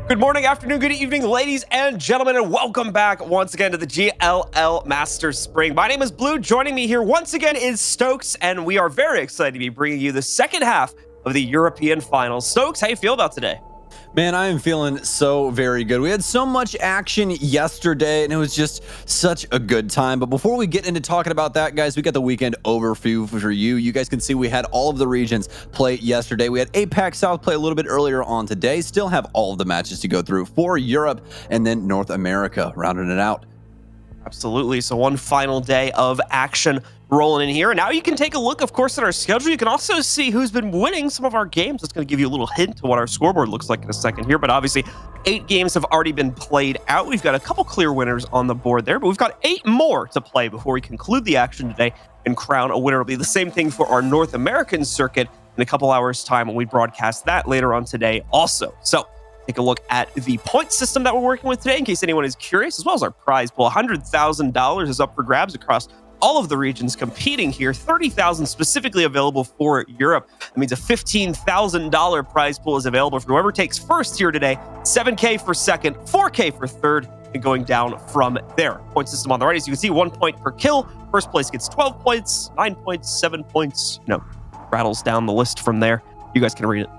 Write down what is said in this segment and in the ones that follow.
Good morning, afternoon, good evening, ladies and gentlemen, and welcome back once again to the GLL Masters Spring. My name is Blue. Joining me here once again is Stokes, and we are very excited to be bringing you the second half of the European Finals. Stokes, how you feel about today? Man, I am feeling so very good. We had so much action yesterday, and it was just such a good time. But before we get into talking about that, guys, we got the weekend overview for you. You guys can see we had all of the regions play yesterday. We had Apex South play a little bit earlier on today. Still have all of the matches to go through for Europe and then North America, rounding it out. Absolutely. So one final day of action rolling in here. And now you can take a look, of course, at our schedule. You can also see who's been winning some of our games. It's going to give you a little hint to what our scoreboard looks like in a second here. But obviously, 8 games have already been played out. We've got a couple clear winners on the board there, but we've got 8 more to play before we conclude the action today and crown a winner. It'll be the same thing for our North American circuit in a couple hours' time when we broadcast that later on today also. So take a look at the point system that we're working with today in case anyone is curious, as well as our prize pool. $100,000 is up for grabs across all of the regions competing here. $30,000 specifically available for Europe. That means a $15,000 prize pool is available for whoever takes first here today. $7K for second, $4K for third, and going down from there. Point system on the right, as you can see, 1 point per kill. First place gets 12 points, 9 points, 7 points. Rattles down the list from there. You guys can read it.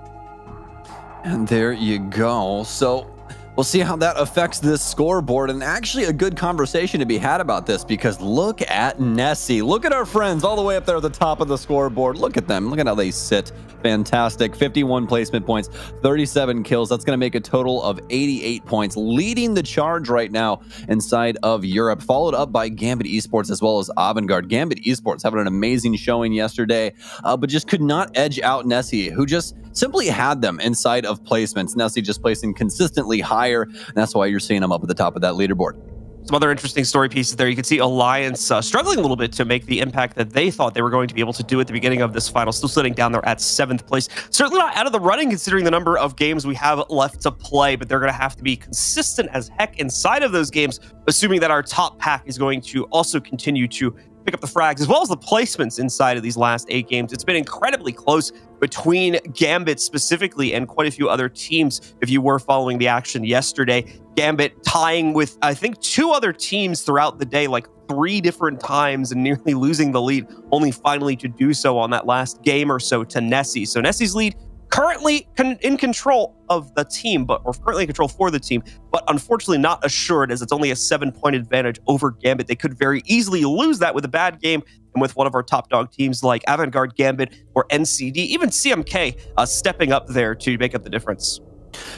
And there you go. So we'll see how that affects this scoreboard, and actually a good conversation to be had about this, because look at Nessie. Look at our friends all the way up there at the top of the scoreboard. Look at them. Look at how they sit. Fantastic. 51 placement points, 37 kills. That's going to make a total of 88 points, leading the charge right now inside of Europe, followed up by Gambit Esports as well as Avantgarde. Gambit Esports having an amazing showing yesterday, but just could not edge out Nessie, who just simply had them inside of placements. Nessie just placing consistently higher, and that's why you're seeing them up at the top of that leaderboard. Some other interesting story pieces there. You can see Alliance struggling a little bit to make the impact that they thought they were going to be able to do at the beginning of this final. Still sitting down there at 7th place. Certainly not out of the running considering the number of games we have left to play, but they're going to have to be consistent as heck inside of those games, assuming that our top pack is going to also continue to pick up the frags as well as the placements inside of these last 8 games. It's been incredibly close between Gambit specifically and quite a few other teams. If you were following the action yesterday, Gambit tying with, I think, 2 other teams throughout the day, like 3 different times, and nearly losing the lead, only finally to do so on that last game or so to Nessie. So Nessie's lead currently in control of the team, or currently in control for the team, but unfortunately not assured, as it's only a 7-point advantage over Gambit. They could very easily lose that with a bad game, and with one of our top dog teams like Avantgarde, Gambit, or NCD, even CMK stepping up there to make up the difference.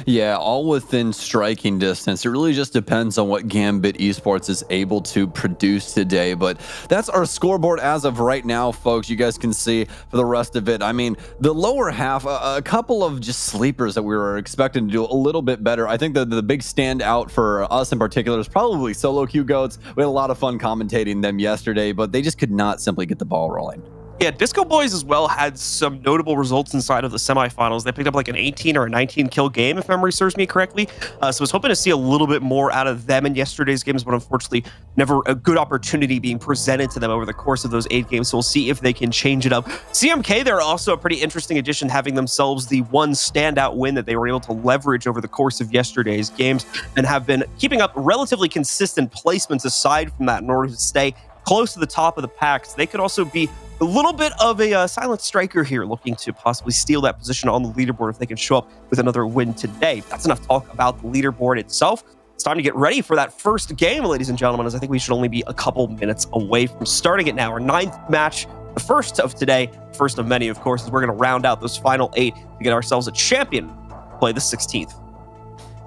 Yeah, all within striking distance. It really just depends on what Gambit Esports is able to produce today. But that's our scoreboard as of right now, folks. You guys can see for the rest of it. I mean, the lower half, a couple of just sleepers that we were expecting to do a little bit better. I think the big standout for us in particular is probably Solo Q Goats. We had a lot of fun commentating them yesterday, but they just could not simply get the ball rolling. Yeah, Disco Boys as well had some notable results inside of the semifinals. They picked up like an 18 or a 19 kill game, if memory serves me correctly. So I was hoping to see a little bit more out of them in yesterday's games, but unfortunately never a good opportunity being presented to them over the course of those 8 games. So we'll see if they can change it up. CMK, they're also a pretty interesting addition, having themselves the one standout win that they were able to leverage over the course of yesterday's games, and have been keeping up relatively consistent placements aside from that in order to stay close to the top of the pack. So they could also be a little bit of a silent striker here, looking to possibly steal that position on the leaderboard if they can show up with another win today. That's enough talk about the leaderboard itself. It's time to get ready for that first game, ladies and gentlemen, as I think we should only be a couple minutes away from starting it now. Our 9th match, the first of today, first of many, of course, as we're going to round out those final 8 to get ourselves a champion play the 16th.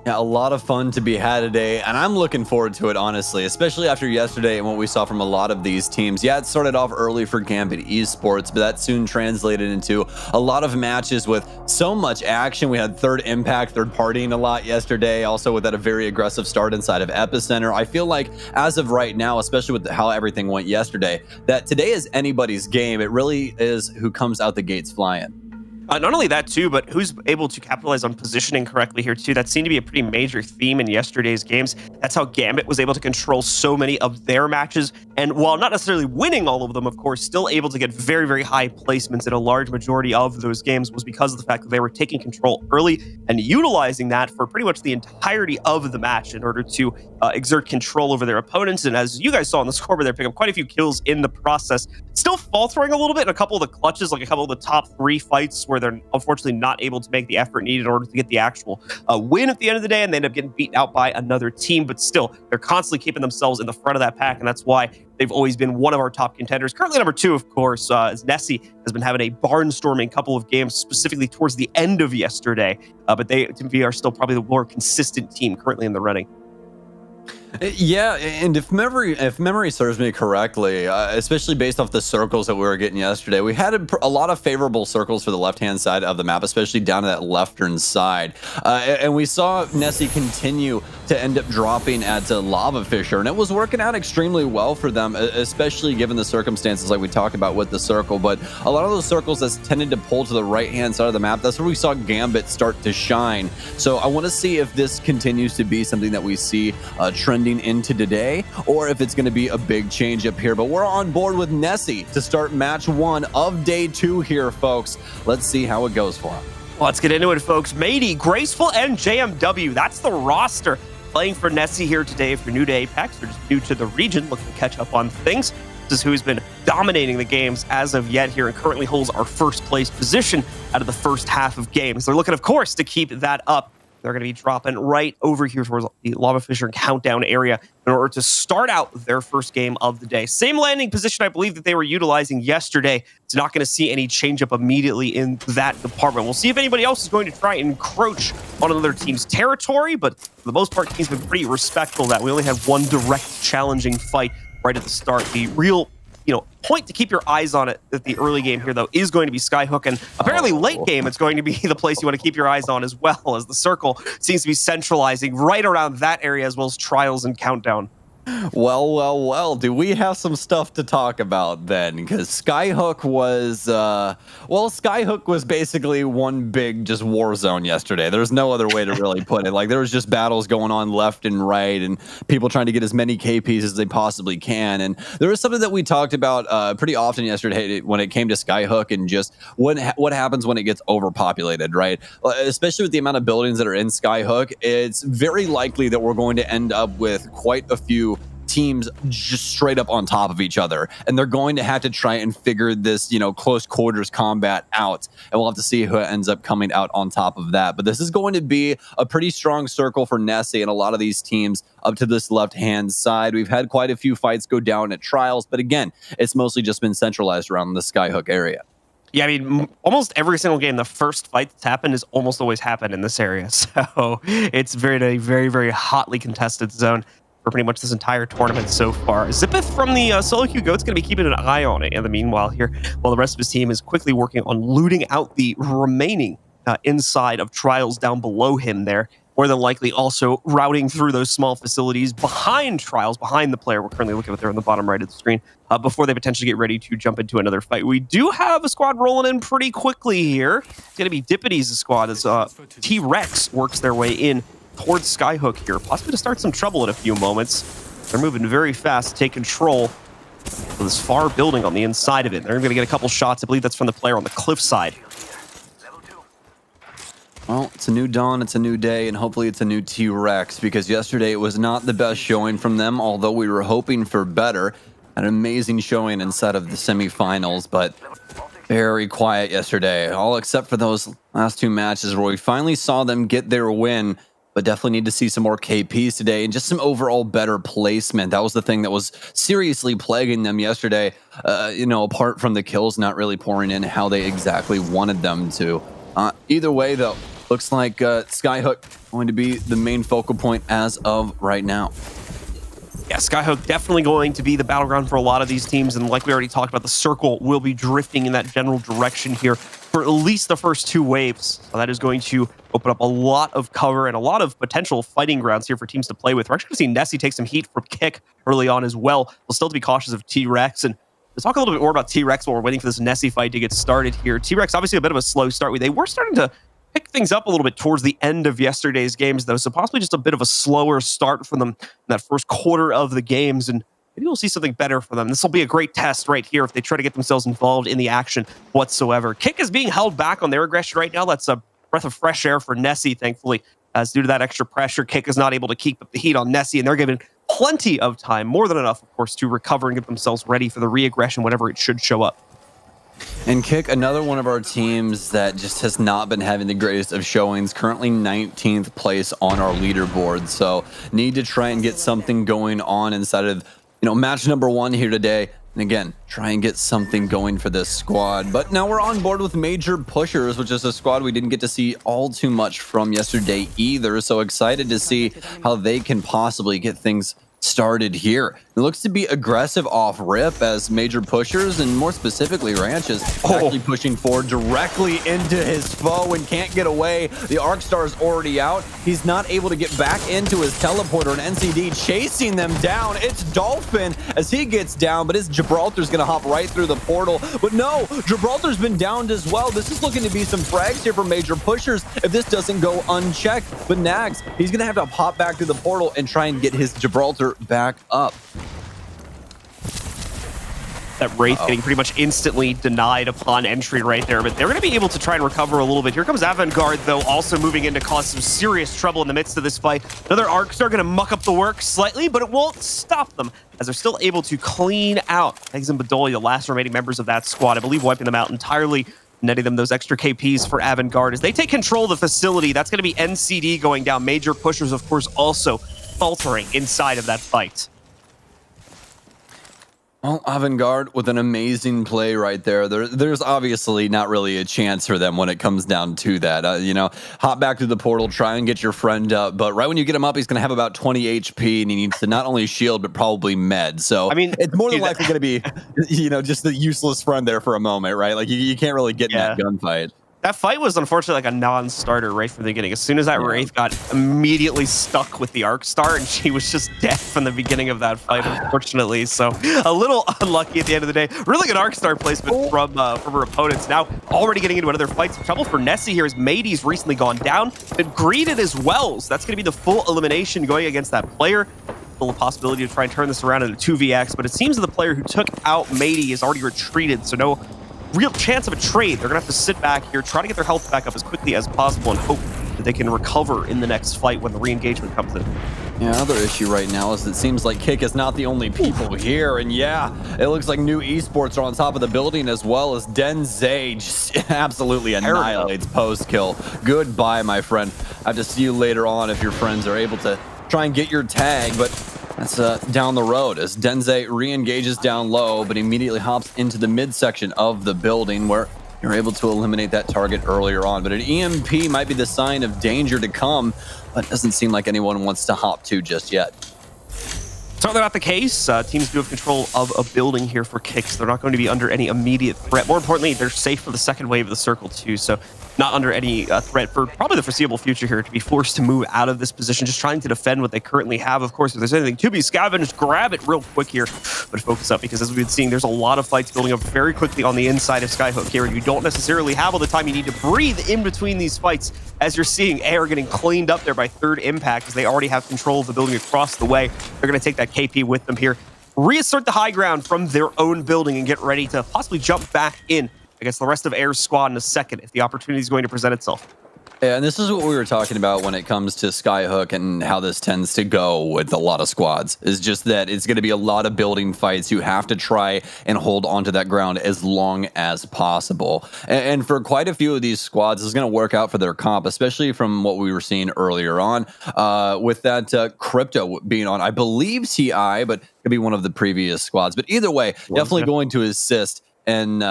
Yeah, a lot of fun to be had today, and I'm looking forward to it, honestly, especially after yesterday and what we saw from a lot of these teams. Yeah, it started off early for Gambit Esports, but that soon translated into a lot of matches with so much action. We had third partying a lot yesterday, also with that a very aggressive start inside of Epicenter. I feel like as of right now, especially with how everything went yesterday, that today is anybody's game. It really is who comes out the gates flying. Not only that too, but who's able to capitalize on positioning correctly here too. That seemed to be a pretty major theme in yesterday's games. That's how Gambit was able to control so many of their matches. And while not necessarily winning all of them, of course, still able to get very, very high placements in a large majority of those games was because of the fact that they were taking control early and utilizing that for pretty much the entirety of the match in order to exert control over their opponents. And as you guys saw on the scoreboard, they're picking up quite a few kills in the process. Still faltering a little bit in a couple of the clutches, like a couple of the top 3 fights where they're unfortunately not able to make the effort needed in order to get the actual win at the end of the day, and they end up getting beaten out by another team. But still, they're constantly keeping themselves in the front of that pack, and that's why they've always been one of our top contenders. Currently number 2, of course, as Nessie has been having a barnstorming couple of games, specifically towards the end of yesterday. But they, to me, are still probably the more consistent team currently in the running. Yeah, and if memory serves me correctly, especially based off the circles that we were getting yesterday, we had a lot of favorable circles for the left-hand side of the map, especially down to that left-turn side. And we saw Nessie continue to end up dropping at Lava Fisher, and it was working out extremely well for them, especially given the circumstances like we talked about with the circle. But a lot of those circles that's tended to pull to the right-hand side of the map, that's where we saw Gambit start to shine. So I want to see if this continues to be something that we see trending into today, or if it's going to be a big change up here. But we're on board with Nessie to start match 1 of day 2 here, folks. Let's see how it goes for them. Let's get into it, folks. Matey, Graceful, and JMW. That's the roster playing for Nessie here today. If you're new to Apex or just new to the region, looking to catch up on things, this is who's been dominating the games as of yet here and currently holds our first place position out of the first half of games. They're looking, of course, to keep that up. They're going to be dropping right over here towards the Lava Fisher countdown area in order to start out their first game of the day. Same landing position, I believe, that they were utilizing yesterday. It's not going to see any change up immediately in that department. We'll see if anybody else is going to try and encroach on another team's territory, but for the most part, the team's been pretty respectful of that. We only have one direct challenging fight right at the start. The real point to keep your eyes on it at the early game here, though, is going to be Skyhook, and apparently late game, it's going to be the place you want to keep your eyes on as well, as the circle seems to be centralizing right around that area, as well as Trials and Countdown. Well, do we have some stuff to talk about then? Because Skyhook was basically one big just war zone yesterday. There's no other way to really put it. Like, there was just battles going on left and right, and people trying to get as many KPs as they possibly can. And there was something that we talked about pretty often yesterday when it came to Skyhook, and just what happens when it gets overpopulated, right? Especially with the amount of buildings that are in Skyhook, it's very likely that we're going to end up with quite a few teams just straight up on top of each other, and they're going to have to try and figure this close quarters combat out, and we'll have to see who ends up coming out on top of that. But this is going to be a pretty strong circle for Nessie and a lot of these teams up to this left hand side. We've had quite a few fights go down at Trials, but again, it's mostly just been centralized around the Skyhook area. Yeah, I mean, almost every single game, the first fight that's happened has almost always happened in this area. So it's very, very, very hotly contested zone for pretty much this entire tournament so far. Zipith from the solo queue goat's going to be keeping an eye on it in the meanwhile here, while the rest of his team is quickly working on looting out the remaining inside of Trials down below him there. More than likely also routing through those small facilities behind Trials, behind the player. We're currently looking at there on the bottom right of the screen, before they potentially get ready to jump into another fight. We do have a squad rolling in pretty quickly here. It's going to be Dippity's squad as T-Rex works their way in towards Skyhook here, possibly to start some trouble in a few moments. They're moving very fast to take control of this far building on the inside of it. They're going to get a couple shots. I believe that's from the player on the cliff side. Well, it's a new dawn, it's a new day, and hopefully it's a new T-Rex, because yesterday it was not the best showing from them, although we were hoping for better. An amazing showing inside of the semifinals, but very quiet yesterday, all except for those last 2 matches where we finally saw them get their win. But definitely need to see some more KPs today and just some overall better placement. That was the thing that was seriously plaguing them yesterday. Apart from the kills not really pouring in how they exactly wanted them to. Either way, though, looks like Skyhook going to be the main focal point as of right now. Yeah, Skyhook definitely going to be the battleground for a lot of these teams, and like we already talked about, the circle will be drifting in that general direction here for at least the first 2 waves. So that is going to open up a lot of cover and a lot of potential fighting grounds here for teams to play with. We're actually going to see Nessie take some heat from Kick early on as well. We'll still have to be cautious of T-Rex, and Let's talk a little bit more about T-Rex while we're waiting for this Nessie fight to get started here. T-Rex, obviously a bit of a slow start. They were starting to pick things up a little bit towards the end of yesterday's games, though, so possibly just a bit of a slower start for them in that first quarter of the games, and maybe we'll see something better for them. This will be a great test right here if they try to get themselves involved in the action whatsoever. Kick is being held back on their aggression right now. That's a breath of fresh air for Nessie, thankfully, as due to that extra pressure, Kick is not able to keep up the heat on Nessie, and they're given plenty of time, more than enough, of course, to recover and get themselves ready for the re-aggression whenever it should show up. And Kick, another one of our teams that just has not been having the greatest of showings, currently 19th place on our leaderboard. So need to try and get something going on inside of, match number 1 here today. And again, try and get something going for this squad. But now we're on board with Major Pushers, which is a squad we didn't get to see all too much from yesterday either. So excited to see how they can possibly get things started here. It looks to be aggressive off rip as Major Pushers, and more specifically Ranch, is actually pushing forward directly into his foe and can't get away. The Arc Star is already out. He's not able to get back into his teleporter, and NCD chasing them down. It's Dolphin as he gets down, but his Gibraltar's gonna hop right through the portal. But no, Gibraltar's been downed as well. This is looking to be some frags here for Major Pushers if this doesn't go unchecked. But Nags, he's gonna have to hop back through the portal and try and get his Gibraltar back up. That Wraith getting pretty much instantly denied upon entry right there, but they're going to be able to try and recover a little bit. Here comes Avant-Garde, though, also moving in to cause some serious trouble in the midst of this fight. Another Arc Star going to muck up the work slightly, but it won't stop them as they're still able to clean out Eggs and Bedoya, the last remaining members of that squad. I believe wiping them out entirely, netting them those extra KPs for Avant-Garde. As they take control of the facility, that's going to be NCD going down. Major Pushers, of course, also faltering inside of that fight. Well, Avant-Garde with an amazing play right there. There's obviously not really a chance for them when it comes down to that. Hop back to the portal, try and get your friend up. But right when you get him up, he's going to have about 20 HP, and he needs to not only shield, but probably med. So, I mean, it's more than likely going to be, just the useless friend there for a moment, right? Like, you can't really get in that gunfight. That fight was unfortunately like a non-starter right from the beginning. As soon as that Wraith got immediately stuck with the Arc Star, and she was just dead from the beginning of that fight, unfortunately. So a little unlucky at the end of the day. Really good Arc Star placement from her opponents. Now already getting into another fight. Some trouble for Nessie here as Matey's recently gone down. Been greeted as well. So that's going to be the full elimination going against that player. Still a possibility to try and turn this around into 2vx, but it seems that the player who took out Matey is already retreated. So no real chance of a trade. They're gonna have to sit back here, try to get their health back up as quickly as possible, and hope that they can recover in the next fight when the re-engagement comes in. Yeah, another issue right now is it seems like Kick is not the only people here, and yeah, it looks like new esports are on top of the building as well as Denze just absolutely annihilates post-kill. Goodbye, my friend. I have to see you later on if your friends are able to try and get your tag, but that's down the road as Denze re-engages down low, but immediately hops into the midsection of the building where you're able to eliminate that target earlier on. But an EMP might be the sign of danger to come, but it doesn't seem like anyone wants to hop to just yet. Certainly not the case. Teams do have control of a building here for Kicks. They're not going to be under any immediate threat. More importantly, they're safe for the second wave of the circle too, so not under any threat for probably the foreseeable future here to be forced to move out of this position, just trying to defend what they currently have. Of course, if there's anything to be scavenged, grab it real quick here, but focus up, because as we've been seeing, there's a lot of fights building up very quickly on the inside of Skyhook here, and you don't necessarily have all the time you need to breathe in between these fights. As you're seeing, Air getting cleaned up there by Third Impact, as they already have control of the building across the way. They're going to take that KP with them here, reassert the high ground from their own building, and get ready to possibly jump back in against the rest of Air's squad in a second if the opportunity is going to present itself. Yeah, and this is what we were talking about when it comes to Skyhook and how this tends to go with a lot of squads, is just that it's going to be a lot of building fights. You have to try and hold onto that ground as long as possible. And for quite a few of these squads, it's going to work out for their comp, especially from what we were seeing earlier on with that Crypto being on, I believe, TI, but could be one of the previous squads. But either way, definitely going to assist and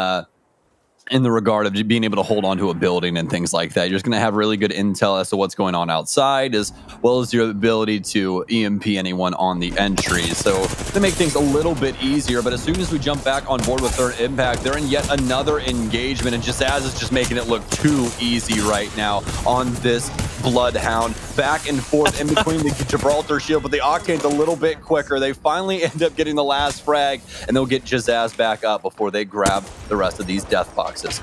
in the regard of being able to hold on to a building and things like that. You're just going to have really good intel as to what's going on outside, as well as your ability to EMP anyone on the entry. So they make things a little bit easier, but as soon as we jump back on board with Third Impact, they're in yet another engagement, and GLL is just making it look too easy right now on this Bloodhound. Back and forth in between the Gibraltar shield, but the Octane's a little bit quicker. They finally end up getting the last frag, and they'll get GLL back up before they grab the rest of these death boxes.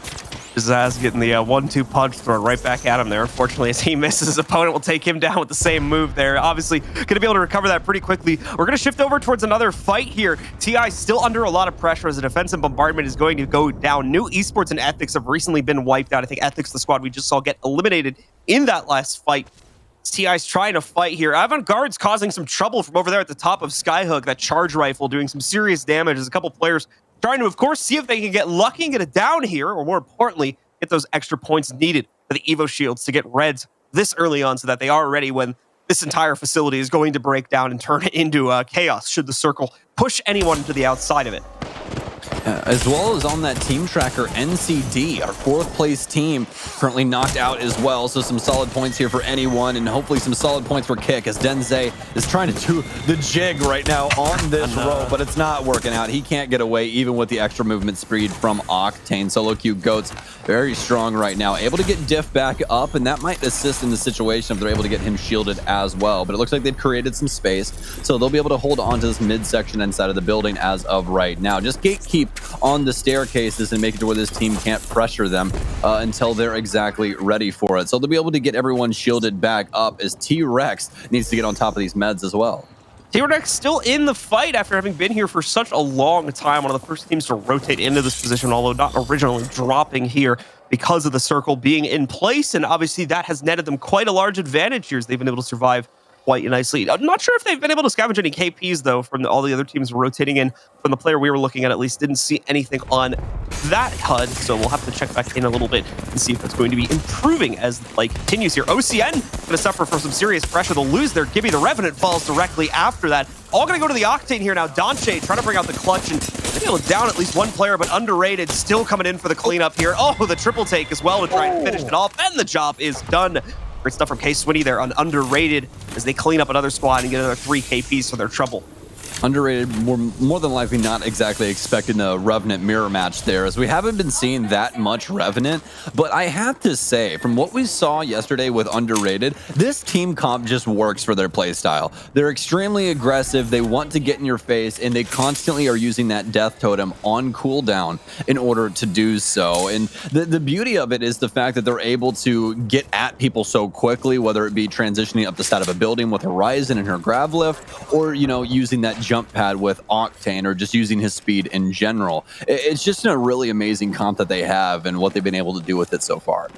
GLL getting the 1-2 punch thrown right back at him there. Unfortunately, as he misses, his opponent will take him down with the same move there. Obviously, going to be able to recover that pretty quickly. We're going to shift over towards another fight here. TI still under a lot of pressure as the defensive bombardment is going to go down. New Esports and Ethics have recently been wiped out. I think Ethics, the squad we just saw, get eliminated in that last fight. TI's trying to fight here. Avant-Garde's causing some trouble from over there at the top of Skyhook. That charge rifle doing some serious damage. There's a couple players trying to, of course, see if they can get lucky and get it down here, or more importantly, get those extra points needed for the Evo shields to get reds this early on so that they are ready when this entire facility is going to break down and turn into chaos should the circle push anyone to the outside of it. As well as on that team tracker, NCD, our 4th place team, currently knocked out as well. So some solid points here for anyone, and hopefully some solid points for Kick, as Denze is trying to do the jig right now on this row, but it's not working out. He can't get away even with the extra movement speed from Octane. Solo Q Goats very strong right now, able to get Diff back up, and that might assist in the situation if they're able to get him shielded as well. But it looks like they've created some space, so they'll be able to hold on to this midsection inside of the building as of right now. Just gatekeep on the staircases and make it to where this team can't pressure them until they're exactly ready for it. So they'll be able to get everyone shielded back up, as T-Rex needs to get on top of these meds as well. T-Rex still in the fight after having been here for such a long time. One of the first teams to rotate into this position, although not originally dropping here because of the circle being in place. And obviously that has netted them quite a large advantage here as they've been able to survive quite nicely. I'm not sure if they've been able to scavenge any KPs, though, from all the other teams rotating in. From the player we were looking at least, didn't see anything on that HUD, so we'll have to check back in a little bit and see if that's going to be improving as the play continues here. OCN going to suffer from some serious pressure. They'll lose their Gibby. The Revenant falls directly after that. All going to go to the Octane here now. Donche trying to bring out the clutch and able to down at least one player, but Underrated still coming in for the cleanup here. Oh, the triple take as well to try and finish it off, and the job is done. Great stuff from K-Swinny there on Underrated as they clean up another squad and get another 3 KPs for their trouble. Underrated, we're more than likely not exactly expecting a Revenant mirror match there, as we haven't been seeing that much Revenant. But I have to say, from what we saw yesterday with Underrated, this team comp just works for their playstyle. They're extremely aggressive, they want to get in your face, and they constantly are using that death totem on cooldown in order to do so. And the beauty of it is the fact that they're able to get at people so quickly, whether it be transitioning up the side of a building with Horizon and her grav lift, or, you know, using that jump pad with Octane, or just using his speed in general. It's just a really amazing comp that they have and what they've been able to do with it so far.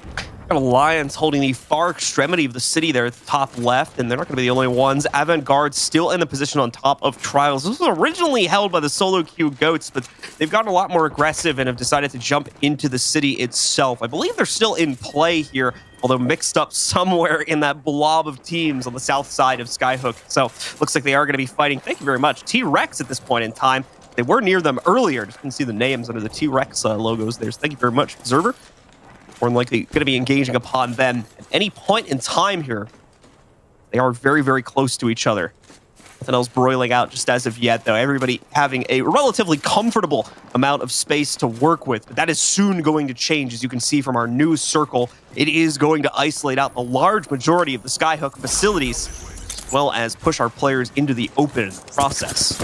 Alliance holding the far extremity of the city there at the top left, and they're not going to be the only ones. Avant-Garde still in the position on top of Trials. This was originally held by the Solo Q Goats, but they've gotten a lot more aggressive and have decided to jump into the city itself. I believe they're still in play here, although mixed up somewhere in that blob of teams on the south side of Skyhook. So looks like they are going to be fighting. Thank you very much. T-Rex at this point in time. They were near them earlier. Just can see the names under the T-Rex logos there. So thank you very much, Observer. More than likely going to be engaging upon them at any point in time here. They are very, very close to each other. Nothing else broiling out just as of yet, though. Everybody having a relatively comfortable amount of space to work with. But that is soon going to change, as you can see from our new circle. It is going to isolate out the large majority of the Skyhook facilities, as well as push our players into the open process.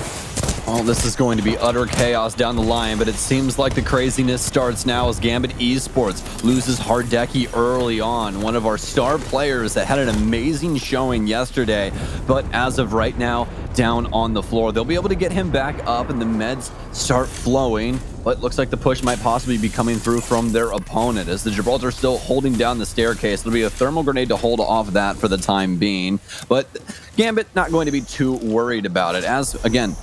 Well, this is going to be utter chaos down the line, but it seems like the craziness starts now as Gambit Esports loses Hardeki early on, one of our star players that had an amazing showing yesterday, but as of right now, down on the floor. They'll be able to get him back up and the meds start flowing, but looks like the push might possibly be coming through from their opponent as the Gibraltar still holding down the staircase. There'll be a thermal grenade to hold off that for the time being, but Gambit not going to be too worried about it, as, again,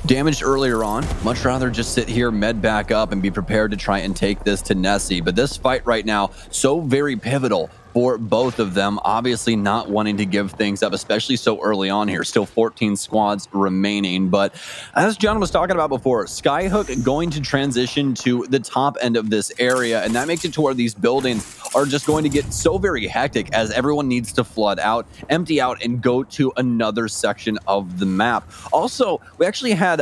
damaged earlier on. Much rather just sit here, med back up, and be prepared to try and take this to Nessie. But this fight right now, so very pivotal for both of them. Obviously not wanting to give things up, especially so early on here. Still 14 squads remaining. But as John was talking about before, Skyhook going to transition to the top end of this area. And that makes it to where these buildings are just going to get so very hectic as everyone needs to flood out, empty out, and go to another section of the map. Also, we actually had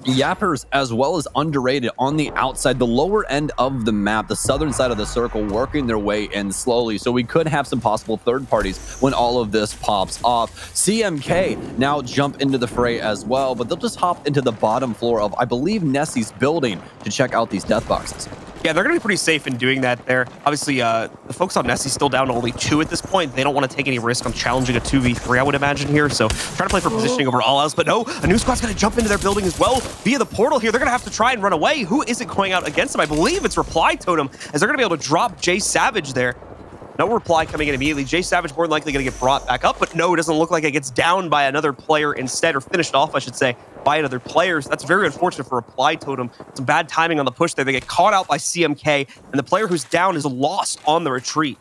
Yappers as well as Underrated on the outside, the lower end of the map, the southern side of the circle, working their way in slowly. So we could have some possible third parties when all of this pops off. CMK now jump into the fray as well, but they'll just hop into the bottom floor of, I believe, Nessie's building to check out these death boxes. Yeah, they're going to be pretty safe in doing that there. Obviously, the folks on Nessie still down to only 2 at this point. They don't want to take any risk on challenging a 2v3, I would imagine, here. So trying to play for positioning over all else. But no, a new squad's going to jump into their building as well via the portal here. They're going to have to try and run away. Who is it going out against them? I believe it's Reply Totem, as they're going to be able to drop Jay Savage there. No reply coming in immediately. Jay Savage more than likely going to get brought back up, but no, it doesn't look like it gets down by another player instead, or finished off, I should say, by another player. So that's very unfortunate for Reply Totem. Some bad timing on the push there. They get caught out by CMK, and the player who's down is lost on the retreat.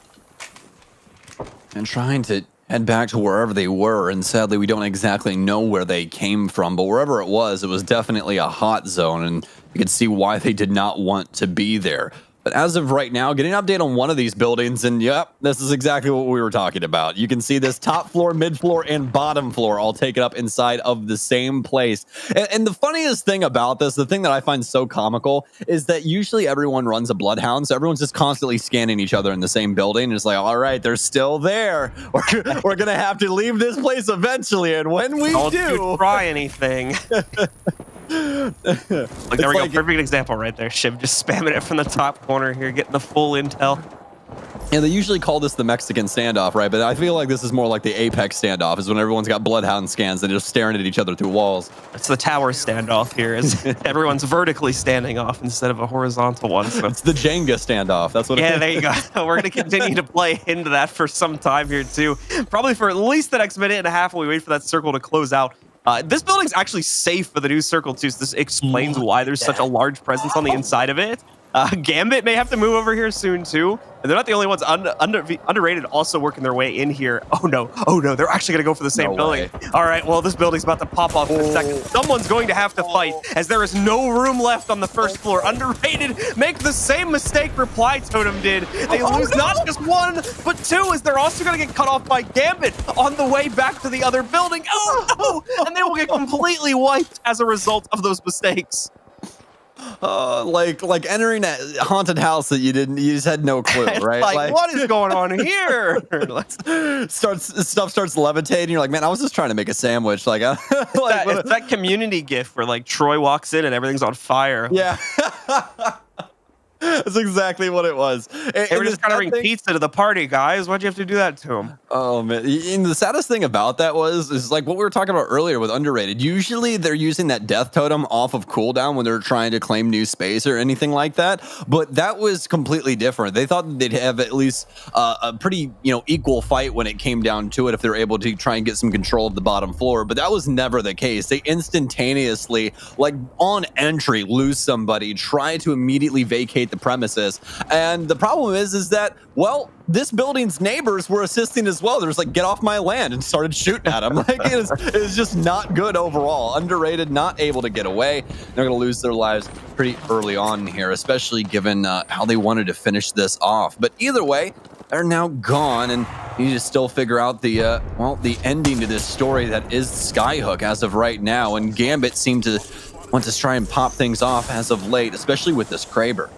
And trying to head back to wherever they were, and sadly we don't exactly know where they came from, but wherever it was definitely a hot zone, and you can see why they did not want to be there. But as of right now, getting an update on one of these buildings, and yep, this is exactly what we were talking about. You can see this top floor, mid floor, and bottom floor all taken up inside of the same place. And the funniest thing about this, the thing that I find so comical, is that usually everyone runs a Bloodhound, so everyone's just constantly scanning each other in the same building. And it's like, all right, they're still there. We're going to have to leave this place eventually, and when we don't try anything. Like, there we go. Perfect example right there. Shiv just spamming it from the top corner here, getting the full intel. Yeah, they usually call this the Mexican standoff, right? But I feel like this is more like the Apex standoff, is when everyone's got Bloodhound scans and they're just staring at each other through walls. It's the tower standoff here, as everyone's vertically standing off instead of a horizontal one. So. It's the Jenga standoff. That's what. Yeah, there you go. We're going to continue to play into that for some time here too. Probably for at least the next minute and a half while we wait for that circle to close out. This building's actually safe for the new circle too, so this explains why there's such a large presence on the inside of it. Gambit may have to move over here soon too. And they're not the only ones. Underrated also working their way in here. Oh no, they're actually gonna go for the same building. All right, well, this building's about to pop off in a second. Someone's going to have to fight, as there is no room left on the first floor. Underrated make the same mistake Reply Totem did. They lose not just 1, but 2, as they're also gonna get cut off by Gambit on the way back to the other building. Oh no, and they will get completely wiped as a result of those mistakes. Like entering a haunted house that you just had no clue, right? like what is going on here? Stuff starts levitating. You're like, man, I was just trying to make a sandwich. Like, it's that community gif where like Troy walks in and everything's on fire. Yeah. That's exactly what it was. They were just trying to bring pizza to the party, guys. Why'd you have to do that to him? Oh, man. And the saddest thing about that is like what we were talking about earlier with Underrated. Usually they're using that death totem off of cooldown when they're trying to claim new space or anything like that. But that was completely different. They thought they'd have at least a pretty, equal fight when it came down to it if they're able to try and get some control of the bottom floor. But that was never the case. They instantaneously, like on entry, lose somebody, try to immediately vacate the premises. And the problem is that, well, this building's neighbors were assisting as well. There's like, get off my land, and started shooting at them. Like, it is just not good overall. Underrated, not able to get away. They're going to lose their lives pretty early on here, especially given how they wanted to finish this off. But either way, they're now gone, and you need to still figure out the ending to this story that is Skyhook as of right now. And Gambit seemed to want to try and pop things off as of late, especially with this Kraber.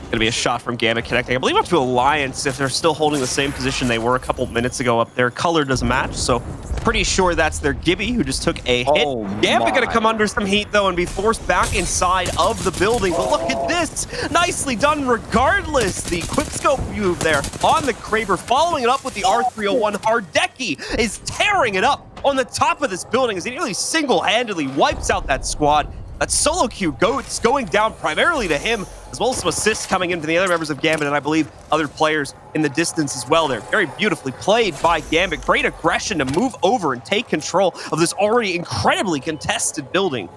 Going to be a shot from Gambit connecting, I believe, up to Alliance if they're still holding the same position they were a couple minutes ago up there. Color doesn't match, so pretty sure that's their Gibby who just took a hit. Gambit going to come under some heat, though, and be forced back inside of the building. But look at this. Nicely done regardless. The quickscope move there on the Kraber, following it up with the R301. Hardeki is tearing it up on the top of this building as he nearly single-handedly wipes out that squad. That solo queue goes going down primarily to him, as well as some assists coming in from the other members of Gambit, and I believe other players in the distance as well there. Very beautifully played by Gambit. Great aggression to move over and take control of this already incredibly contested building.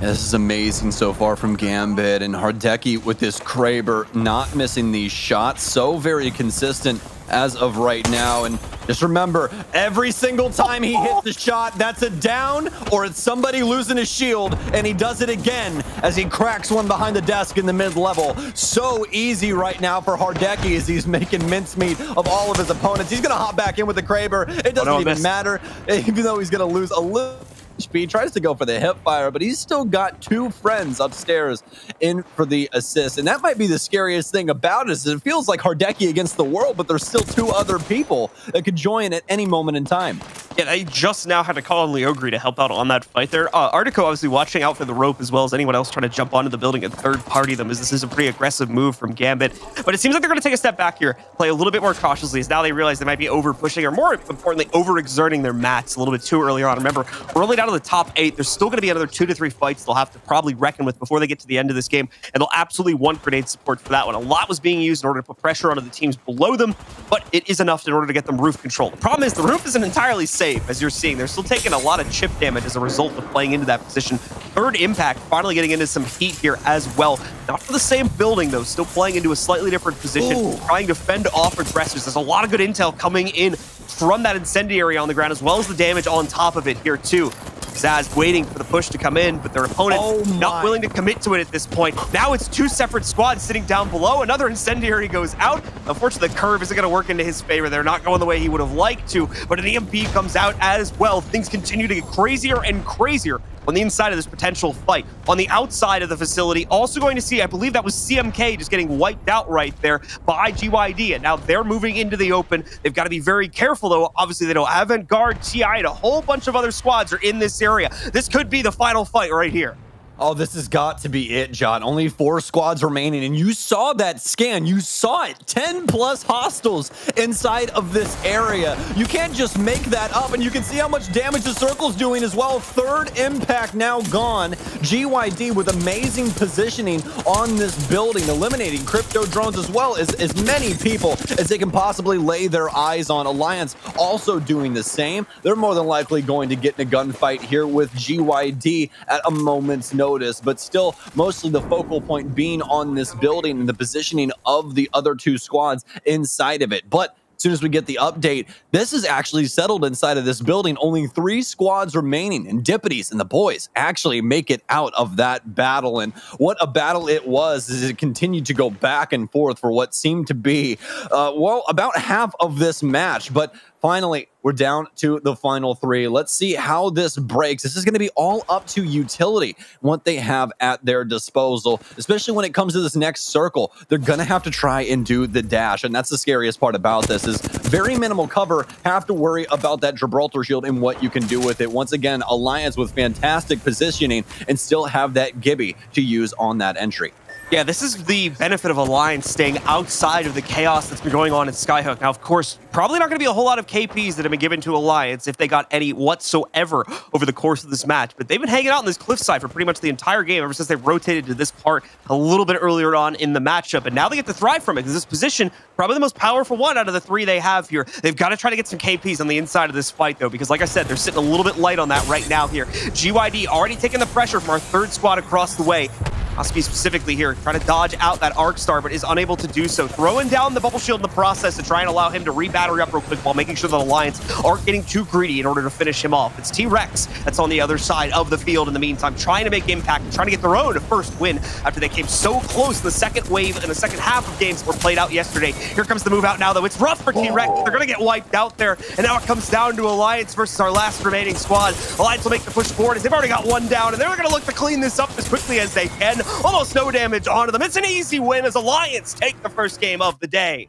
This is amazing so far from Gambit, and Hardeki with this Kraber not missing these shots. So very consistent as of right now. And just remember, every single time he hits the shot, that's a down or it's somebody losing his shield, and he does it again as he cracks one behind the desk in the mid-level. So easy right now for Hardeki as he's making mincemeat of all of his opponents. He's gonna hop back in with the Kraber. It doesn't even matter, even though he's gonna lose a little HP, tries to go for the hip fire, but he's still got two friends upstairs in for the assist. And that might be the scariest thing about it, is it feels like Hardeki against the world, but there's still two other people that could join at any moment in time. Yeah, they just now had to call on Leogri to help out on that fight there. Artico obviously watching out for the rope as well as anyone else trying to jump onto the building and third-party them, as this is a pretty aggressive move from Gambit. But it seems like they're going to take a step back here, play a little bit more cautiously, as now they realize they might be over-pushing, or more importantly, over-exerting their mats a little bit too early on. Remember, we're only down to the top 8. There's still going to be another 2 to 3 fights they'll have to probably reckon with before they get to the end of this game, and they'll absolutely want grenade support for that one. A lot was being used in order to put pressure onto the teams below them, but it is enough in order to get them roof control. The problem is the roof isn't entirely safe, as you're seeing. They're still taking a lot of chip damage as a result of playing into that position. Third Impact finally getting into some heat here as well. Not for the same building, though. Still playing into a slightly different position, trying to fend off aggressors. There's a lot of good intel coming in from that incendiary on the ground, as well as the damage on top of it here, too. Zaz waiting for the push to come in, but their opponent's not willing to commit to it at this point. Now it's two separate squads sitting down below. Another incendiary goes out. Unfortunately, the curve isn't going to work into his favor. They're not going the way he would have liked to, but an EMP comes out as well. Things continue to get crazier and crazier on the inside of this potential fight. On the outside of the facility, also going to see, I believe that was CMK just getting wiped out right there by GYD, and now they're moving into the open. They've got to be very careful, though. Obviously, they know Avant-Garde, TI, and a whole bunch of other squads are in this area. This could be the final fight right here. Oh, this has got to be it, John. Only 4 squads remaining, and you saw that scan. You saw it. 10 plus hostiles inside of this area. You can't just make that up, and you can see how much damage the circle's doing as well. Third Impact now gone. GYD with amazing positioning on this building, eliminating crypto drones as well as many people as they can possibly lay their eyes on. Alliance also doing the same. They're more than likely going to get in a gunfight here with GYD at a moment's notice. But still, mostly the focal point being on this building and the positioning of the other 2 squads inside of it. But as soon as we get the update, this is actually settled inside of this building. Only 3 squads remaining, and Dippities and the boys actually make it out of that battle. And what a battle it was, as it continued to go back and forth for what seemed to be, well, about half of this match. But finally, we're down to the final 3. Let's see how this breaks. This is going to be all up to utility, what they have at their disposal, especially when it comes to this next circle. They're going to have to try and do the dash, and that's the scariest part about this, is very minimal cover. Have to worry about that Gibraltar shield and what you can do with it. Once again, Alliance with fantastic positioning and still have that Gibby to use on that entry. Yeah, this is the benefit of Alliance staying outside of the chaos that's been going on in Skyhook. Now, of course, probably not going to be a whole lot of KPs that have been given to Alliance, if they got any whatsoever over the course of this match. But they've been hanging out on this cliffside for pretty much the entire game, ever since they rotated to this part a little bit earlier on in the matchup. And now they get to thrive from it, because this position, probably the most powerful one out of the 3 they have here. They've got to try to get some KPs on the inside of this fight, though, because like I said, they're sitting a little bit light on that right now here. GYD already taking the pressure from our 3rd squad across the way. Husky specifically here, trying to dodge out that Arc Star, but is unable to do so. Throwing down the bubble shield in the process to try and allow him to re-battery up real quick, while making sure that Alliance aren't getting too greedy in order to finish him off. It's T-Rex that's on the other side of the field in the meantime, trying to make impact, trying to get their own first win after they came so close in the second wave and the second half of games that were played out yesterday. Here comes the move out now, though. It's rough for T-Rex. They're going to get wiped out there, and now it comes down to Alliance versus our last remaining squad. Alliance will make the push forward, as they've already got 1 down, and they're going to look to clean this up as quickly as they can. Almost no damage onto them. It's an easy win as Alliance take the first game of the day,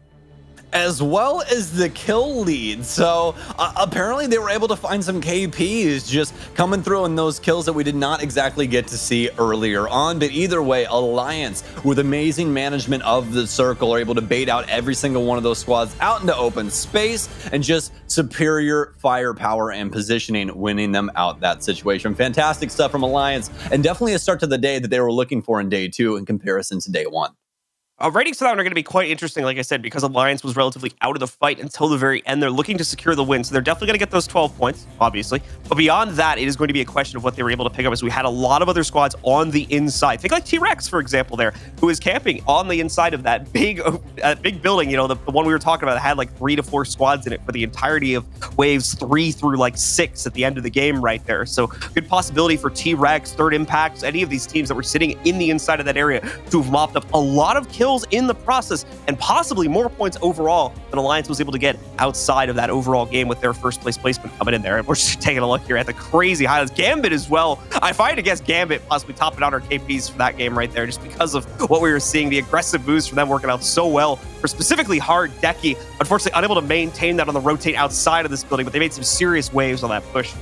as well as the kill lead. So apparently they were able to find some KPs just coming through in those kills that we did not exactly get to see earlier on. But either way, Alliance, with amazing management of the circle, are able to bait out every single one of those squads out into open space, and just superior firepower and positioning, winning them out that situation. Fantastic stuff from Alliance, and definitely a start to the day that they were looking for in day 2 in comparison to day 1. Ratings for that one are going to be quite interesting, like I said, because Alliance was relatively out of the fight until the very end. They're looking to secure the win, so they're definitely going to get those 12 points, obviously. But beyond that, it is going to be a question of what they were able to pick up, as we had a lot of other squads on the inside. Think like T-Rex, for example, there, who is camping on the inside of that big building. You know, the one we were talking about that had like 3 to 4 squads in it for the entirety of waves 3 through like 6 at the end of the game right there. So good possibility for T-Rex, Third Impacts, any of these teams that were sitting in the inside of that area to have mopped up a lot of kills in the process, and possibly more points overall than Alliance was able to get outside of that overall game with their first place placement coming in there. And we're just taking a look here at the crazy highlights. Gambit as well. If I had to guess, Gambit possibly topping out our KPs for that game right there, just because of what we were seeing, the aggressive moves from them working out so well for specifically hard Decky. Unfortunately, unable to maintain that on the rotate outside of this building, but they made some serious waves on that push.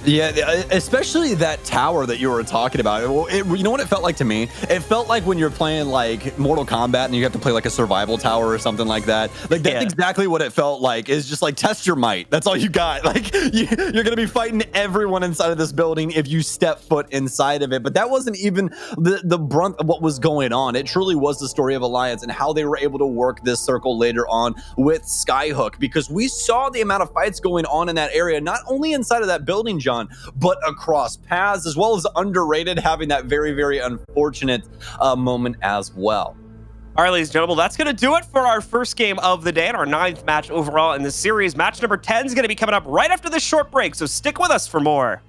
Yeah, especially that tower that you were talking about. You know what it felt like to me? It felt like when you're playing like Mortal Kombat and you have to play like a survival tower or something like that. Like that's exactly what it felt like. Is just like test your might. That's all you got. Like you're gonna be fighting everyone inside of this building if you step foot inside of it. But that wasn't even the brunt of what was going on. It truly was the story of Alliance and how they were able to work this circle later on with Skyhook, because we saw the amount of fights going on in that area, not only inside of that building, John, but across paths, as well as underrated, having that very, very unfortunate moment as well. All right, ladies and gentlemen, that's going to do it for our first game of the day and our 9th match overall in this series. Match number 10 is going to be coming up right after this short break, so stick with us for more.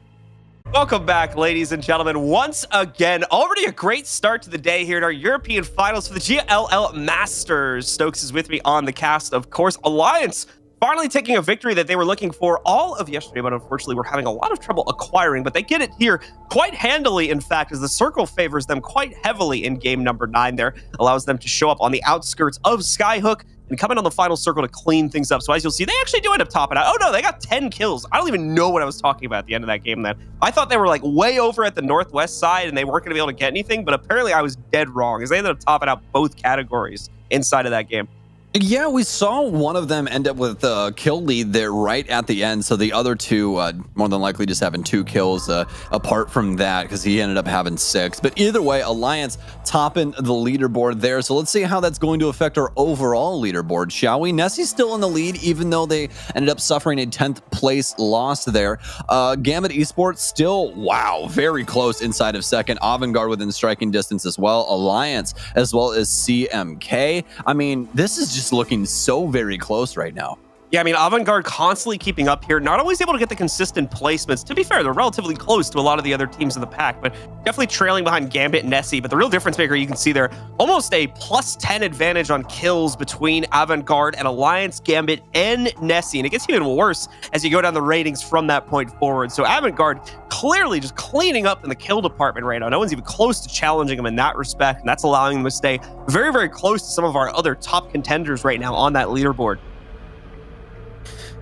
Welcome back, ladies and gentlemen. Once again, already a great start to the day here in our European finals for the GLL Masters. Stokes is with me on the cast, of course. Alliance finally taking a victory that they were looking for all of yesterday, but unfortunately we're having a lot of trouble acquiring, but they get it here quite handily, in fact, as the circle favors them quite heavily in game number 9 there, allows them to show up on the outskirts of Skyhook and come in on the final circle to clean things up. So as you'll see, they actually do end up topping out. Oh no, they got 10 kills. I don't even know what I was talking about at the end of that game then. I thought they were like way over at the northwest side and they weren't going to be able to get anything, but apparently I was dead wrong, as they ended up topping out both categories inside of that game. Yeah, we saw one of them end up with a kill lead there right at the end. So the other two, more than likely just having 2 kills apart from that, because he ended up having 6. But either way, Alliance topping the leaderboard there. So let's see how that's going to affect our overall leaderboard, shall we? Nessie's still in the lead, even though they ended up suffering a 10th place loss there. Gambit Esports still, wow, very close inside of second. Avantgarde within striking distance as well. Alliance as well as CMK. I mean, this is just looking so very close right now. Yeah, I mean, Avantgarde constantly keeping up here. Not always able to get the consistent placements. To be fair, they're relatively close to a lot of the other teams in the pack, but definitely trailing behind Gambit and Nessie. But the real difference maker, you can see there, almost a +10 advantage on kills between Avantgarde and Alliance, Gambit, and Nessie. And it gets even worse as you go down the ratings from that point forward. So Avantgarde clearly just cleaning up in the kill department right now. No one's even close to challenging them in that respect, and that's allowing them to stay very, very close to some of our other top contenders right now on that leaderboard.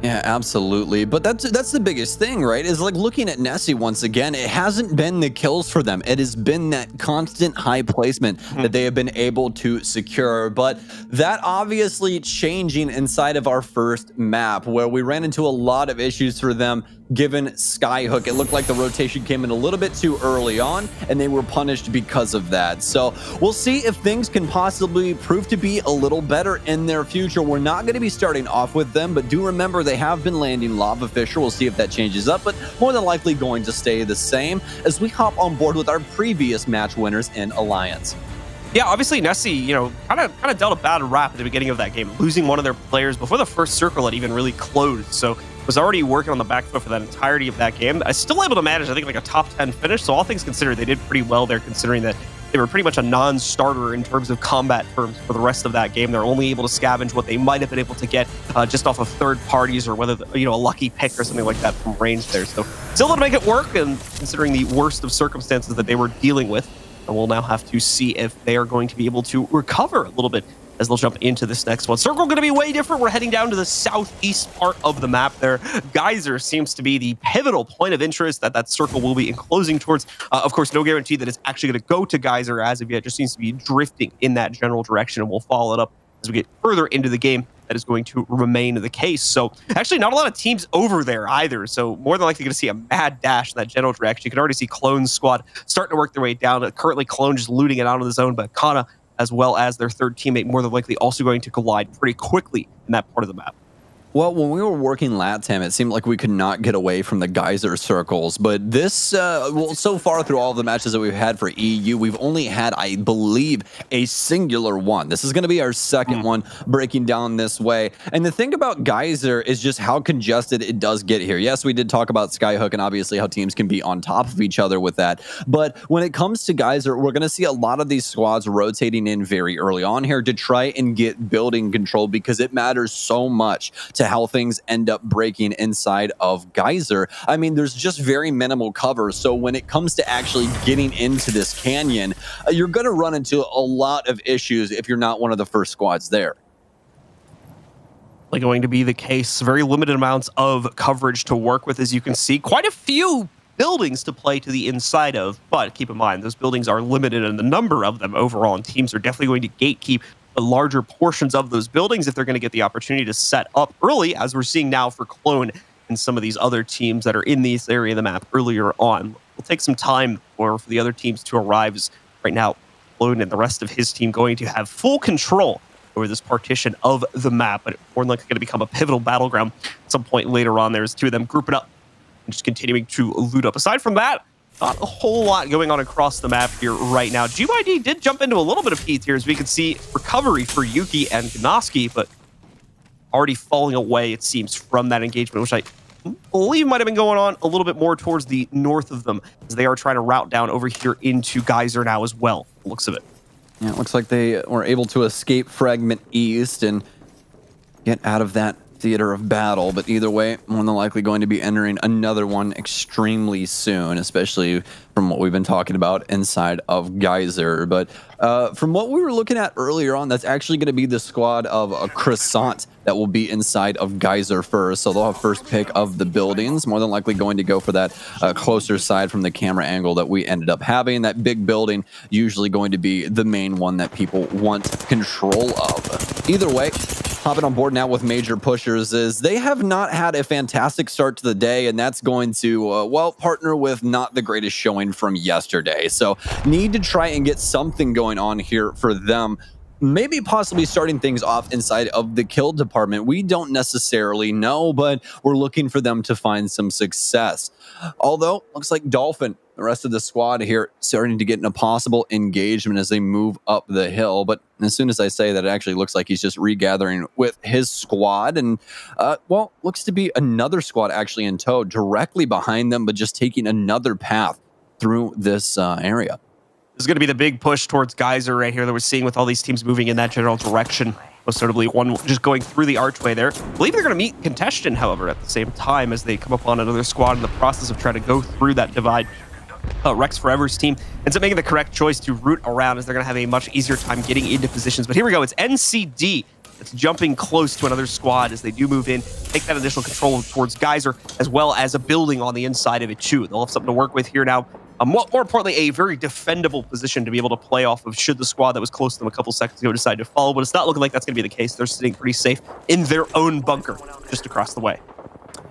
Yeah, absolutely. But that's the biggest thing, right? Is like looking at Nessie once again, it hasn't been the kills for them. It has been that constant high placement that they have been able to secure. But that obviously changing inside of our first map, where we ran into a lot of issues for them given Skyhook. It looked like the rotation came in a little bit too early on, and they were punished because of that. So we'll see if things can possibly prove to be a little better in their future. We're not going to be starting off with them, but do remember they have been landing Lava Fisher. We'll see if that changes up, but more than likely going to stay the same as we hop on board with our previous match winners in Alliance. Yeah, obviously Nessie, you know, kind of dealt a bad rap at the beginning of that game, losing one of their players before the first circle had even really closed. So was already working on the back foot for that entirety of that game. I was still able to manage, I think, like a top 10 finish. So all things considered, they did pretty well there, considering that they were pretty much a non-starter in terms of combat terms for the rest of that game. They're only able to scavenge what they might have been able to get just off of third parties, or whether, you know, a lucky pick or something like that from range there. So still able to make it work, and considering the worst of circumstances that they were dealing with. And we'll now have to see if they are going to be able to recover a little bit as they'll jump into this next one. Circle going to be way different. We're heading down to the southeast part of the map there. Geyser seems to be the pivotal point of interest that circle will be enclosing towards. Of course, no guarantee that it's actually going to go to Geyser as of yet. It just seems to be drifting in that general direction, and we'll follow it up as we get further into the game. That is going to remain the case. So actually not a lot of teams over there either. So more than likely going to see a mad dash in that general direction. You can already see Clone's squad starting to work their way down. Currently Clone just looting it out of the zone, but Kana as well as their third teammate more than likely also going to collide pretty quickly in that part of the map. Well, when we were working LATAM, it seemed like we could not get away from the geyser circles. But this, well, so far through all of the matches that we've had for EU, we've only had, I believe, a singular one. This is going to be our second one breaking down this way. And the thing about geyser is just how congested it does get here. Yes, we did talk about Skyhook and obviously how teams can be on top of each other with that. But when it comes to geyser, we're going to see a lot of these squads rotating in very early on here to try and get building control because it matters so much to how things end up breaking inside of geyser. I mean, there's just very minimal cover. So when it comes to actually getting into this canyon, you're going to run into a lot of issues if you're not one of the first squads there. Going to be the case. Very limited amounts of coverage to work with, as you can see. Quite a few buildings to play to the inside of, but keep in mind, those buildings are limited in the number of them overall, and teams are definitely going to gatekeep the larger portions of those buildings if they're going to get the opportunity to set up early, as we're seeing now for Clone and some of these other teams that are in this area of the map earlier on. It'll take some time for the other teams to arrive, as right now Clone and the rest of his team going to have full control over this partition of the map, but more than likely going to become a pivotal battleground at some point later on. There's two of them grouping up and just continuing to loot up. Aside from that, not a whole lot going on across the map here right now. GYD did jump into a little bit of heat here, as we can see recovery for Yuki and Gnoski, but already falling away, it seems, from that engagement, which I believe might have been going on a little bit more towards the north of them, as they are trying to route down over here into Geyser now as well, the looks of it. Yeah, it looks like they were able to escape Fragment East and get out of that theater of battle, but either way, more than likely going to be entering another one extremely soon, especially from what we've been talking about inside of Geyser. But from what we were looking at earlier on, that's actually going to be the squad of a Croissant that will be inside of Geyser first. So they'll have first pick of the buildings, more than likely going to go for that closer side from the camera angle that we ended up having. That big building usually going to be the main one that people want control of. Either way, hopping on board now with major pushers is they have not had a fantastic start to the day, and that's going to, well, partner with not the greatest showing from yesterday. So need to try and get something going on here for them. Maybe possibly starting things off inside of the kill department. We don't necessarily know, but we're looking for them to find some success. Although, looks like Dolphin, the rest of the squad here, starting to get in a possible engagement as they move up the hill. But as soon as I say that, it actually looks like he's just regathering with his squad. And, well, looks to be another squad actually in tow, directly behind them, but just taking another path through this area. This is going to be the big push towards Geyser right here that we're seeing with all these teams moving in that general direction. Most notably, one just going through the archway there. I believe they're going to meet Congestion, however, at the same time as they come upon another squad in the process of trying to go through that divide. Rex Forever's team ends up making the correct choice to route around, as they're going to have a much easier time getting into positions. But here we go. It's NCD that's jumping close to another squad as they do move in, take that initial control towards Geyser, as well as a building on the inside of it, too. They'll have something to work with here now. More importantly, a very defendable position to be able to play off of should the squad that was close to them a couple seconds ago decide to follow, but it's not looking like that's going to be the case. They're sitting pretty safe in their own bunker just across the way.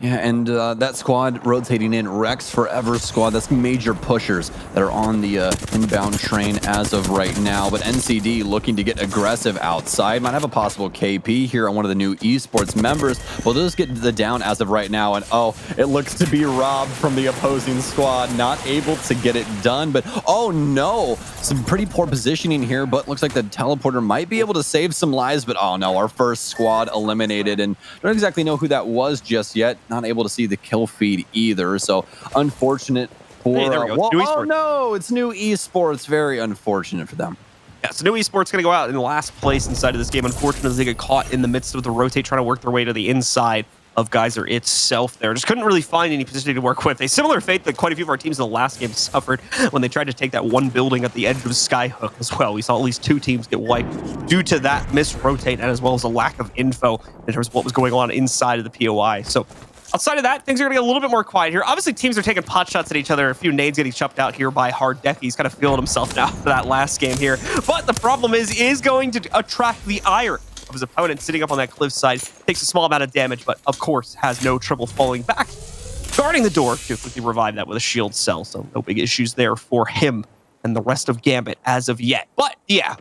Yeah, and that squad rotating in, Rex Forever squad, that's major pushers that are on the inbound train as of right now. But NCD looking to get aggressive outside. Might have a possible KP here on one of the new esports members. Well, they'll just get the down as of right now. And oh, it looks to be Rob from the opposing squad, not able to get it done. But oh no, some pretty poor positioning here, but looks like the teleporter might be able to save some lives. But oh no, our first squad eliminated, and don't exactly know who that was just yet. Not able to see the kill feed either, so unfortunate for hey, there we go. oh no, it's new esports. Very unfortunate for them. Yeah, so new esports going to go out in last place inside of this game. Unfortunately, they get caught in the midst of the rotate, trying to work their way to the inside of Geyser itself there. Just couldn't really find any positioning to work with. A similar fate that quite a few of our teams in the last game suffered when they tried to take that one building at the edge of Skyhook as well. We saw at least 2 teams get wiped due to that misrotate, and as well as a lack of info in terms of what was going on inside of the POI. So outside of that, things are going to get a little bit more quiet here. Obviously, teams are taking pot shots at each other. A few nades getting chucked out here by Hard Deck. He's kind of feeling himself now for that last game here. But the problem is going to attract the ire of his opponent sitting up on that cliffside. Takes a small amount of damage, but of course has no trouble falling back. Guarding the door to quickly revive that with a shield cell, so no big issues there for him. and the rest of Gambit as of yet. But yeah,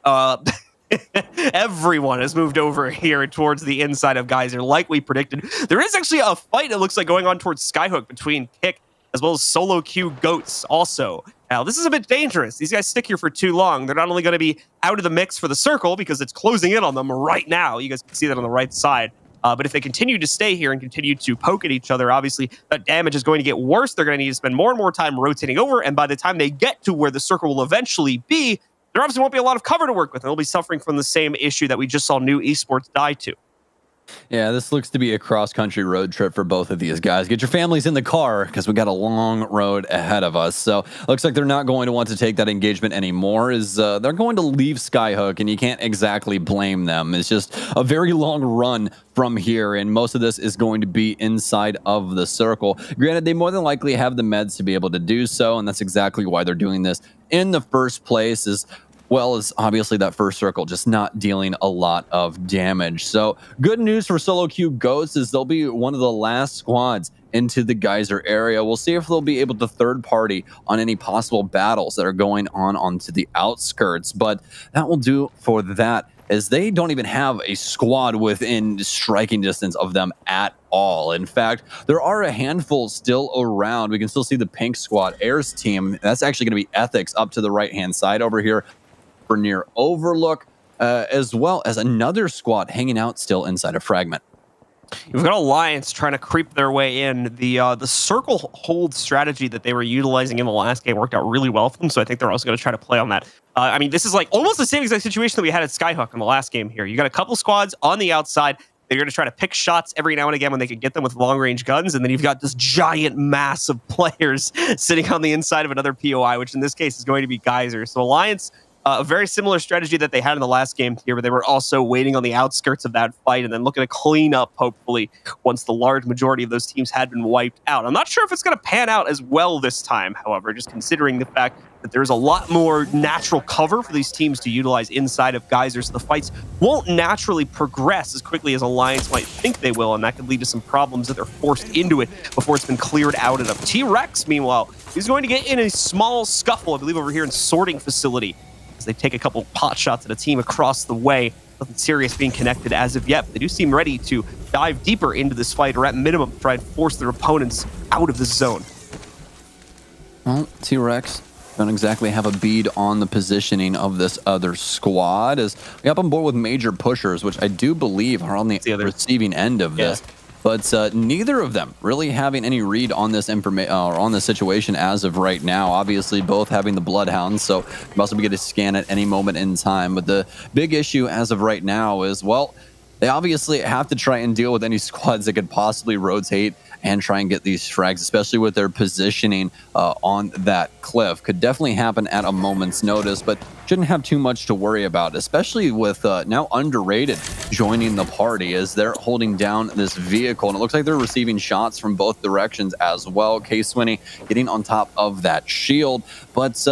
everyone has moved over here towards the inside of Geyser, like we predicted. There is actually a fight, it looks like, going on towards Skyhook between Kick as well as Solo Q Goats also. Now, this is a bit dangerous. These guys stick here for too long. They're not only going to be out of the mix for the circle because it's closing in on them right now. You guys can see that on the right side. But if they continue to stay here and continue to poke at each other, obviously that damage is going to get worse. They're going to need to spend more and more time rotating over. And by the time they get to where the circle will eventually be, there obviously won't be a lot of cover to work with. And they'll be suffering from the same issue that we just saw New Esports die to. Yeah, this looks to be a cross-country road trip for both of these guys. Get your families in the car because we got a long road ahead of us. So looks like they're not going to want to take that engagement anymore. They're going to leave Skyhook, and you can't exactly blame them. It's just a very long run from here, and most of this is going to be inside of the circle. Granted, they more than likely have the meds to be able to do so, and that's exactly why they're doing this in the first place, as well as obviously that first circle just not dealing a lot of damage. So good news for Solo Q Ghosts is they'll be one of the last squads into the Geyser area. We'll see if they'll be able to third party on any possible battles that are going on onto the outskirts, but that will do for that, as they don't even have a squad within striking distance of them at all. In fact, there are a handful still around. We can still see the pink squad, Air's team. That's actually going to be Ethics up to the right-hand side over here for near Overlook, as well as another squad hanging out still inside of Fragment. You've got Alliance trying to creep their way in. The circle hold strategy that they were utilizing in the last game worked out really well for them, so I think they're also going to try to play on that. I mean, this is like almost the same exact situation that we had at Skyhook in the last game here. You got a couple squads on the outside. They're going to try to pick shots every now and again when they can get them with long-range guns, and then you've got this giant mass of players sitting on the inside of another POI, which in this case is going to be Geyser. So Alliance, a very similar strategy that they had in the last game here, but they were also waiting on the outskirts of that fight and then looking to clean up, hopefully, once the large majority of those teams had been wiped out. I'm not sure if it's going to pan out as well this time, however, just considering the fact that there's a lot more natural cover for these teams to utilize inside of Geyser, so the fights won't naturally progress as quickly as Alliance might think they will, and that could lead to some problems that they're forced into it before it's been cleared out enough. T-Rex, meanwhile, is going to get in a small scuffle, I believe, over here in Sorting Facility, as they take a couple pot shots at a team across the way. Nothing serious being connected as of yet, but they do seem ready to dive deeper into this fight, or at minimum try and force their opponents out of the zone. Well, T-Rex don't exactly have a bead on the positioning of this other squad, as we up on board with major pushers, which I do believe are on the receiving end of this. But neither of them really having any read on this information or on this situation as of right now. Obviously, both having the Bloodhounds, so can also get a scan at any moment in time. But the big issue as of right now is, well, they obviously have to try and deal with any squads that could possibly rotate and try and get these frags, especially with their positioning on that cliff. Could definitely happen at a moment's notice, but shouldn't have too much to worry about, especially with now Underrated joining the party as they're holding down this vehicle. And it looks like they're receiving shots from both directions as well. K-Swinny getting on top of that shield. But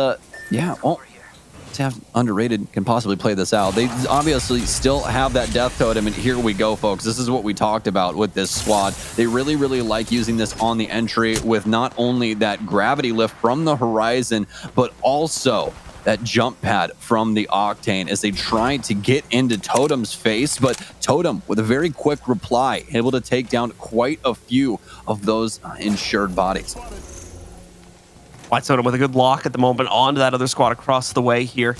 yeah, well, to have Underrated can possibly play this out. They obviously still have that death totem, and here we go, folks. This is what we talked about with this squad. They really, really like using this on the entry with not only that gravity lift from the horizon, but also that jump pad from the Octane as they try to get into Totem's face, but Totem with a very quick reply, able to take down quite a few of those insured bodies. White Totem with a good lock at the moment onto that other squad across the way here.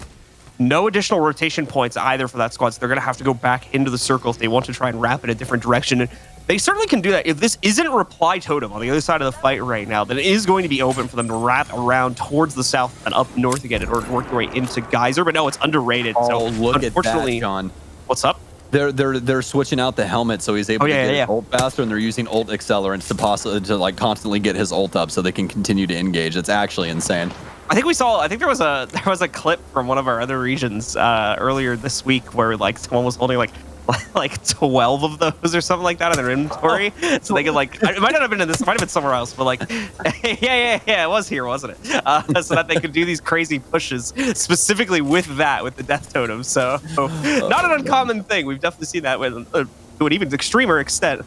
No additional rotation points either for that squad, so they're going to have to go back into the circle if they want to try and wrap in a different direction. And they certainly can do that. If this isn't Reply Totem on the other side of the fight right now, then it is going to be open for them to wrap around towards the south and up north again in order to work their way into Geyser. But no, it's Underrated. Oh, so look at that, John. What's up? They're switching out the helmet so he's able to get his ult faster, and they're using ult accelerants to like constantly get his ult up so they can continue to engage. It's actually insane. I think there was a clip from one of our other regions earlier this week where like someone was holding like 12 of those or something like that in their inventory, so they could like, it might not have been in this, it might have been somewhere else, but like yeah, it was here, wasn't it? So that they could do these crazy pushes specifically with the death totem. So not an uncommon thing. We've definitely seen that to an even extremer extent.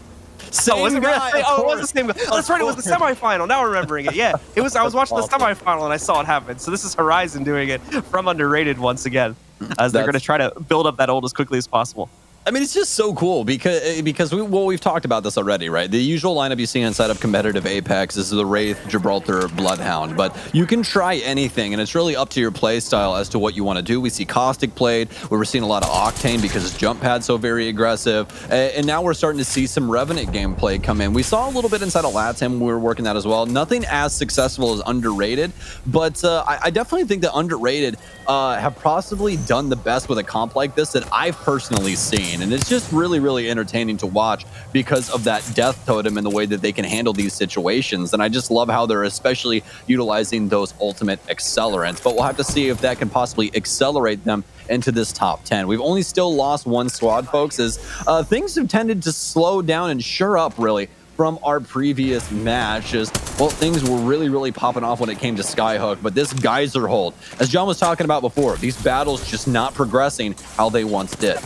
Same guy. Oh, it was the same guy. That's right. It was the semifinal. Now remembering it. Yeah, it was. I was watching the semifinal and I saw it happen. So this is Horizon doing it from Underrated once again, as they're going to try to build up that ult as quickly as possible. I mean, it's just so cool because we've talked about this already, right? The usual lineup you see inside of competitive Apex is the Wraith, Gibraltar, Bloodhound, but you can try anything, and it's really up to your play style as to what you want to do. We see Caustic played, where we're seeing a lot of Octane because his jump pad's so very aggressive, and now we're starting to see some Revenant gameplay come in. We saw a little bit inside of Latam, we were working that as well. Nothing as successful as Underrated, but I definitely think that Underrated have possibly done the best with a comp like this that I've personally seen. And it's just really, really entertaining to watch because of that death totem and the way that they can handle these situations. And I just love how they're especially utilizing those ultimate accelerants. But we'll have to see if that can possibly accelerate them into this top 10. We've only still lost one squad, folks, as things have tended to slow down and sure up, really, from our previous matches. Well, things were really, really popping off when it came to Skyhook, but this Geyser hold, as John was talking about before, these battles just not progressing how they once did.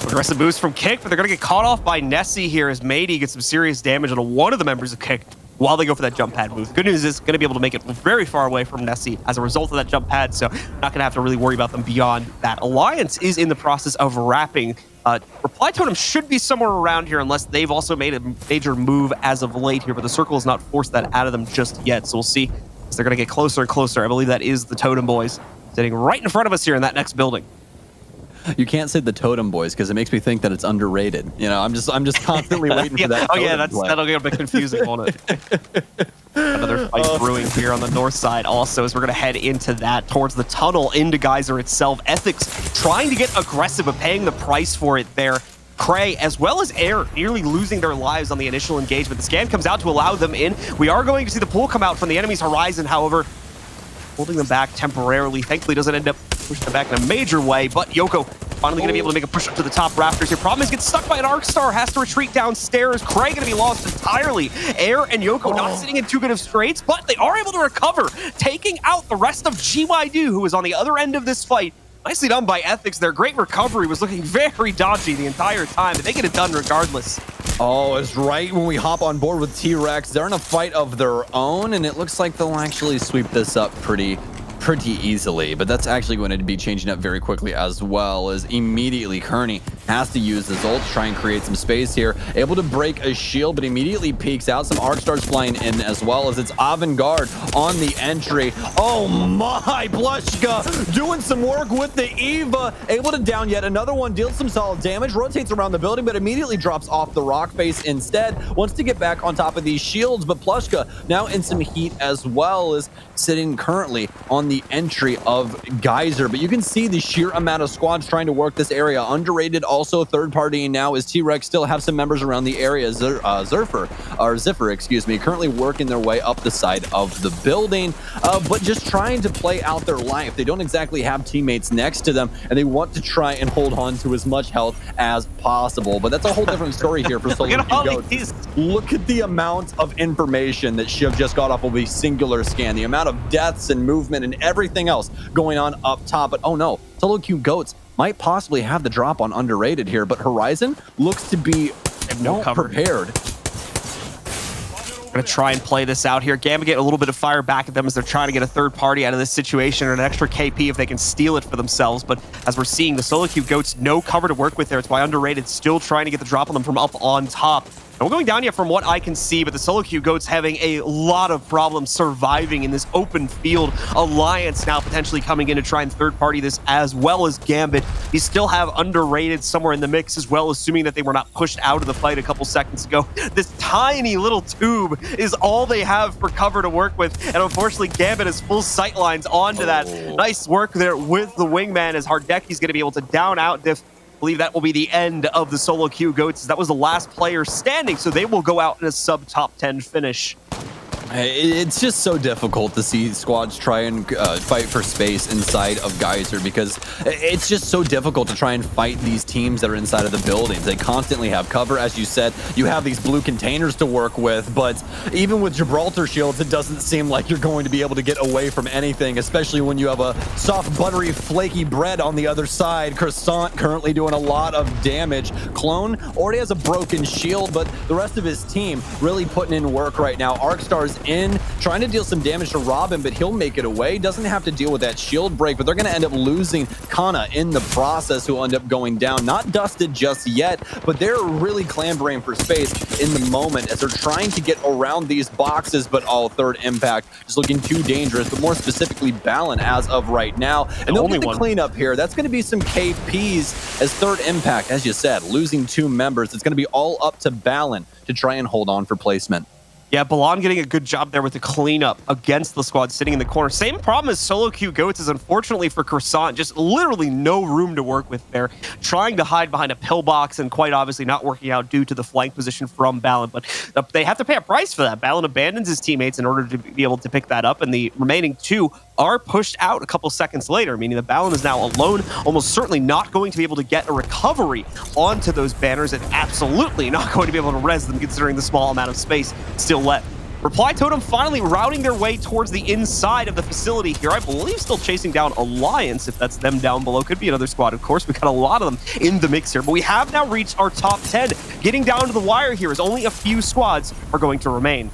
Aggressive boost from Kick, but they're going to get caught off by Nessie here as Mady gets some serious damage on one of the members of Kick while they go for that jump pad move. The good news is going to be able to make it very far away from Nessie as a result of that jump pad, so not going to have to really worry about them beyond that. Alliance is in the process of wrapping. Reply Totem should be somewhere around here unless they've also made a major move as of late here, but the circle has not forced that out of them just yet, so we'll see as they're going to get closer and closer. I believe that is the Totem Boys sitting right in front of us here in that next building. You can't say the Totem Boys because it makes me think that it's underrated. You know, I'm just constantly waiting for that. Oh yeah, that'll get a bit confusing, won't it? Another fight brewing here on the north side also as we're going to head into that towards the tunnel into Geyser itself. Ethics trying to get aggressive but paying the price for it there. Cray, as well as Air, nearly losing their lives on the initial engagement. The scan comes out to allow them in. We are going to see the pull come out from the enemy's Horizon, however, holding them back temporarily. Thankfully, doesn't end up pushing them back in a major way, but Yoko finally going to be able to make a push up to the top rafters here. Problem is, gets stuck by an Arc Star, has to retreat downstairs. Cray going to be lost entirely. Air and Yoko not sitting in too good of straits, but they are able to recover, taking out the rest of GYD, who is on the other end of this fight. Nicely done by Ethics. Their great recovery was looking very dodgy the entire time, but they get it done regardless. Oh, it's right when we hop on board with T-Rex. They're in a fight of their own, and it looks like they'll actually sweep this up pretty easily, but that's actually going to be changing up very quickly as well, as immediately Kearney has to use his ult to try and create some space here, able to break a shield, but immediately peeks out. Some Arc Stars flying in as well, as it's Avant-Garde on the entry. Oh my, Blushka doing some work with the Eva, able to down yet another one, deals some solid damage, rotates around the building, but immediately drops off the rock face instead, wants to get back on top of these shields, but Plushka now in some heat as well, as sitting currently on the entry of Geyser. But you can see the sheer amount of squads trying to work this area. Underrated also third partying now, as T-Rex still have some members around the area. Ziffer, excuse me, currently working their way up the side of the building, but just trying to play out their life. They don't exactly have teammates next to them, and they want to try and hold on to as much health as possible. But that's a whole different story here for Solo Goats. Look at the amount of information that Shiv just got off of a singular scan, the amount of deaths and movement and everything else going on up top. But oh no, Solo Q Goats might possibly have the drop on Underrated here, but Horizon looks to be not prepared. Going to try and play this out here. Gamma get a little bit of fire back at them as they're trying to get a third party out of this situation, or an extra KP if they can steal it for themselves. But as we're seeing, the Solo Q Goats no cover to work with there. It's why Underrated still trying to get the drop on them from up on top. No going down yet from what I can see, but the Solo Q Goats having a lot of problems surviving in this open field. Alliance now potentially coming in to try and third party this, as well as Gambit. You still have Underrated somewhere in the mix as well, assuming that they were not pushed out of the fight a couple seconds ago. This tiny little tube is all they have for cover to work with, and unfortunately Gambit has full sight lines onto that. Nice work there with the wingman, as Hardecki's going to be able to down out Diff. I believe that will be the end of the Solo Q Goats. That was the last player standing, so they will go out in a sub-top 10 finish. It's just so difficult to see squads try and fight for space inside of Geyser, because it's just so difficult to try and fight these teams that are inside of the buildings. They constantly have cover. As you said, you have these blue containers to work with, but even with Gibraltar shields, it doesn't seem like you're going to be able to get away from anything, especially when you have a soft, buttery, flaky bread on the other side. Croissant currently doing a lot of damage. Clone already has a broken shield, but the rest of his team really putting in work right now. Arcstar's in, trying to deal some damage to Robin, but he'll make it away. Doesn't have to deal with that shield break, but they're going to end up losing Kana in the process, who will end up going down. Not dusted just yet, but they're really clambering for space in the moment as they're trying to get around these boxes, but third impact is looking too dangerous, but more specifically Balin as of right now. And they'll get the cleanup here. That's going to be some KPs as third impact, as you said, losing 2 members. It's going to be all up to Balin to try and hold on for placement. Yeah, Balan getting a good job there with the cleanup against the squad sitting in the corner. Same problem as Solo Q Goats is, unfortunately for Croissant, just literally no room to work with there. Trying to hide behind a pillbox and quite obviously not working out due to the flank position from Balin. But they have to pay a price for that. Balin abandons his teammates in order to be able to pick that up, and the remaining 2 are pushed out a couple seconds later, meaning that Balin is now alone, almost certainly not going to be able to get a recovery onto those banners, and absolutely not going to be able to res them considering the small amount of space still left. Reply Totem finally routing their way towards the inside of the facility here. I believe still chasing down Alliance, if that's them down below. Could be another squad, of course. We got a lot of them in the mix here, but we have now reached our top 10. Getting down to the wire here as only a few squads are going to remain.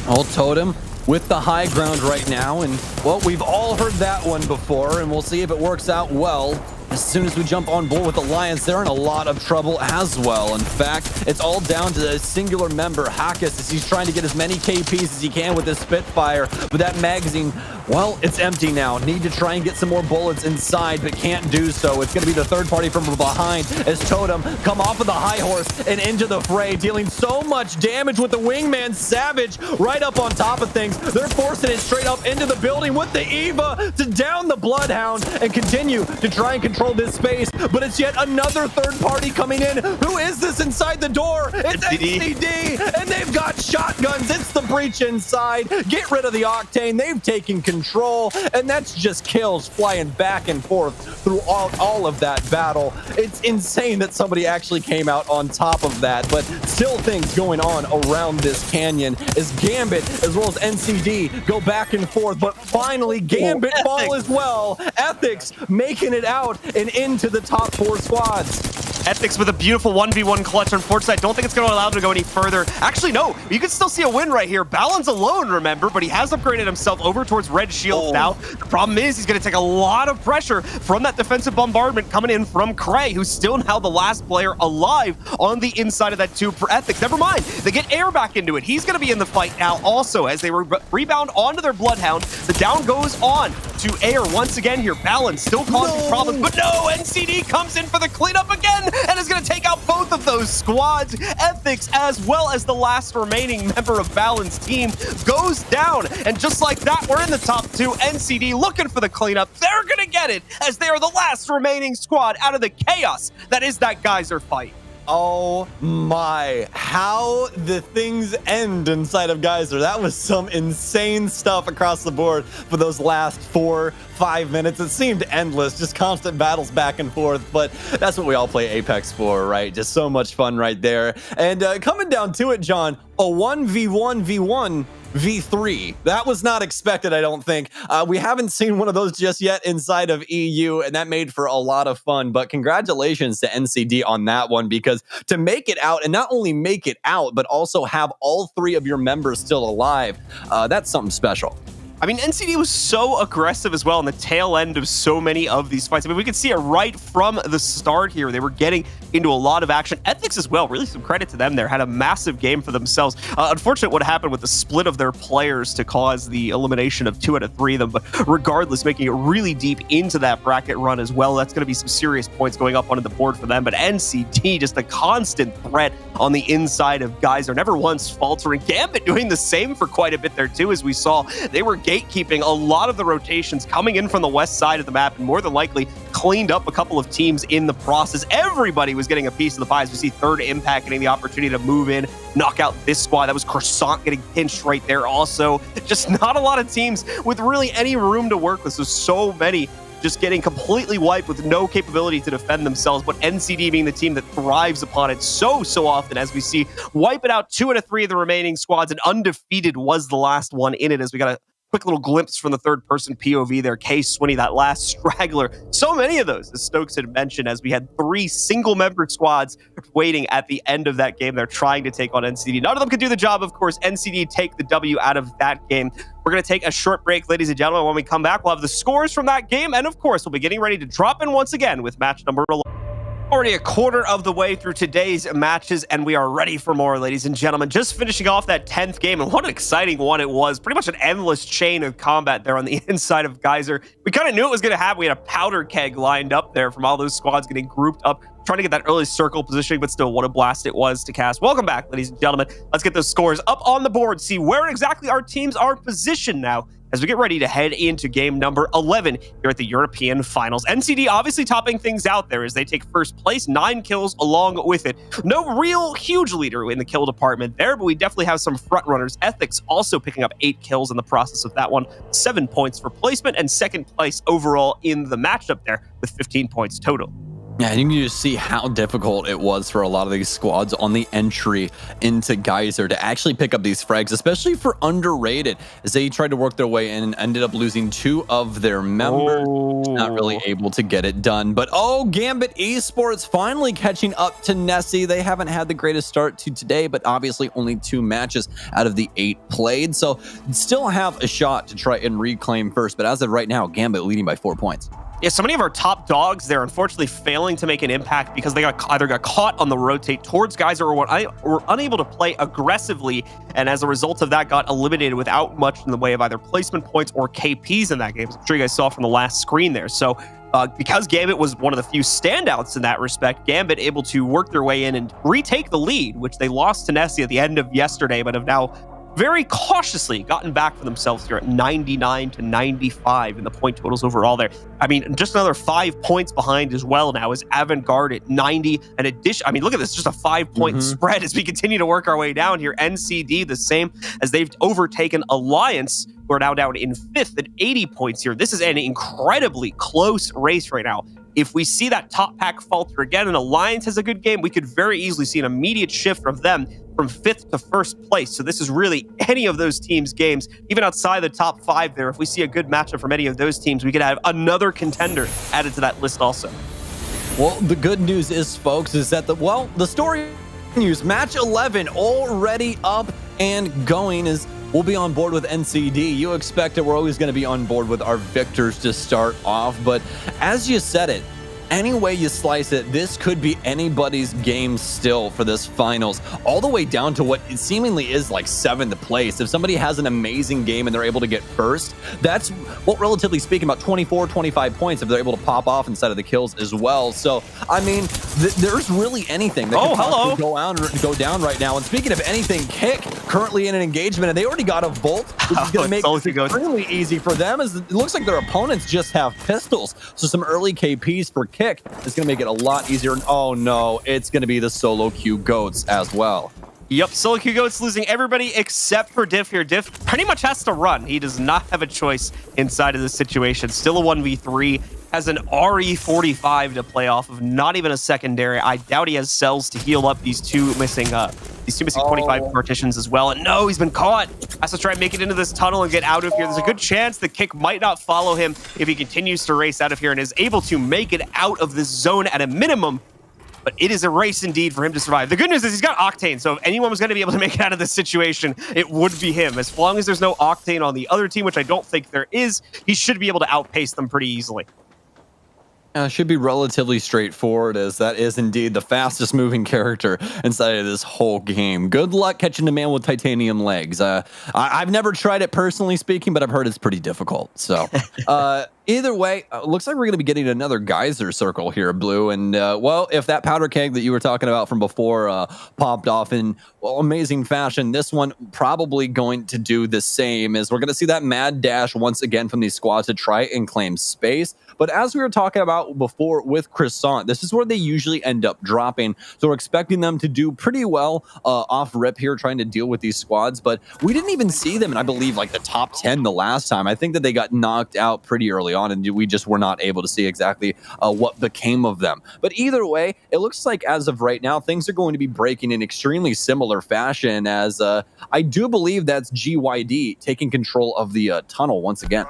Old Totem with the high ground right now, and well, we've all heard that one before, and we'll see if it works out well. As soon as we jump on board with Alliance, they're in a lot of trouble as well. In fact, it's all down to a singular member, Hakkus, as he's trying to get as many KPs as he can with his Spitfire. But that magazine, well, it's empty now. Need to try and get some more bullets inside, but can't do so. It's going to be the third party from behind as Totem come off of the high horse and into the fray, dealing so much damage with the wingman Savage right up on top of things. They're forcing it straight up into the building with the Eva to down the Bloodhound and continue to try and control this space, but it's yet another third party coming in. Who is this inside the door? It's NCD, and they've got shotguns. It's the breach inside. Get rid of the Octane. They've taken control, and that's just kills flying back and forth through all of that battle. It's insane that somebody actually came out on top of that, but still things going on around this canyon as Gambit as well as NCD go back and forth, but finally Gambit fall as well. Ethics making it out and into the top 4 squads. Ethics with a beautiful 1v1 clutch. Unfortunately, I don't think it's going to allow him to go any further. Actually, no. You can still see a win right here. Balin's alone, remember, but he has upgraded himself over towards red shield now. The problem is he's going to take a lot of pressure from that defensive bombardment coming in from Cray, who's still now the last player alive on the inside of that tube for Ethics. Never mind. They get air back into it. He's going to be in the fight now also as they rebound onto their Bloodhound. The down goes on to air once again here. Balin still causing problems, but no, NCD comes in for the cleanup again and is going to take out both of those squads. Ethics, as well as the last remaining member of Balin's team, goes down. And just like that, we're in the top 2. NCD looking for the cleanup. They're going to get it as they are the last remaining squad out of the chaos that is that Geyser fight. Oh my, how the things end inside of Geyser. That was some insane stuff across the board for those last 4-5 minutes. It seemed endless, just constant battles back and forth, but that's what we all play Apex for, right? Just so much fun right there. And coming down to it, John, a 1v1v1 V3. That was not expected, I don't think. We haven't seen one of those just yet inside of EU, and that made for a lot of fun. But congratulations to NCD on that one, because to make it out, and not only make it out, but also have all 3 of your members still alive, that's something special. I mean, NCD was so aggressive as well on the tail end of so many of these fights. I mean, we could see it right from the start here. They were getting into a lot of action. Ethics as well, really some credit to them there. Had a massive game for themselves. Unfortunate what happened with the split of their players to cause the elimination of 2 out of 3 of them. But regardless, making it really deep into that bracket run as well. That's going to be some serious points going up onto the board for them. But NCT, just a constant threat on the inside of Geyser. Never once faltering. Gambit doing the same for quite a bit there too, as we saw. They were gatekeeping a lot of the rotations coming in from the west side of the map, and more than likely cleaned up a couple of teams in the process. Everybody was getting a piece of the pie. As we see Third Impact getting the opportunity to move in, knock out this squad. That was Croissant getting pinched right there also. Just not a lot of teams with really any room to work with. So many just getting completely wiped with no capability to defend themselves, but NCD being the team that thrives upon it so often, as we see wiping out 2 out of 3 of the remaining squads, and undefeated was the last one in it, as we got a quick little glimpse from the third-person POV there. K-Swinny, that last straggler. So many of those, as Stokes had mentioned, as we had 3 single-member squads waiting at the end of that game. They're trying to take on NCD. None of them could do the job, of course. NCD take the W out of that game. We're going to take a short break, ladies and gentlemen. When we come back, we'll have the scores from that game, and of course, we'll be getting ready to drop in once again with match number 11. Already a quarter of the way through today's matches, and we are ready for more, ladies and gentlemen. Just finishing off that 10th game, and what an exciting one it was. Pretty much an endless chain of combat there on the inside of Geyser. We kind of knew it was going to happen. We had a powder keg lined up there from all those squads getting grouped up, trying to get that early circle positioning, but still, what a blast it was to cast. Welcome back, ladies and gentlemen. Let's get those scores up on the board, see where exactly our teams are positioned now as we get ready to head into game number 11 here at the European Finals. NCD obviously topping things out there as they take first place, 9 kills along with it. No real huge leader in the kill department there, but we definitely have some front runners. Ethics also picking up 8 kills in the process of that one, 7 points for placement, and second place overall in the matchup there with 15 points total. Yeah, you can just see how difficult it was for a lot of these squads on the entry into Geyser to actually pick up these frags, especially for underrated, as they tried to work their way in and ended up losing 2 of their members. Not really able to get it done. But Gambit Esports finally catching up to Nessie. They haven't had the greatest start to today, but obviously only 2 matches out of the 8 played. So still have a shot to try and reclaim first. But as of right now, Gambit leading by 4 points. Yeah, so many of our top dogs, they're unfortunately failing to make an impact because they either got caught on the rotate towards Geyser or were unable to play aggressively, and as a result of that, got eliminated without much in the way of either placement points or KPs in that game, as I'm sure you guys saw from the last screen there. So because Gambit was one of the few standouts in that respect, Gambit able to work their way in and retake the lead, which they lost to Nessie at the end of yesterday, but have now very cautiously gotten back for themselves here at 99 to 95 in the point totals overall there. I mean, just another 5 points behind as well now is Avantgarde at 90. An addition, I mean, look at this, just a 5-point spread as we continue to work our way down here. NCD the same, as they've overtaken Alliance, who are now down in 5th at 80 points here. This is an incredibly close race right now. If we see that top pack falter again and Alliance has a good game, we could very easily see an immediate shift of them from 5th to 1st place. So this is really any of those teams' games, even outside the top 5 there. If we see a good matchup from any of those teams, we could have another contender added to that list also. Well, the good news is, folks, is that the story continues. Match 11 already up and going is we'll be on board with NCD. You expect it. We're always going to be on board with our victors to start off. But as you said it, any way you slice it, this could be anybody's game still for this finals, all the way down to what seemingly is like 7th place. If somebody has an amazing game and they're able to get first, that's, well, relatively speaking, about 24, 25 points if they're able to pop off inside of the kills as well. So, I mean, there's really anything that can possibly go down right now. And speaking of anything, Kick currently in an engagement, and they already got a Volt, which is going to make it extremely easy for them, as it looks like their opponents just have pistols. So some early KPs for Kick is going to make it a lot easier. And oh no, it's going to be the solo queue goats as well. Yep, solo queue goats losing everybody except for Diff here. Diff pretty much has to run. He does not have a choice inside of this situation. Still a 1v3. Has an RE45 to play off of, not even a secondary. I doubt he has cells to heal up these two missing 25 partitions as well. And no, he's been caught. Has to try and make it into this tunnel and get out of here. There's a good chance the Kick might not follow him if he continues to race out of here and is able to make it out of this zone at a minimum. But it is a race indeed for him to survive. The good news is he's got Octane, so if anyone was going to be able to make it out of this situation, it would be him. As long as there's no Octane on the other team, which I don't think there is, he should be able to outpace them pretty easily. Should be relatively straightforward, as that is indeed the fastest moving character inside of this whole game. Good luck catching a man with titanium legs. I've never tried it personally speaking, but I've heard it's pretty difficult. So, Either way, looks like we're going to be getting another geyser circle here, Blue. And, well, if that powder keg that you were talking about from before popped off in amazing fashion, this one probably going to do the same. As we're going to see that mad dash once again from these squads to try and claim space. But as we were talking about before with Croissant, this is where they usually end up dropping. So we're expecting them to do pretty well off rip here, trying to deal with these squads. But we didn't even see them in, I believe, like the top 10 the last time. I think that they got knocked out pretty early on, and we just were not able to see exactly what became of them. But either way, it looks like as of right now, things are going to be breaking in extremely similar fashion, as I do believe that's GYD taking control of the tunnel once again.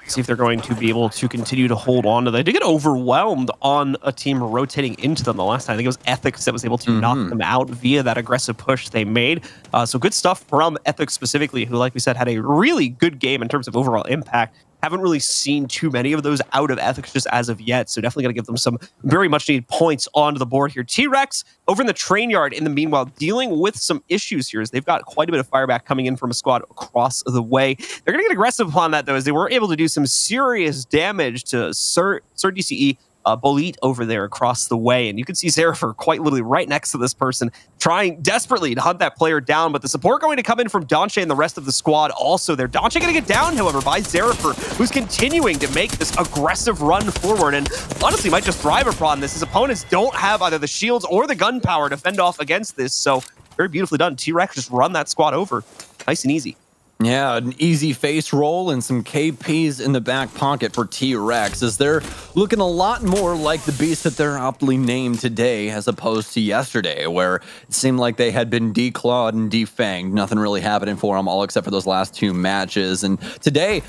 See if they're going to be able to continue to hold on to that. They did get overwhelmed on a team rotating into them the last time. I think it was Ethics that was able to knock them out via that aggressive push they made. So good stuff from Ethics specifically, who, like we said, had a really good game in terms of overall impact. Haven't really seen too many of those out of Ethics just as of yet, so definitely going to give them some very much needed points onto the board here. T-Rex over in the train yard in the meanwhile dealing with some issues here, as they've got quite a bit of fireback coming in from a squad across the way. They're going to get aggressive upon that, though, as they were able to do some serious damage to Sir DCE Bolit over there across the way. And you can see Zerafer quite literally right next to this person, trying desperately to hunt that player down. But the support going to come in from Donche and the rest of the squad also there. Donche going to get down, however, by Zerafer, who's continuing to make this aggressive run forward. And honestly, might just thrive upon this. His opponents don't have either the shields or the gunpowder to fend off against this. So very beautifully done. T-Rex just run that squad over. Nice and easy. Yeah, an easy face roll and some KPs in the back pocket for T-Rex, as they're looking a lot more like the beast that they're aptly named today as opposed to yesterday, where it seemed like they had been declawed and defanged. Nothing really happening for them, all except for those last two matches. And today,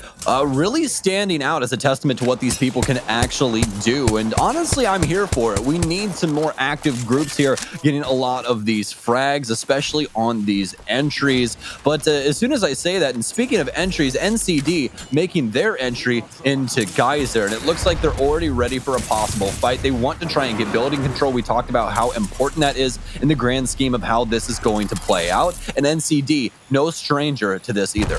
really standing out as a testament to what these people can actually do. And honestly, I'm here for it. We need some more active groups here getting a lot of these frags, especially on these entries. But as soon as I say that, and speaking of entries, NCD making their entry into Geyser, and it looks like they're already ready for a possible fight. They want to try and get building control. We talked about how important that is in the grand scheme of how this is going to play out, and NCD, no stranger to this either.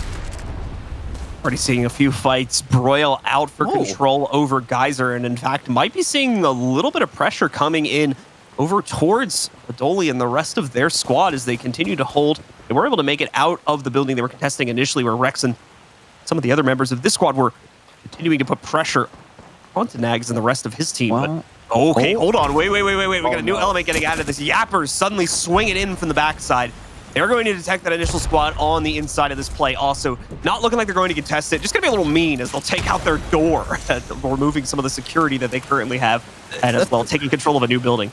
Already seeing a few fights broil out for control over Geyser, and in fact might be seeing a little bit of pressure coming in over towards Adoli and the rest of their squad as they continue to hold. They were able to make it out of the building they were contesting initially, where Rex and some of the other members of this squad were continuing to put pressure onto Nags and the rest of his team. But, okay, hold on. Wait. We got a new element getting out of this. Yappers suddenly swing it in from the backside. They're going to detect that initial squad on the inside of this play. Also, not looking like they're going to contest it. Just going to be a little mean as they'll take out their door, removing some of the security that they currently have, and as well taking control of a new building.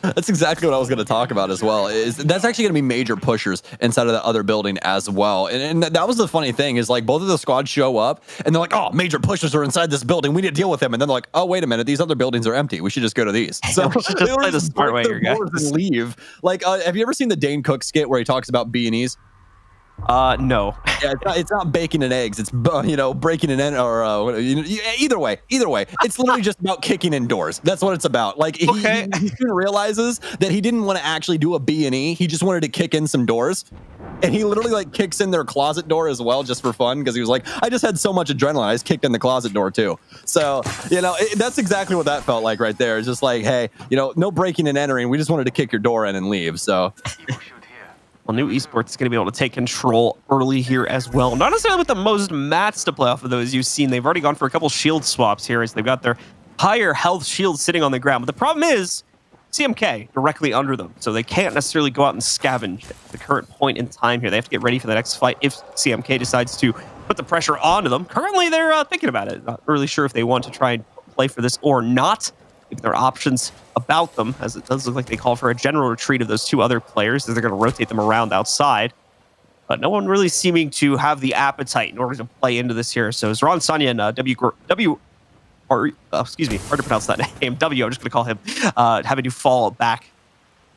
That's exactly what I was going to talk about as well. That's actually going to be major pushers inside of the other building as well. And that was the funny thing, is like both of the squads show up and they're like, oh, major pushers are inside this building. We need to deal with them. And then they're like, oh, wait a minute. These other buildings are empty. We should just go to these. So we should just play the smart way here, guys. And leave. Like, have you ever seen the Dane Cook skit where he talks about B&Es? No. Yeah, it's not bacon and eggs. It's, you know, breaking an end, or either way, it's literally just about kicking in doors. That's what it's about. Like he soon realizes that he didn't want to actually do a B&E. He just wanted to kick in some doors, and he literally like kicks in their closet door as well, just for fun, because he was like, I just had so much adrenaline, I just kicked in the closet door too. So you know, that's exactly what that felt like right there. It's just like, hey, you know, no breaking and entering. We just wanted to kick your door in and leave. So. Well, New Esports is going to be able to take control early here as well. Not necessarily with the most mats to play off of those you've seen. They've already gone for a couple shield swaps here as they've got their higher health shields sitting on the ground. But the problem is CMK directly under them, so they can't necessarily go out and scavenge at the current point in time here. They have to get ready for the next fight if CMK decides to put the pressure onto them. Currently, they're thinking about it. Not really sure if they want to try and play for this or not. If there are options about them, as it does look like they call for a general retreat of those two other players, as they're going to rotate them around outside. But no one really seeming to have the appetite in order to play into this here. So Zron Sanya and excuse me, hard to pronounce that name. I'm just going to call him, having to fall back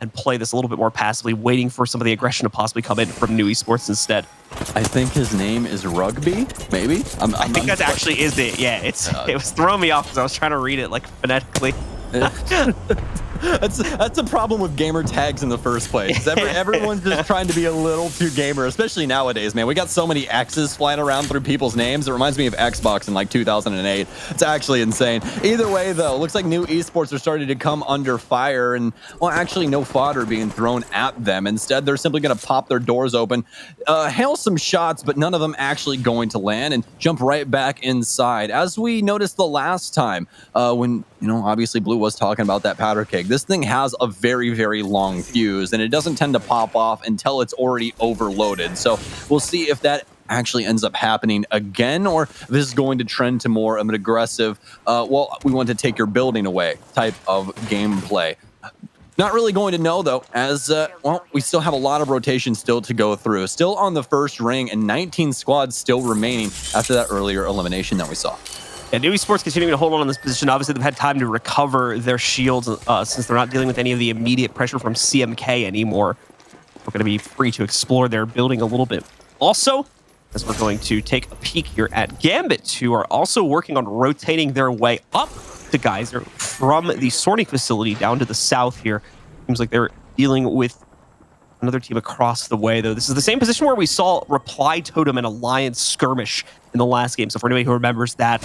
and play this a little bit more passively, waiting for some of the aggression to possibly come in from New Esports instead. I think his name is Rugby, maybe? I think that actually is it. Yeah, it was throwing me off because I was trying to read it like phonetically. That's a problem with gamer tags in the first place. Everyone's just trying to be a little too gamer, especially nowadays, man. We got so many X's flying around through people's names. It reminds me of Xbox in like 2008. It's actually insane. Either way, though, looks like new esports are starting to come under fire, and well, actually, no fodder being thrown at them. Instead, they're simply going to pop their doors open, hail some shots, but none of them actually going to land, and jump right back inside. As we noticed the last time, when obviously Blue was talking about that powder keg. This thing has a very, very long fuse, and it doesn't tend to pop off until it's already overloaded. So we'll see if that actually ends up happening again, or if this is going to trend to more of an aggressive, well, we want to take your building away type of gameplay. Not really going to know, though, as, well, we still have a lot of rotation still to go through. Still on the first ring, and 19 squads still remaining after that earlier elimination that we saw. Yeah, New Esports continuing to hold on this position. Obviously, they've had time to recover their shields since they're not dealing with any of the immediate pressure from CMK anymore. We're going to be free to explore their building a little bit. Also, as we're going to take a peek here at Gambit, who are also working on rotating their way up to Geyser from the sorting facility down to the south here. Seems like they're dealing with another team across the way, though. This is the same position where we saw Reply Totem and Alliance skirmish in the last game. So for anybody who remembers that,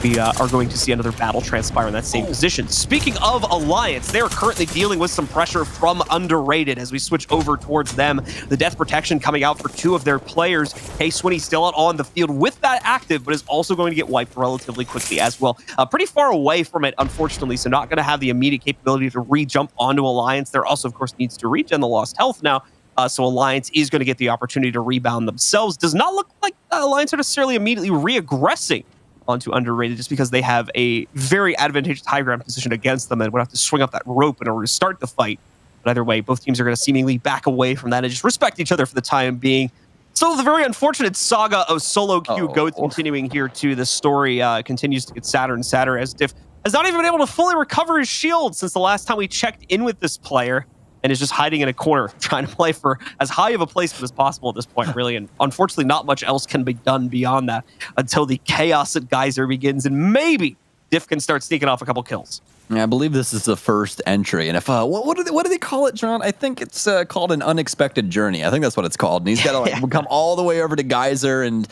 we are going to see another battle transpire in that same position. Speaking of Alliance, they're currently dealing with some pressure from Underrated as we switch over towards them. The death protection coming out for two of their players. Hey, Swinny still out on the field with that active, but is also going to get wiped relatively quickly as well. Pretty far away from it, unfortunately, so not going to have the immediate capability to re-jump onto Alliance. There also, of course, needs to regen the lost health now. So Alliance is going to get the opportunity to rebound themselves. Does not look like Alliance are necessarily immediately re-aggressing onto Underrated just because they have a very advantageous high ground position against them and would have to swing up that rope in order to start the fight. But either way, both teams are going to seemingly back away from that and just respect each other for the time being. So the very unfortunate saga of solo queue goats continuing here too. The story continues to get sadder and sadder as Diff has not even been able to fully recover his shield since the last time we checked in with this player, and is just hiding in a corner, trying to play for as high of a placement as possible at this point, really. And unfortunately, not much else can be done beyond that until the chaos at Geyser begins, and maybe Diff can start sneaking off a couple kills. Yeah, I believe this is the first entry. And if what do they call it, John? I think it's called an unexpected journey. I think that's what it's called. And he's got to come all the way over to Geyser and,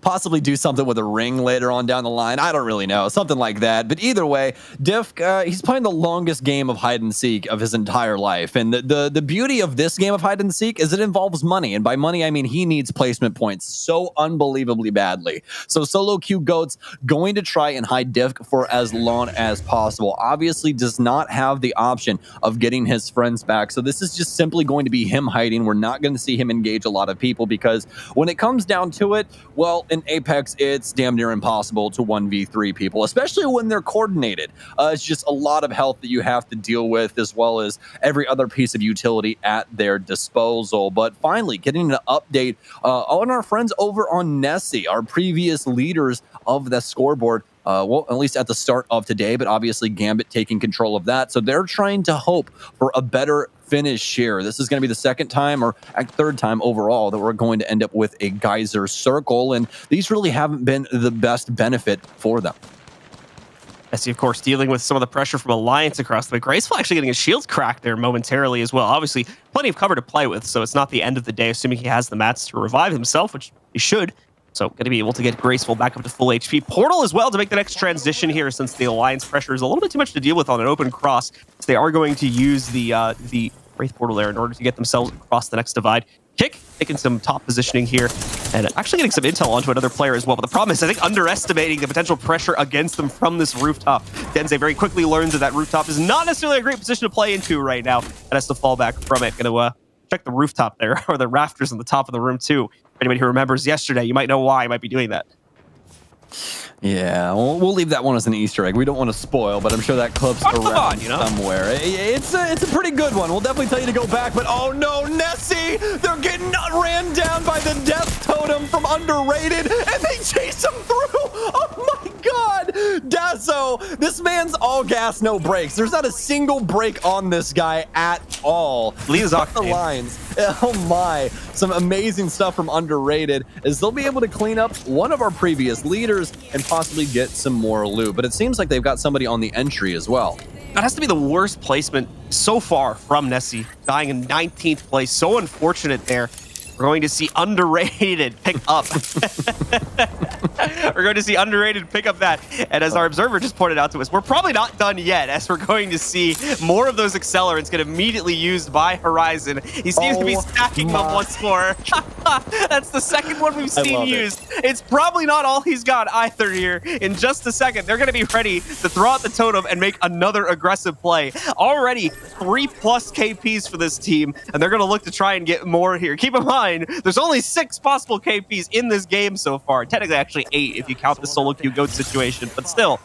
possibly do something with a ring later on down the line. I don't really know. Something like that. But either way, Diff, he's playing the longest game of hide and seek of his entire life. And the beauty of this game of hide and seek is it involves money. And by money, I mean he needs placement points so unbelievably badly. So solo queue goats going to try and hide Diff for as long as possible. Obviously does not have the option of getting his friends back. So this is just simply going to be him hiding. We're not going to see him engage a lot of people because when it comes down to it, well, in Apex, it's damn near impossible to 1v3 people, especially when they're coordinated. It's just a lot of health that you have to deal with, as well as every other piece of utility at their disposal. But finally, getting an update on our friends over on Nessie, our previous leaders of the scoreboard. Well, at least at the start of today, but obviously Gambit taking control of that. So they're trying to hope for a better finish here. This is going to be the second time or third time overall that we're going to end up with a Geyser circle, and these really haven't been the best benefit for them. Messi, of course, dealing with some of the pressure from Alliance across the way. Graceful actually getting his shields cracked there momentarily as well. Obviously, plenty of cover to play with, so it's not the end of the day, assuming he has the mats to revive himself, which he should. So going to be able to get Graceful back up to full HP. Portal as well to make the next transition here, since the Alliance pressure is a little bit too much to deal with on an open cross. So they are going to use the Wraith Portal there in order to get themselves across the next divide. Kick, taking some top positioning here, and actually getting some intel onto another player as well. But the problem is, I think, underestimating the potential pressure against them from this rooftop. Denze very quickly learns that rooftop is not necessarily a great position to play into right now, and has to fall back from it. Going to check the rooftop there, or the rafters on the top of the room too. Anybody who remembers yesterday, you might know why I might be doing that. Yeah, we'll leave that one as an Easter egg. We don't want to spoil, but I'm sure that clip's around somewhere. It's a pretty good one. We'll definitely tell you to go back, but oh no, Nessie! They're getting ran down by the death totem from Underrated, and they chase him through! Oh my god! So this man's all gas, no brakes. There's not a single brake on this guy at all. Leaves off the lines. Oh my, some amazing stuff from Underrated, as they'll be able to clean up one of our previous leaders and possibly get some more loot. But it seems like they've got somebody on the entry as well. That has to be the worst placement so far from Nessie, dying in 19th place. So unfortunate there. We're going to see underrated pick up. We're going to see underrated pick up that. And as our observer just pointed out to us, we're probably not done yet, as we're going to see more of those accelerants get immediately used by Horizon. He seems to be stacking them once more. That's the second one we've seen used. It's probably not all he's got either here. In just a second, they're going to be ready to throw out the totem and make another aggressive play. Already 3+ KPs for this team, and they're going to look to try and get more here. Keep in mind, there's only 6 possible KPs in this game so far. Technically, actually 8 if you count the solo queue goat situation, but still.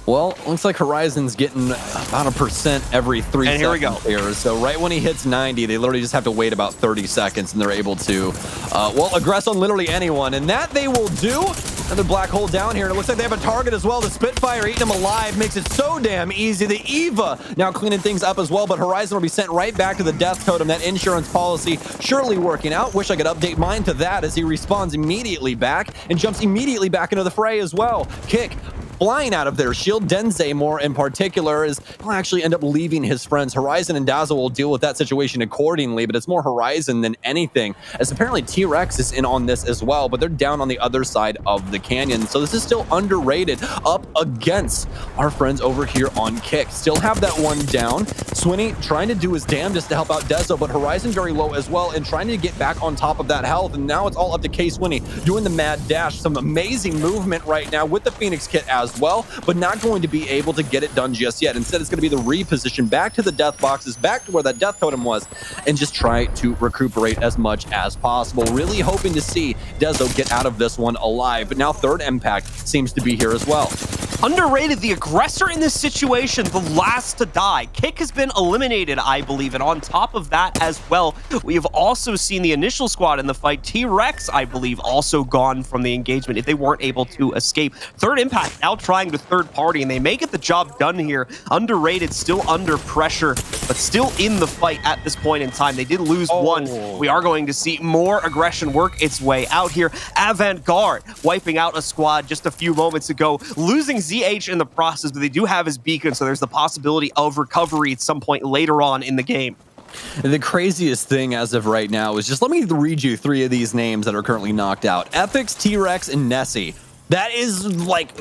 Well, looks like Horizon's getting about 1% every 3 seconds. And here we go. Here. So right when he hits 90, they literally just have to wait about 30 seconds, and they're able to, well, aggress on literally anyone. And that they will do. Another black hole down here, and it looks like they have a target as well. The Spitfire eating him alive makes it so damn easy. The Eva now cleaning things up as well, but Horizon will be sent right back to the death totem. That insurance policy surely working out. Wish I could update mine to that, as he respawns immediately back and jumps immediately back into the fray as well. Kick flying out of their shield. Denze, more in particular, is he'll actually end up leaving his friends. Horizon and Dazzle will deal with that situation accordingly, but it's more Horizon than anything, as apparently T-Rex is in on this as well, but they're down on the other side of the canyon. So this is still underrated up against our friends over here on Kick. Still have that one down. Swinny trying to do his damnedest to help out Dezo, but Horizon very low as well and trying to get back on top of that health. And now it's all up to K Swinny doing the mad dash. Some amazing movement right now with the Phoenix kit as well, but not going to be able to get it done just yet. Instead, it's going to be the reposition back to the death boxes, back to where that death totem was, and just try to recuperate as much as possible. Really hoping to see Dezo get out of this one alive, but now third impact seems to be here as well. Underrated, the aggressor in this situation, the last to die. Kick has been eliminated, I believe, and on top of that as well, we have also seen the initial squad in the fight, T-Rex, I believe, also gone from the engagement if they weren't able to escape. Third impact now trying to third party, and they may get the job done here. Underrated, still under pressure, but still in the fight at this point in time. They did lose one. We are going to see more aggression work its way out here. Avant-Garde wiping out a squad just a few moments ago, losing ZH in the process, but they do have his beacon, so there's the possibility of recovery at some point later on in the game. The craziest thing as of right now is just, let me read you 3 of these names that are currently knocked out. Epix, T-Rex, and Nessie. That is like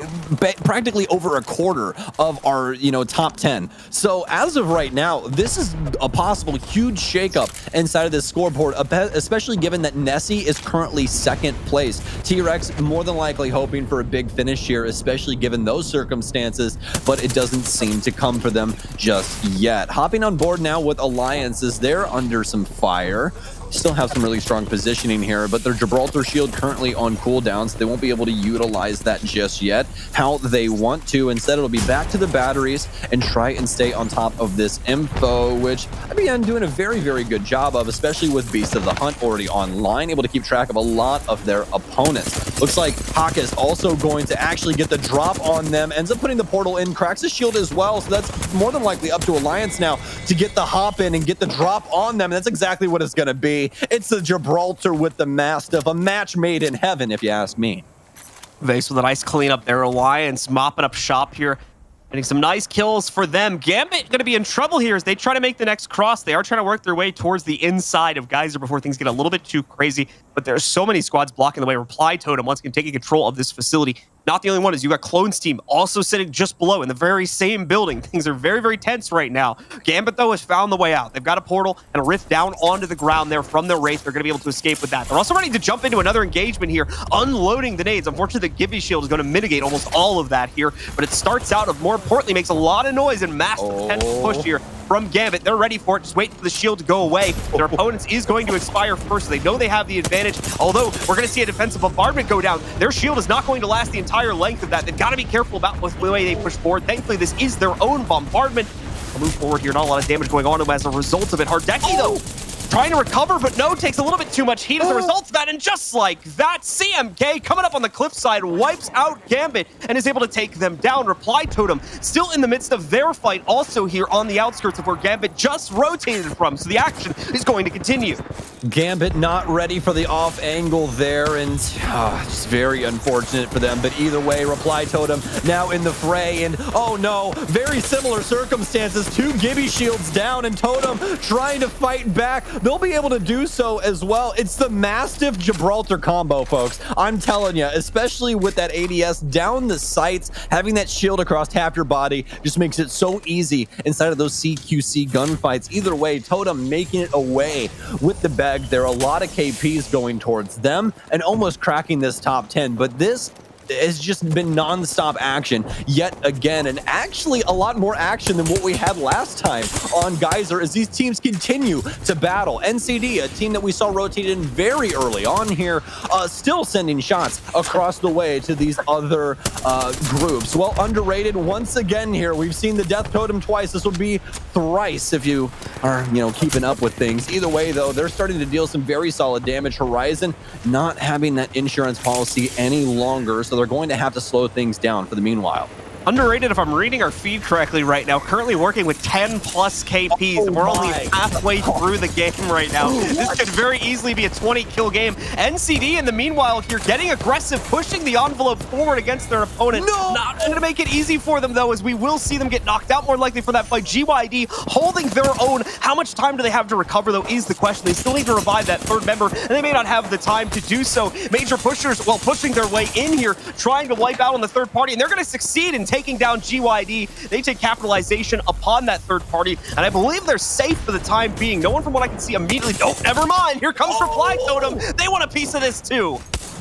practically over a quarter of our, top 10. So as of right now, this is a possible huge shakeup inside of this scoreboard, especially given that Nessie is currently 2nd place. T-Rex more than likely hoping for a big finish here, especially given those circumstances, but it doesn't seem to come for them just yet. Hopping on board now with Alliances, they're under some fire. Still have some really strong positioning here, but their Gibraltar shield currently on cooldown, so they won't be able to utilize that just yet how they want to. Instead, it'll be back to the batteries and try and stay on top of this info, which IBN doing a very, very good job of, especially with Beast of the Hunt already online, able to keep track of a lot of their opponents. Looks like Haka is also going to actually get the drop on them, ends up putting the portal in, cracks his shield as well, so that's more than likely up to Alliance now to get the hop in and get the drop on them, and that's exactly what it's going to be. It's the Gibraltar with the Mastiff, a match made in heaven, if you ask me. Vase with a nice cleanup there. Alliance mopping up shop here. Getting some nice kills for them. Gambit going to be in trouble here as they try to make the next cross. They are trying to work their way towards the inside of Geyser before things get a little bit too crazy. But there's so many squads blocking the way. Reply Totem once again taking control of this facility. Not the only one, as you got Clone's team also sitting just below in the very same building. Things are very, very tense right now. Gambit, though, has found the way out. They've got a portal and a rift down onto the ground there from their Wraith. They're going to be able to escape with that. They're also ready to jump into another engagement here, unloading the nades. Unfortunately, the Gibby shield is going to mitigate almost all of that here, but it starts out of, more importantly, makes a lot of noise and massive potential push here from Gambit. They're ready for it, just waiting for the shield to go away. Their opponents is going to expire first, so they know they have the advantage, although we're going to see a defensive bombardment go down. Their shield is not going to last the entire length of that. They've got to be careful about the way they push forward. Thankfully, this is their own bombardment. I'll move forward here, not a lot of damage going on to them as a result of it. Hardeki, though, trying to recover, but no, takes a little bit too much heat as a result of that, and just like that, CMK coming up on the cliffside wipes out Gambit and is able to take them down. Reply Totem still in the midst of their fight, also here on the outskirts of where Gambit just rotated from, so the action is going to continue. Gambit not ready for the off angle there, and just very unfortunate for them. But either way, Reply Totem now in the fray, and oh no, very similar circumstances. 2 Gibby shields down, and Totem trying to fight back. They'll be able to do so as well. It's the Mastiff Gibraltar combo, folks. I'm telling you, especially with that ADS down the sights, having that shield across half your body just makes it so easy inside of those CQC gunfights. Either way, Totem making it away with the bag. There are a lot of KPs going towards them and almost cracking this top 10, but this has just been non-stop action yet again, and actually a lot more action than what we had last time on Geyser as these teams continue to battle. NCD, a team that we saw rotated in very early on here, still sending shots across the way to these other groups. Well, underrated once again here. We've seen the Death Totem twice. This would be thrice if you are, keeping up with things. Either way, though, they're starting to deal some very solid damage. Horizon not having that insurance policy any longer, so they're going to have to slow things down for the meanwhile. Underrated, if I'm reading our feed correctly right now, currently working with 10 plus KPs. We're only halfway through the game right now. This could very easily be a 20-kill game. NCD, in the meanwhile, here getting aggressive, pushing the envelope forward against their opponent. Not going to make it easy for them, though, as we will see them get knocked out more likely for that fight. GYD holding their own. How much time do they have to recover, though, is the question. They still need to revive that third member, and they may not have the time to do so. Major pushers, well, pushing their way in here, trying to wipe out on the third party, and they're going to succeed in taking down GYD. They take capitalization upon that third party, and I believe they're safe for the time being. No one from what I can see immediately. Oh, never mind. Here comes Reply Totem. They want a piece of this too.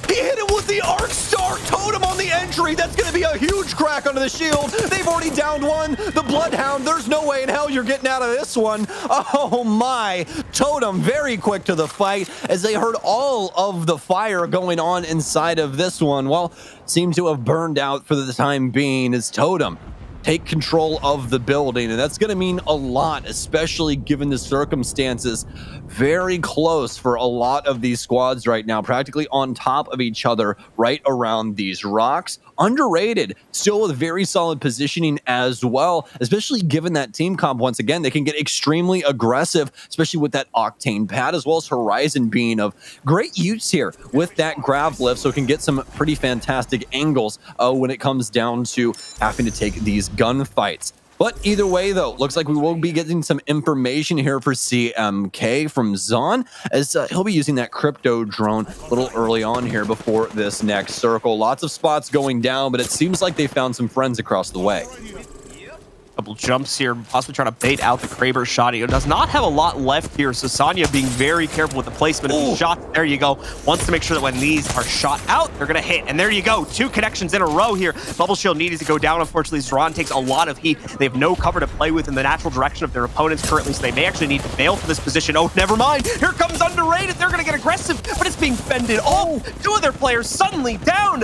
He hit it with the Arc Star Totem on the entry. That's going to be a huge crack under the shield. They've already downed one. The Bloodhound, there's no way in hell you're getting out of this one. Oh my. Totem very quick to the fight as they heard all of the fire going on inside of this one. Well, seem to have burned out for the time being as Totem take control of the building, and that's going to mean a lot, especially given the circumstances. Very close for a lot of these squads right now, practically on top of each other right around these rocks. Underrated, still with very solid positioning as well, especially given that team comp. Once again, they can get extremely aggressive, especially with that Octane pad, as well as Horizon being of great use here with that grav lift, so it can get some pretty fantastic angles when it comes down to having to take these gunfights. But either way, though, looks like we will be getting some information here for CMK from Zon, as he'll be using that crypto drone a little early on here before this next circle. Lots of spots going down, but it seems like they found some friends across the way. Couple jumps here, possibly trying to bait out the Kraber shot. He does not have a lot left here, so Sonya being very careful with the placement of the shots. There you go. Wants to make sure that when these are shot out, they're going to hit. And there you go. 2 connections in a row here. Bubble Shield needed to go down. Unfortunately, Zron takes a lot of heat. They have no cover to play with in the natural direction of their opponents currently, so they may actually need to bail for this position. Oh, never mind. Here comes Underrated. They're going to get aggressive, but it's being fended off. 2 of their players suddenly down.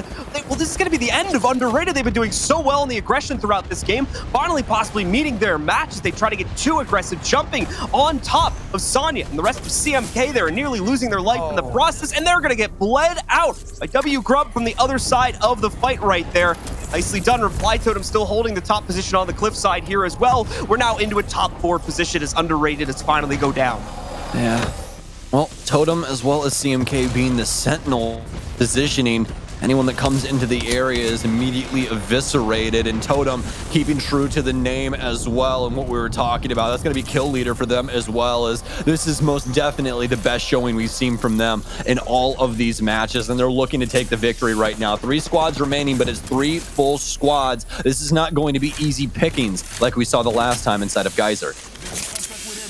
Well, this is going to be the end of Underrated. They've been doing so well in the aggression throughout this game. Finally, possibly meeting their match as they try to get too aggressive, jumping on top of Sonya and the rest of CMK. They're nearly losing their life in the process, and they're going to get bled out by W Grub from the other side of the fight right there. Nicely done. Reply Totem still holding the top position on the cliffside here as well. We're now into a top 4 position as Underrated has finally go down. Yeah. Well, Totem as well as CMK being the sentinel positioning. Anyone that comes into the area is immediately eviscerated, and Totem keeping true to the name as well and what we were talking about. That's going to be kill leader for them as well, as this is most definitely the best showing we've seen from them in all of these matches, and they're looking to take the victory right now. 3 squads remaining, but it's 3 full squads. This is not going to be easy pickings like we saw the last time inside of Geyser.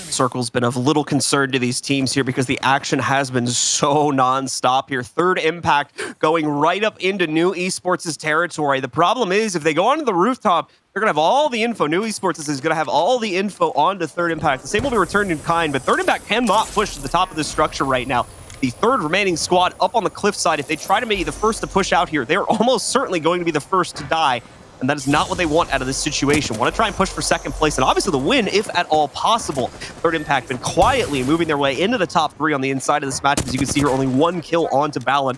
Circle's been of little concern to these teams here because the action has been so non-stop here. Third Impact going right up into New Esports' territory. The problem is if they go onto the rooftop, they're going to have all the info. New Esports is going to have all the info onto Third Impact. The same will be returned in kind, but Third Impact cannot push to the top of this structure right now. The third remaining squad up on the cliffside, if they try to be the first to push out here, they're almost certainly going to be the first to die. and that is not what they want out of this situation. Want to try and push for second place and obviously the win, if at all possible. Third Impact been quietly moving their way into the top 3 on the inside of this match. As you can see here, only 1 kill onto Balin.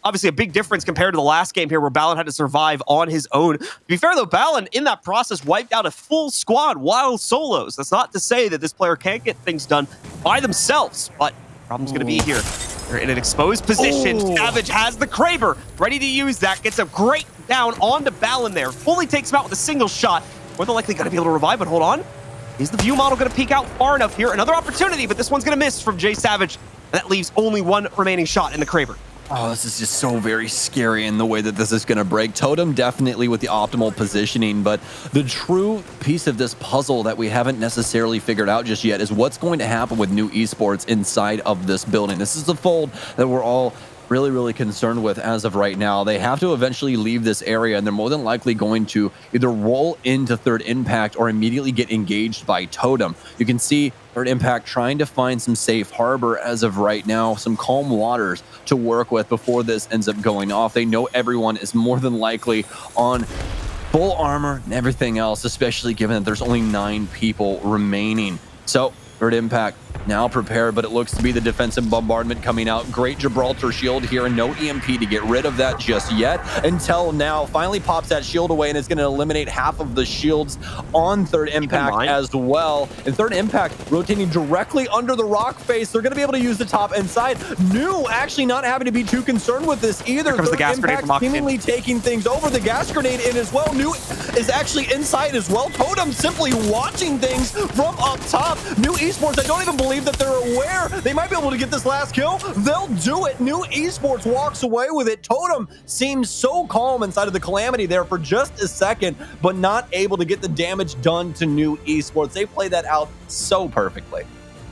Obviously a big difference compared to the last game here where Balin had to survive on his own. To be fair though, Balin in that process wiped out a full squad while solos. That's not to say that this player can't get things done by themselves, but problem's going to be here. They're in an exposed position. Savage has the Kraber, ready to use that. Gets a great down onto Balin there. Fully takes him out with a single shot. More than likely going to be able to revive, but hold on. Is the view model going to peek out far enough here? Another opportunity, but this one's going to miss from Jay Savage. And that leaves only 1 remaining shot in the Kraber. Oh, this is just so very scary in the way that this is going to break. Totem definitely with the optimal positioning, but the true piece of this puzzle that we haven't necessarily figured out just yet is what's going to happen with new esports inside of this building. This is the fold that we're all really concerned with as of right now. They have to eventually leave this area, and they're more than likely going to either roll into Third Impact or immediately get engaged by Totem. You can see Third Impact trying to find some safe harbor as of right now, some calm waters to work with before this ends up going off. They know everyone is more than likely on full armor and everything else, especially given that there's only 9 people remaining. So Third Impact now prepared, but it looks to be the defensive bombardment coming out. Great Gibraltar shield here, and no EMP to get rid of that just yet until now. Finally pops that shield away, and it's going to eliminate half of the shields on Third Impact as well. And Third Impact rotating directly under the rock face. They're going to be able to use the top inside. New actually not having to be too concerned with this either. Third Impact seemingly taking things over. The gas grenade in as well. New is actually inside as well. Totem simply watching things from up top. New Esports, I don't even believe that they're aware they might be able to get this last kill. They'll do it. New Esports walks away with it. Totem seems so calm inside of the Calamity there for just a second, but not able to get the damage done to New Esports. They play that out so perfectly.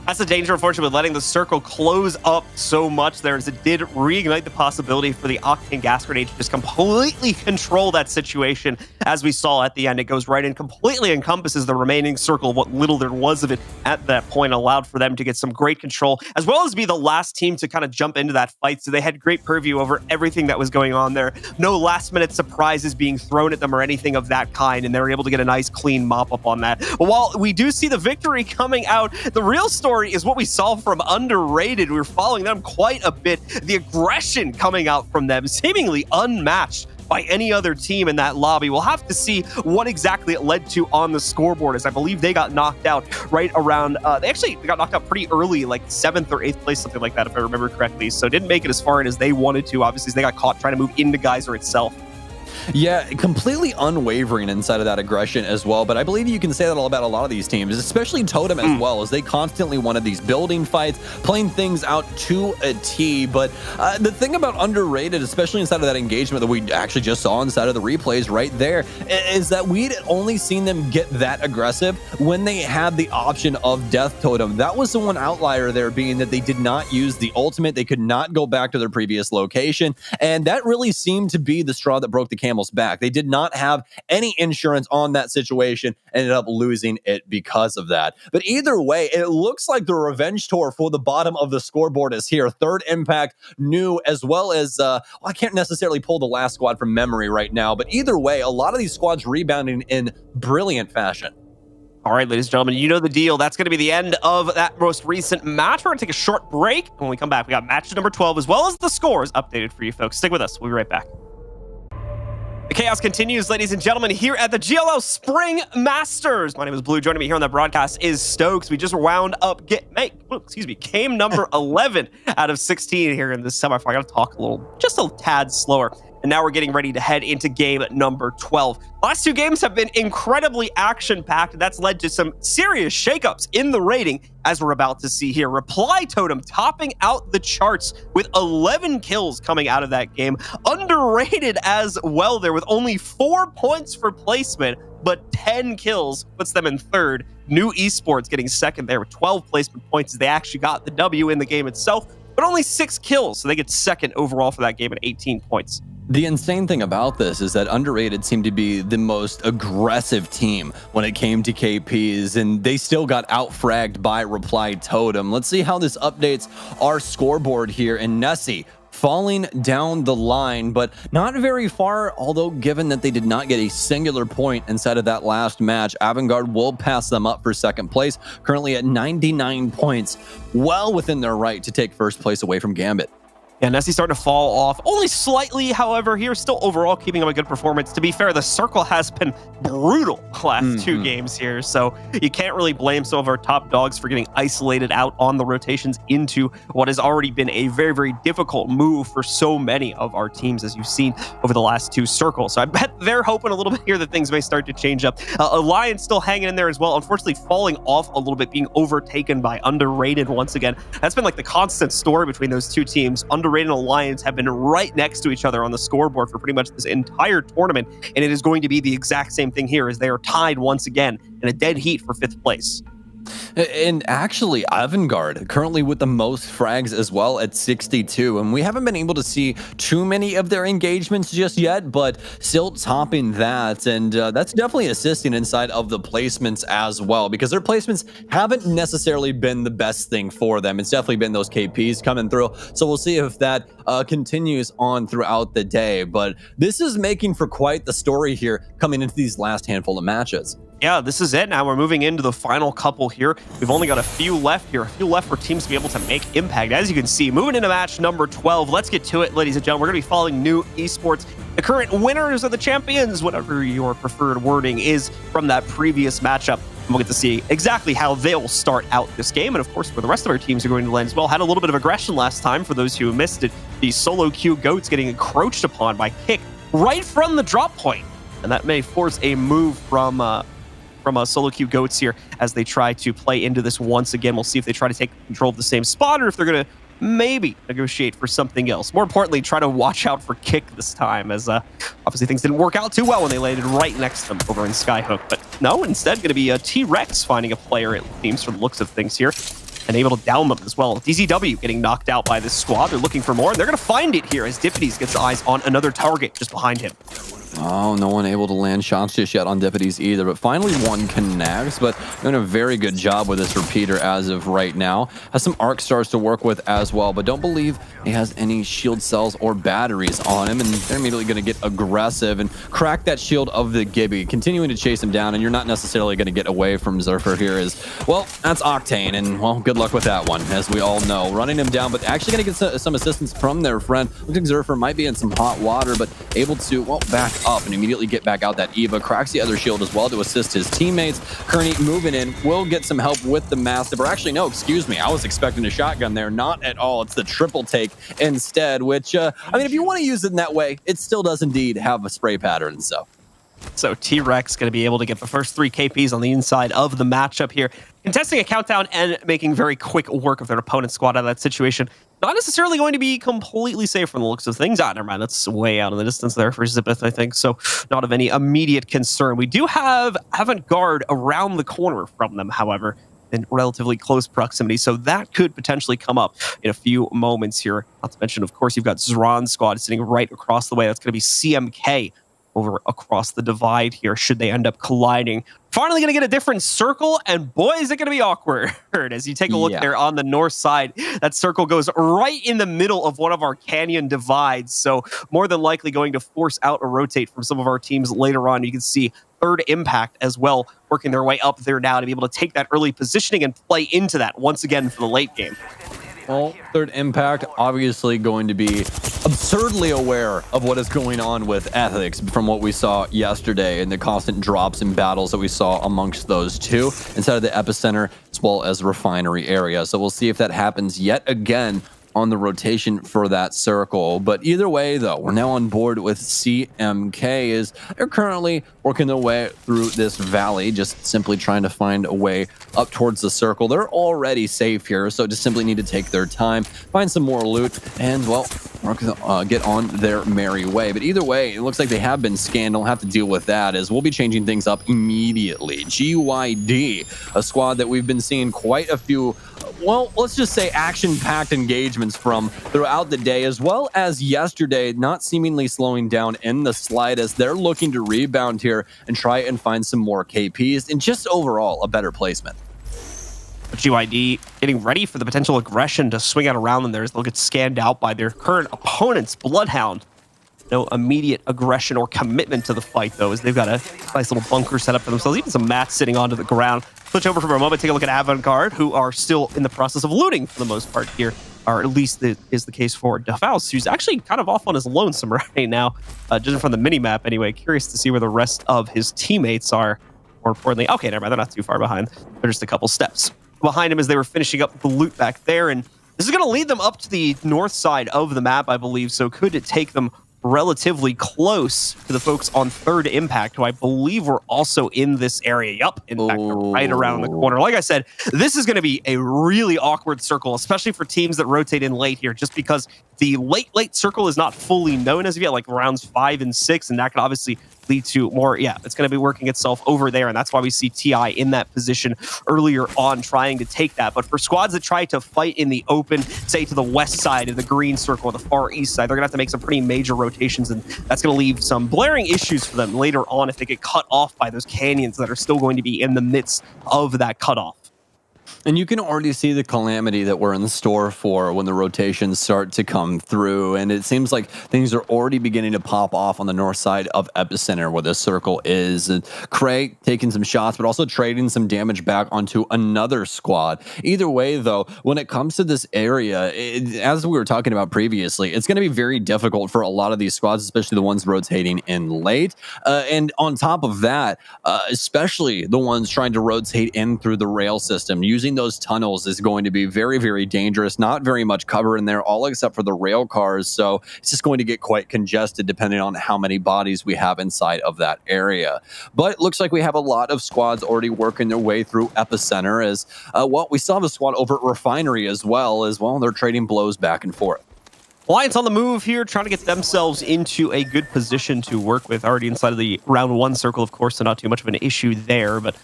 That's the danger, unfortunately, with letting the circle close up so much there, as it did reignite the possibility for the Octane gas grenade to just completely control that situation. As we saw at the end, it goes right in, completely encompasses the remaining circle of what little there was of it at that point, allowed for them to get some great control, as well as be the last team to kind of jump into that fight. So they had great purview over everything that was going on there. No last-minute surprises being thrown at them or anything of that kind, and they were able to get a nice, clean mop-up on that. But while we do see the victory coming out, the real story is what we saw from Underrated. We were following them quite a bit. The aggression coming out from them, seemingly unmatched by any other team in that lobby. We'll have to see what exactly it led to on the scoreboard, as I believe they got knocked out right around, they got knocked out pretty early, like 7th or 8th place, something like that, if I remember correctly. So didn't make it as far in as they wanted to. Obviously, they got caught trying to move into Geyser itself. Yeah, completely unwavering inside of that aggression as well. But I believe you can say that all about a lot of these teams, especially Totem as well, as they constantly wanted these building fights, playing things out to a T. But the thing about Underrated, especially inside of that engagement that we actually just saw inside of the replays right there, is that we'd only seen them get that aggressive when they had the option of Death Totem. That was the one outlier there, being that they did not use the ultimate. They could not go back to their previous location. And that really seemed to be the straw that broke the camel's back. They did not have any insurance on that situation, ended up losing it because of that. But either way, it looks like the revenge tour for the bottom of the scoreboard is here. Third Impact, New, as well as, well, I can't necessarily pull the last squad from memory right now, but either way, a lot of these squads rebounding in brilliant fashion. All right, ladies and gentlemen, you know the deal. That's going to be the end of that most recent match. We're going to take a short break. When we come back, we got match number 12, as well as the scores updated for you folks. Stick with us. We'll be right back. The chaos continues, ladies and gentlemen, here at the GLL Spring Masters. My name is Blue. Joining me here on the broadcast is Stokes. We just wound up game number 11 out of 16 here in this semifinal. I got to talk just a tad slower. And now we're getting ready to head into game number 12. Last 2 games have been incredibly action-packed, and that's led to some serious shakeups in the rating, as we're about to see here. Reply Totem topping out the charts with 11 kills coming out of that game. Underrated as well there, with only 4 points for placement, but 10 kills puts them in third. New Esports getting second there with 12 placement points, as they actually got the W in the game itself, but only 6 kills, so they get second overall for that game at 18 points. The insane thing about this is that Underrated seemed to be the most aggressive team when it came to KPs, and they still got out-fragged by Reply Totem. Let's see how this updates our scoreboard here. And Nessie, falling down the line, but not very far, although given that they did not get a singular point inside of that last match, Avangard will pass them up for second place, currently at 99 points, well within their right to take first place away from Gambit. Yeah, Nessie's starting to fall off, only slightly, however, here, still overall keeping up a good performance. To be fair, the circle has been brutal the last two games here, so you can't really blame some of our top dogs for getting isolated out on the rotations into what has already been a very, very difficult move for so many of our teams, as you've seen over the last two circles. So I bet they're hoping a little bit here that things may start to change up. Alliance still hanging in there as well, unfortunately falling off a little bit, being overtaken by Underrated once again. That's been like the constant story between those two teams. Underrated and Alliance have been right next to each other on the scoreboard for pretty much this entire tournament, and it is going to be the exact same thing here as they are tied once again in a dead heat for 5th place. And actually, Avangard currently with the most frags as well at 62. And we haven't been able to see too many of their engagements just yet, but still topping that. And that's definitely assisting inside of the placements as well, because their placements haven't necessarily been the best thing for them. It's definitely been those KPs coming through. So we'll see if that continues on throughout the day. But this is making for quite the story here coming into these last handful of matches. Yeah, this is it now. We're moving into the final couple here. We've only got a few left here, a few left for teams to be able to make impact. As you can see, moving into match number 12. Let's get to it, ladies and gentlemen. We're going to be following New Esports. The current winners are the champions, whatever your preferred wording is from that previous matchup. And we'll get to see exactly how they'll start out this game. And of course, where the rest of our teams are going to land as well. Had a little bit of aggression last time for those who missed it. The solo queue goats getting encroached upon by Kick right from the drop point. And that may force a move from solo queue goats here as they try to play into this once again. We'll see if they try to take control of the same spot or if they're going to maybe negotiate for something else. More importantly, try to watch out for Kick this time, as obviously things didn't work out too well when they landed right next to them over in Skyhook. But no, instead going to be T-Rex finding a player, it seems, from the looks of things here, and able to down them as well. DZW getting knocked out by this squad. They're looking for more, and they're going to find it here as Dippities gets eyes on another target just behind him. Oh, no one able to land shots just yet on Dippities either, but finally one connects, but doing a very good job with this repeater as of right now. Has some arc stars to work with as well, but don't believe he has any shield cells or batteries on him, and they're immediately going to get aggressive and crack that shield of the Gibby, continuing to chase him down, and you're not necessarily going to get away from Zerfer here is, well, that's Octane, and, well, good luck with that one, as we all know. Running him down, but actually going to get some assistance from their friend. Looks like Zerfer might be in some hot water, but able to, well, back up and immediately get back out that Eva. Cracks the other shield as well to assist his teammates. Kearney moving in, will get some help with the Mastiff. Or actually, no, excuse me. I was expecting a shotgun there. Not at all. It's the triple take instead, which, I mean, if you want to use it in that way, it still does indeed have a spray pattern, So T-Rex going to be able to get the first 3 KPs on the inside of the matchup here. Contesting a countdown and making very quick work of their opponent's squad out of that situation. Not necessarily going to be completely safe from the looks of things. Never mind. That's way out in the distance there for Zippeth, I think. So not of any immediate concern. We do have Avangard around the corner from them, however, in relatively close proximity. So that could potentially come up in a few moments here. Not to mention, of course, you've got Zron's squad sitting right across the way. That's going to be CMK over across the divide here, should they end up colliding. Finally going to get a different circle, and boy, is it going to be awkward. As you take a look there on the north side, that circle goes right in the middle of one of our canyon divides, so more than likely going to force out a rotate from some of our teams later on. You can see Third Impact as well, working their way up there now to be able to take that early positioning and play into that once again for the late game. Well, Third Impact obviously going to be absurdly aware of what is going on with Ethics from what we saw yesterday and the constant drops in battles that we saw amongst those two inside of the epicenter as well as refinery area. So we'll see if that happens yet again on the rotation for that circle. But either way, though, we're now on board with CMK as they're currently working their way through this valley, just simply trying to find a way up towards the circle. They're already safe here, so just simply need to take their time, find some more loot, and, well, get on their merry way. But either way, it looks like they have been scanned. Don't have to deal with that, as we'll be changing things up immediately. GYD, a squad that we've been seeing quite a few, well, let's just say action-packed engagements from throughout the day, as well as yesterday, not seemingly slowing down in the slightest. They're looking to rebound here and try and find some more KPs and just overall a better placement. GYD getting ready for the potential aggression to swing out around them there as they'll get scanned out by their current opponents, Bloodhound. No immediate aggression or commitment to the fight, though, as they've got a nice little bunker set up for themselves, even some mats sitting onto the ground. Switch over for a moment, take a look at Avant-Garde, who are still in the process of looting for the most part here, or at least it is the case for Defaust, who's actually kind of off on his lonesome right now, judging from the mini-map anyway. Curious to see where the rest of his teammates are. More importantly, okay, never mind, they're not too far behind. They're just a couple steps behind him as they were finishing up the loot back there, and this is going to lead them up to the north side of the map, I believe, so could it take them relatively close to the folks on third impact, who I believe were also in this area. Yup, in fact, they're right around the corner. Like I said, this is going to be a really awkward circle, especially for teams that rotate in late here, just because the late circle is not fully known as of yet, like rounds 5 and 6, and that could obviously lead to more. Yeah, it's going to be working itself over there, and that's why we see TI in that position earlier on trying to take that. But for squads that try to fight in the open, say to the west side of the green circle or the far east side, they're going to have to make some pretty major rotations, and that's going to leave some blaring issues for them later on if they get cut off by those canyons that are still going to be in the midst of that cutoff. And you can already see the calamity that we're in the store for when the rotations start to come through. And it seems like things are already beginning to pop off on the north side of Epicenter where this circle is. And Cray taking some shots, but also trading some damage back onto another squad. Either way, though, when it comes to this area, as we were talking about previously, it's going to be very difficult for a lot of these squads, especially the ones rotating in late. And on top of that, especially the ones trying to rotate in through the rail system, using those tunnels is going to be very, very dangerous. Not very much cover in there, all except for the rail cars. So it's just going to get quite congested depending on how many bodies we have inside of that area. But it looks like we have a lot of squads already working their way through Epicenter as we still have a squad over at Refinery as well. They're trading blows back and forth. Alliance on the move here, trying to get themselves into a good position to work with. Already inside of the round 1 circle, of course, so not too much of an issue there, but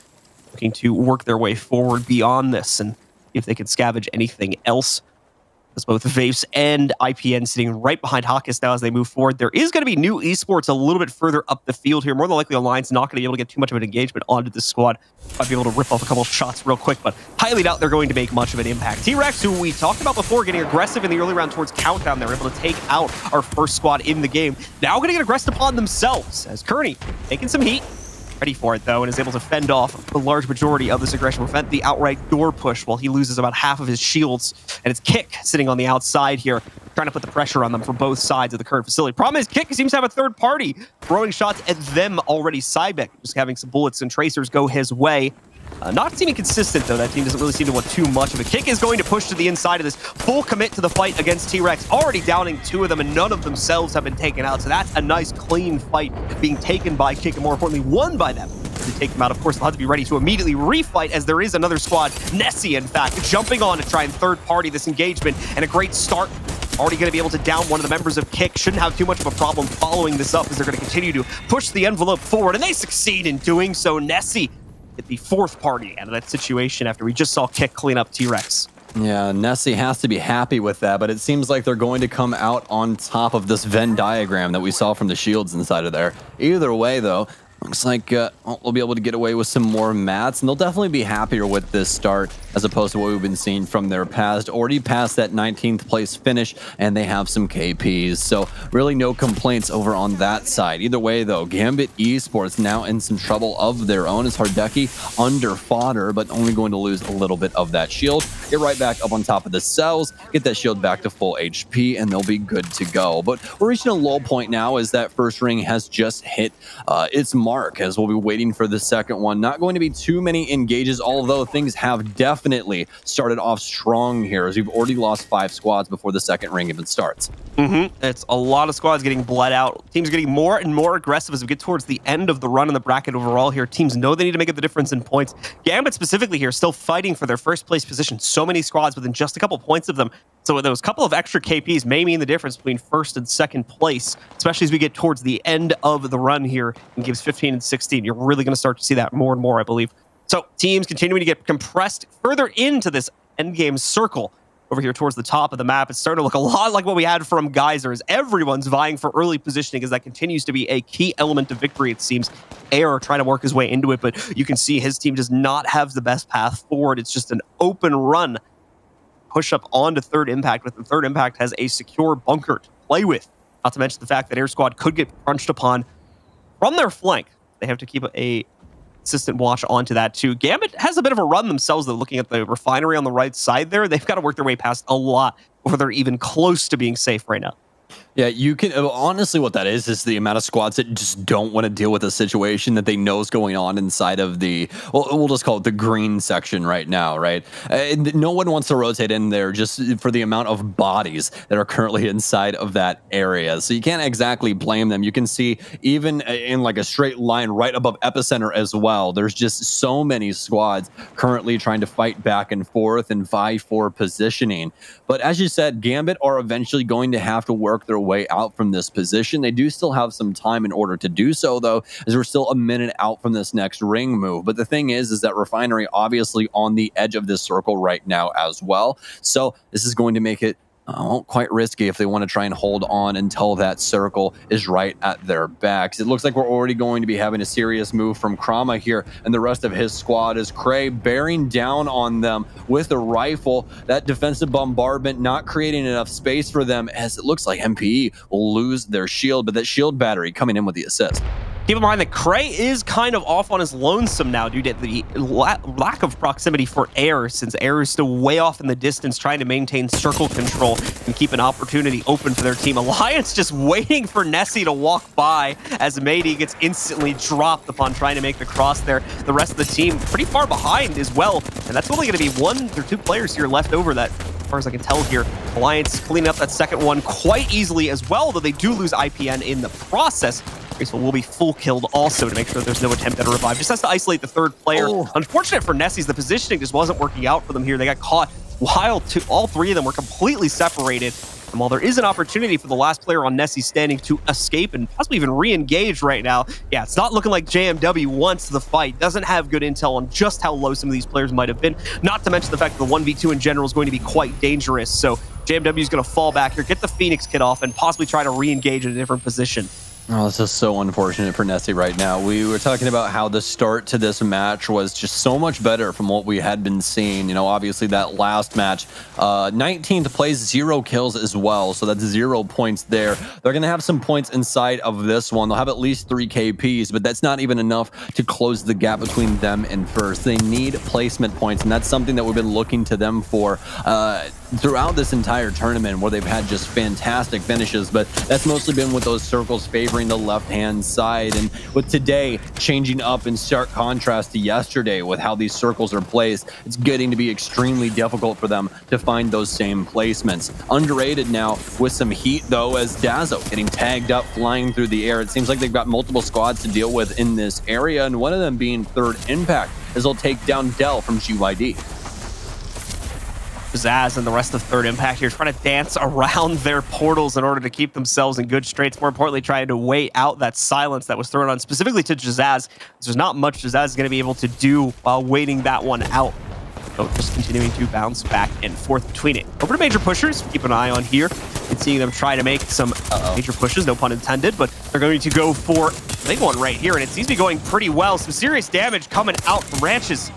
looking to work their way forward beyond this and see if they can scavenge anything else. As both Vapes and IPN sitting right behind Hawkins now as they move forward. There is going to be new esports a little bit further up the field here. More than likely, Alliance not going to be able to get too much of an engagement onto this squad. Might be able to rip off a couple of shots real quick, but highly doubt they're going to make much of an impact. T-Rex, who we talked about before, getting aggressive in the early round towards Countdown. They're able to take out our first squad in the game. Now going to get aggressive upon themselves as Kearney taking some heat. Ready for it, though, and is able to fend off the large majority of this aggression, prevent the outright door push while he loses about half of his shields. And it's Kick sitting on the outside here, trying to put the pressure on them from both sides of the current facility. Problem is, Kick seems to have a third party throwing shots at them already. Cybeck just having some bullets and tracers go his way. Not seeming consistent, though. That team doesn't really seem to want too much of it. Kick is going to push to the inside of this. Full commit to the fight against T-Rex. Already downing 2 of them, and none of themselves have been taken out. So that's a nice, clean fight being taken by Kick, and more importantly, won by them. To take them out, of course, they'll have to be ready to immediately refight, as there is another squad, Nessie, in fact, jumping on to try and third-party this engagement, and a great start. Already going to be able to down one of the members of Kick. Shouldn't have too much of a problem following this up, as they're going to continue to push the envelope forward, and they succeed in doing so. Nessie get the 4th party out of that situation after we just saw Kick clean up T-Rex. Yeah, Nessie has to be happy with that, but it seems like they're going to come out on top of this Venn diagram that we saw from the shields inside of there. Either way, though, looks like we'll be able to get away with some more mats, and they'll definitely be happier with this start as opposed to what we've been seeing from their past. Already past that 19th place finish, and they have some KPs, so really no complaints over on that side. Either way, though, Gambit Esports now in some trouble of their own as Hardeki under fodder, but only going to lose a little bit of that shield. Get right back up on top of the cells, get that shield back to full HP, and they'll be good to go. But we're reaching a low point now as that first ring has just hit its mark, as we'll be waiting for the second one. Not going to be too many engages, although things have definitely started off strong here, as we've already lost 5 squads before the second ring even starts. It's a lot of squads getting bled out. Teams getting more and more aggressive as we get towards the end of the run in the bracket overall here. Teams know they need to make up the difference in points. Gambit specifically here still fighting for their first place position. So many squads within just a couple points of them. So those couple of extra KPs may mean the difference between first and second place, especially as we get towards the end of the run here in games 15 and 16. You're really going to start to see that more and more, I believe. So teams continuing to get compressed further into this endgame circle, over here towards the top of the map. It's starting to look a lot like what we had from Geyser, as everyone's vying for early positioning, as that continues to be a key element of victory, it seems. Air trying to work his way into it, but you can see his team does not have the best path forward. It's just an open run. Push up onto Third Impact, with the Third Impact has a secure bunker to play with. Not to mention the fact that Air Squad could get crunched upon from their flank. They have to keep a consistent watch onto that too. Gambit has a bit of a run themselves, though, looking at the refinery on the right side there. They've got to work their way past a lot before they're even close to being safe right now. Yeah, you can honestly, what that is the amount of squads that just don't want to deal with a situation that they know is going on inside of the, well, we'll just call it the green section right now, right? No one wants to rotate in there just for the amount of bodies that are currently inside of that area. So you can't exactly blame them. You can see even in like a straight line right above Epicenter as well, there's just so many squads currently trying to fight back and forth and vie for positioning. But as you said, Gambit are eventually going to have to work their way out from this position. They do still have some time in order to do so, though, as we're still a minute out from this next ring move. But the thing is that Refinery obviously on the edge of this circle right now as well. So this is going to make it quite risky if they want to try and hold on until that circle is right at their backs. It looks like we're already going to be having a serious move from Krama here, and the rest of his squad is Cray bearing down on them with a rifle. That defensive bombardment not creating enough space for them, as it looks like MPE will lose their shield, but that shield battery coming in with the assist. Keep in mind that Cray is kind of off on his lonesome now due to the lack of proximity for Air, since Air is still way off in the distance trying to maintain circle control and keep an opportunity open for their team. Alliance just waiting for Nessie to walk by as Mady gets instantly dropped upon trying to make the cross there. The rest of the team pretty far behind as well, and that's only going to be one or two players here left over that, as far as I can tell here. Alliance cleaning up that second one quite easily as well, though they do lose IPN in the process. Graceful will be full killed also to make sure there's no attempt at a revive. Just has to isolate the third player. Oh. Unfortunate for Nessie's, the positioning just wasn't working out for them here. They got caught while all three of them were completely separated. And while there is an opportunity for the last player on Nessie standing to escape and possibly even re-engage right now, yeah, it's not looking like JMW wants the fight. Doesn't have good intel on just how low some of these players might have been. Not to mention the fact that the 1v2 in general is going to be quite dangerous. So JMW is going to fall back here, get the Phoenix kit off, and possibly try to re-engage in a different position. Oh, this is so unfortunate for Nessie right now. We were talking about how the start to this match was just so much better from what we had been seeing. You know, obviously that last match, 19th place, 0 kills as well. So that's 0 points there. They're going to have some points inside of this one. They'll have at least 3 KPs, but that's not even enough to close the gap between them and first. They need placement points, and that's something that we've been looking to them for throughout this entire tournament, where they've had just fantastic finishes, but that's mostly been with those circles favoring the left-hand side. And with today changing up in stark contrast to yesterday with how these circles are placed, it's getting to be extremely difficult for them to find those same placements. Underrated now with some heat, though, as Dazo getting tagged up, flying through the air. It seems like they've got multiple squads to deal with in this area, and one of them being Third Impact, as they'll take down Dell from GYD. Zaz and the rest of Third Impact here trying to dance around their portals in order to keep themselves in good straits. More importantly, trying to wait out that silence that was thrown on specifically to Jazaz. There's not much Jazaz is going to be able to do while waiting that one out. So just continuing to bounce back and forth between it. Over to major pushers. Keep an eye on here and seeing them try to make some major pushes, no pun intended, but they're going to go for a big one right here, and it seems to be going pretty well. Some serious damage coming out from Ranches.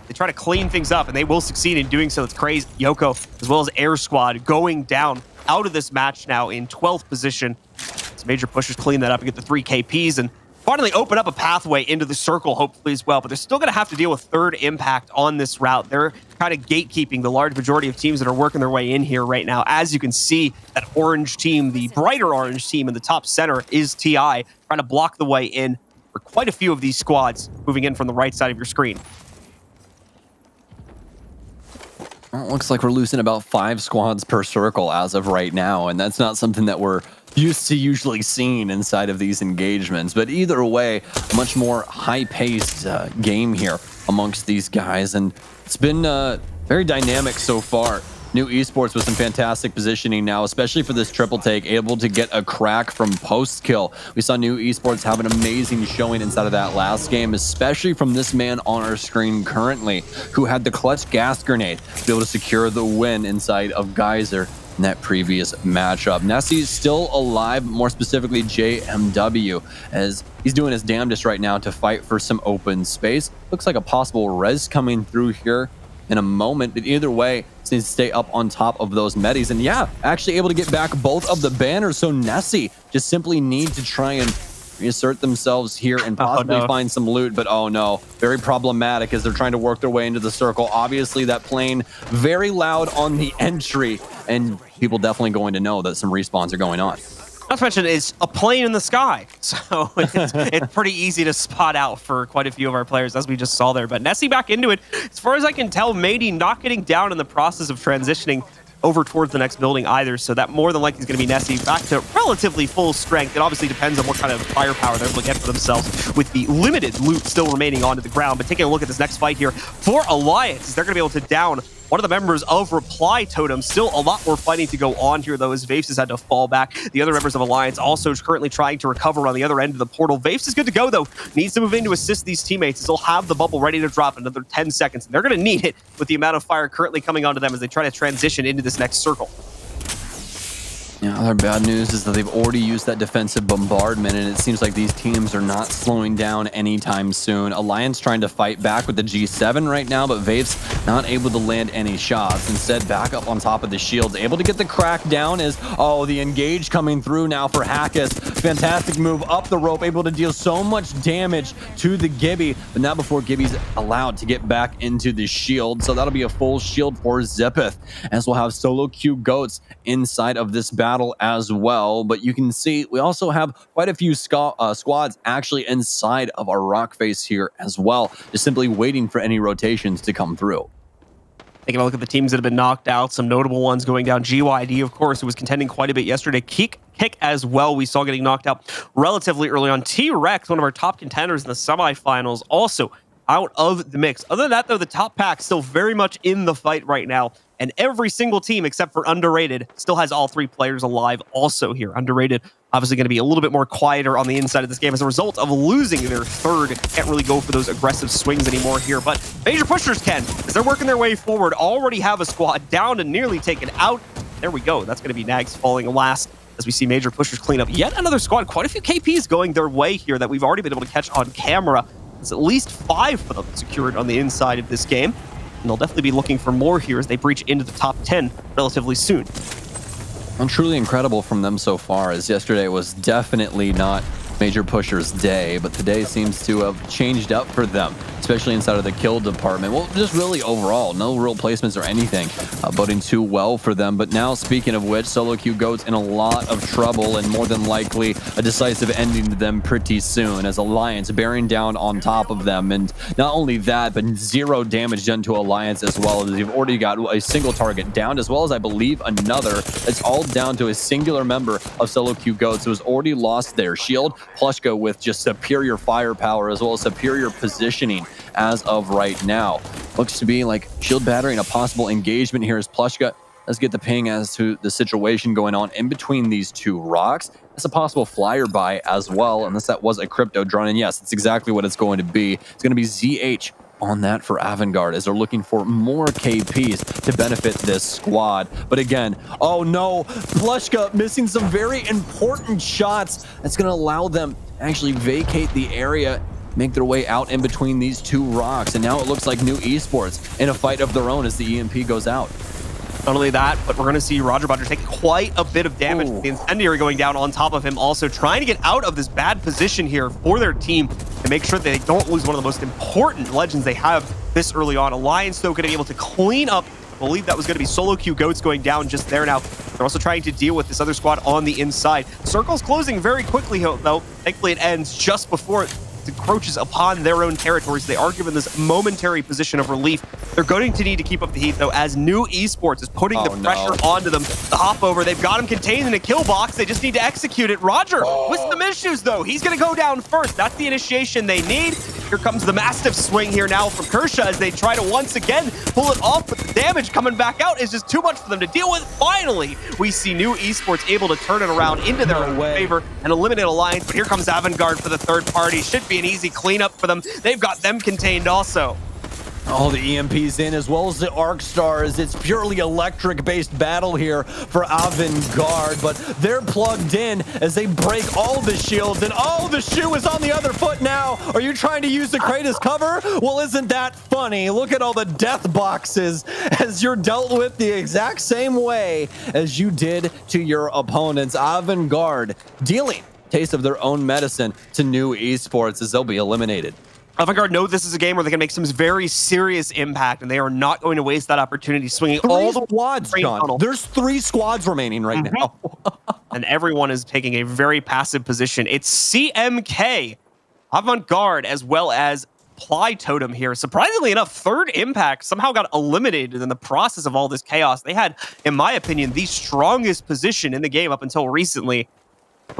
They try to clean things up, and they will succeed in doing so. It's crazy. Yoko, as well as Air Squad, going down out of this match now in 12th position. Some major pushers clean that up and get the 3 KPs, and finally open up a pathway into the circle, hopefully, as well. But they're still going to have to deal with Third Impact on this route. They're kind of gatekeeping the large majority of teams that are working their way in here right now. As you can see, that orange team, the brighter orange team in the top center, is TI, trying to block the way in for quite a few of these squads moving in from the right side of your screen. Well, it looks like we're losing about 5 squads per circle as of right now, and that's not something that we're used to usually seeing inside of these engagements. But either way, much more high-paced game here amongst these guys, and it's been very dynamic so far. New Esports with some fantastic positioning now, especially for this triple take, able to get a crack from post kill. We saw New Esports have an amazing showing inside of that last game, especially from this man on our screen currently, who had the clutch gas grenade to be able to secure the win inside of Geyser in that previous matchup. Nessie's still alive, more specifically JMW, as he's doing his damnedest right now to fight for some open space. Looks like a possible res coming through here in a moment, but either way, just needs to stay up on top of those medis. And yeah, actually able to get back both of the banners. So Nessie just simply need to try and reassert themselves here and possibly find some loot. But oh no, very problematic as they're trying to work their way into the circle. Obviously that plane very loud on the entry, and people definitely going to know that some respawns are going on. Not to mention, it's a plane in the sky, so it's pretty easy to spot out for quite a few of our players, as we just saw there. But Nessie back into it. As far as I can tell, Matey not getting down in the process of transitioning over towards the next building either, so that more than likely is going to be Nessie back to relatively full strength. It obviously depends on what kind of firepower they're able to get for themselves with the limited loot still remaining onto the ground. But taking a look at this next fight here for Alliance, they're going to be able to down one of the members of Reply Totem. Still a lot more fighting to go on here, though, as Vapes has had to fall back. The other members of Alliance also currently trying to recover on the other end of the portal. Vapes is good to go, though. Needs to move in to assist these teammates, as they'll have the bubble ready to drop in another 10 seconds. And they're going to need it with the amount of fire currently coming onto them as they try to transition into this next circle. Yeah, other bad news is that they've already used that defensive bombardment, and it seems like these teams are not slowing down anytime soon. Alliance trying to fight back with the G7 right now, but Vapes not able to land any shots. Instead, back up on top of the shields, able to get the crack down as, oh, the engage coming through now for Hackus. Fantastic move up the rope, able to deal so much damage to the Gibby, but not before Gibby's allowed to get back into the shield. So that'll be a full shield for Zippeth, as we'll have solo queue goats inside of this battle as well. But you can see we also have quite a few squads actually inside of our rock face here as well, just simply waiting for any rotations to come through. Taking a look at the teams that have been knocked out, some notable ones going down. GYD, of course, who was contending quite a bit yesterday. Kick as well, we saw getting knocked out relatively early on. T-Rex, one of our top contenders in the semifinals, also out of the mix. Other than that, though, the top pack still very much in the fight right now. And every single team, except for Underrated, still has all three players alive also here. Underrated, obviously going to be a little bit more quieter on the inside of this game as a result of losing their third. Can't really go for those aggressive swings anymore here, but Major Pushers can, as they're working their way forward. Already have a squad down and nearly taken out. There we go. That's going to be Nags falling last as we see Major Pushers clean up yet another squad. Quite a few KPs going their way here that we've already been able to catch on camera. There's at least 5 for them secured on the inside of this game. And they'll definitely be looking for more here as they breach into the top 10 relatively soon. And truly incredible from them so far, as yesterday was definitely not Major Pusher's day, but today seems to have changed up for them, especially inside of the kill department. Well, just really overall, no real placements or anything boding too well for them. But now, speaking of which, solo queue goats in a lot of trouble, and more than likely a decisive ending to them pretty soon, as Alliance bearing down on top of them. And not only that, but 0 damage done to Alliance as well, as they've already got a single target down, as well as I believe another. It's all down to a singular member of solo queue goats who has already lost their shield. Plushka with just superior firepower as well as superior positioning as of right now. Looks to be like shield battery and a possible engagement here as Plushka does get the ping as to the situation going on in between these two rocks. It's a possible flyer by as well, unless that was a crypto drone. And yes, that's exactly what it's going to be. It's going to be ZH on that for Avangard, as they're looking for more KPs to benefit this squad. But again, oh no, Plushka missing some very important shots. That's going to allow them to actually vacate the area, make their way out in between these two rocks. And now it looks like New Esports in a fight of their own as the EMP goes out. Not only that, but we're going to see Roger Bodger take quite a bit of damage. Ooh. The Incendiary going down on top of him, also trying to get out of this bad position here for their team to make sure that they don't lose one of the most important legends they have this early on. Alliance, though, going to be able to clean up. I believe that was going to be solo queue goats going down just there now. They're also trying to deal with this other squad on the inside. Circle's closing very quickly, though. Thankfully, it ends just before it encroaches upon their own territory, so they are given this momentary position of relief. They're going to need to keep up the heat, though, as New Esports is putting the pressure onto them. The hop over, they've got him contained in a kill box. They just need to execute it. Roger with some issues, though. He's going to go down first. That's the initiation they need. Here comes the Mastiff swing here now from Kershaw as they try to once again pull it off, but the damage coming back out is just too much for them to deal with. Finally, we see New Esports able to turn it around into their favor and eliminate Alliance, but here comes Avantgarde for the third party. Should be an easy cleanup for them. They've got them contained also. All the EMPs in, as well as the Arc Stars. It's purely electric-based battle here for Avantgarde, but they're plugged in as they break all the shields, and oh, the shoe is on the other foot now. Are you trying to use the crate as cover? Well, isn't that funny? Look at all the death boxes as you're dealt with the exact same way as you did to your opponents. Avantgarde dealing taste of their own medicine to New Esports as they'll be eliminated. Avantgarde know this is a game where they can make some very serious impact, and they are not going to waste that opportunity swinging all the squads, John. tunnel. There's 3 squads remaining right now. And everyone is taking a very passive position. It's CMK, Avantgarde, as well as Ply Totem here. Surprisingly enough, third impact somehow got eliminated in the process of all this chaos. They had, in my opinion, the strongest position in the game up until recently.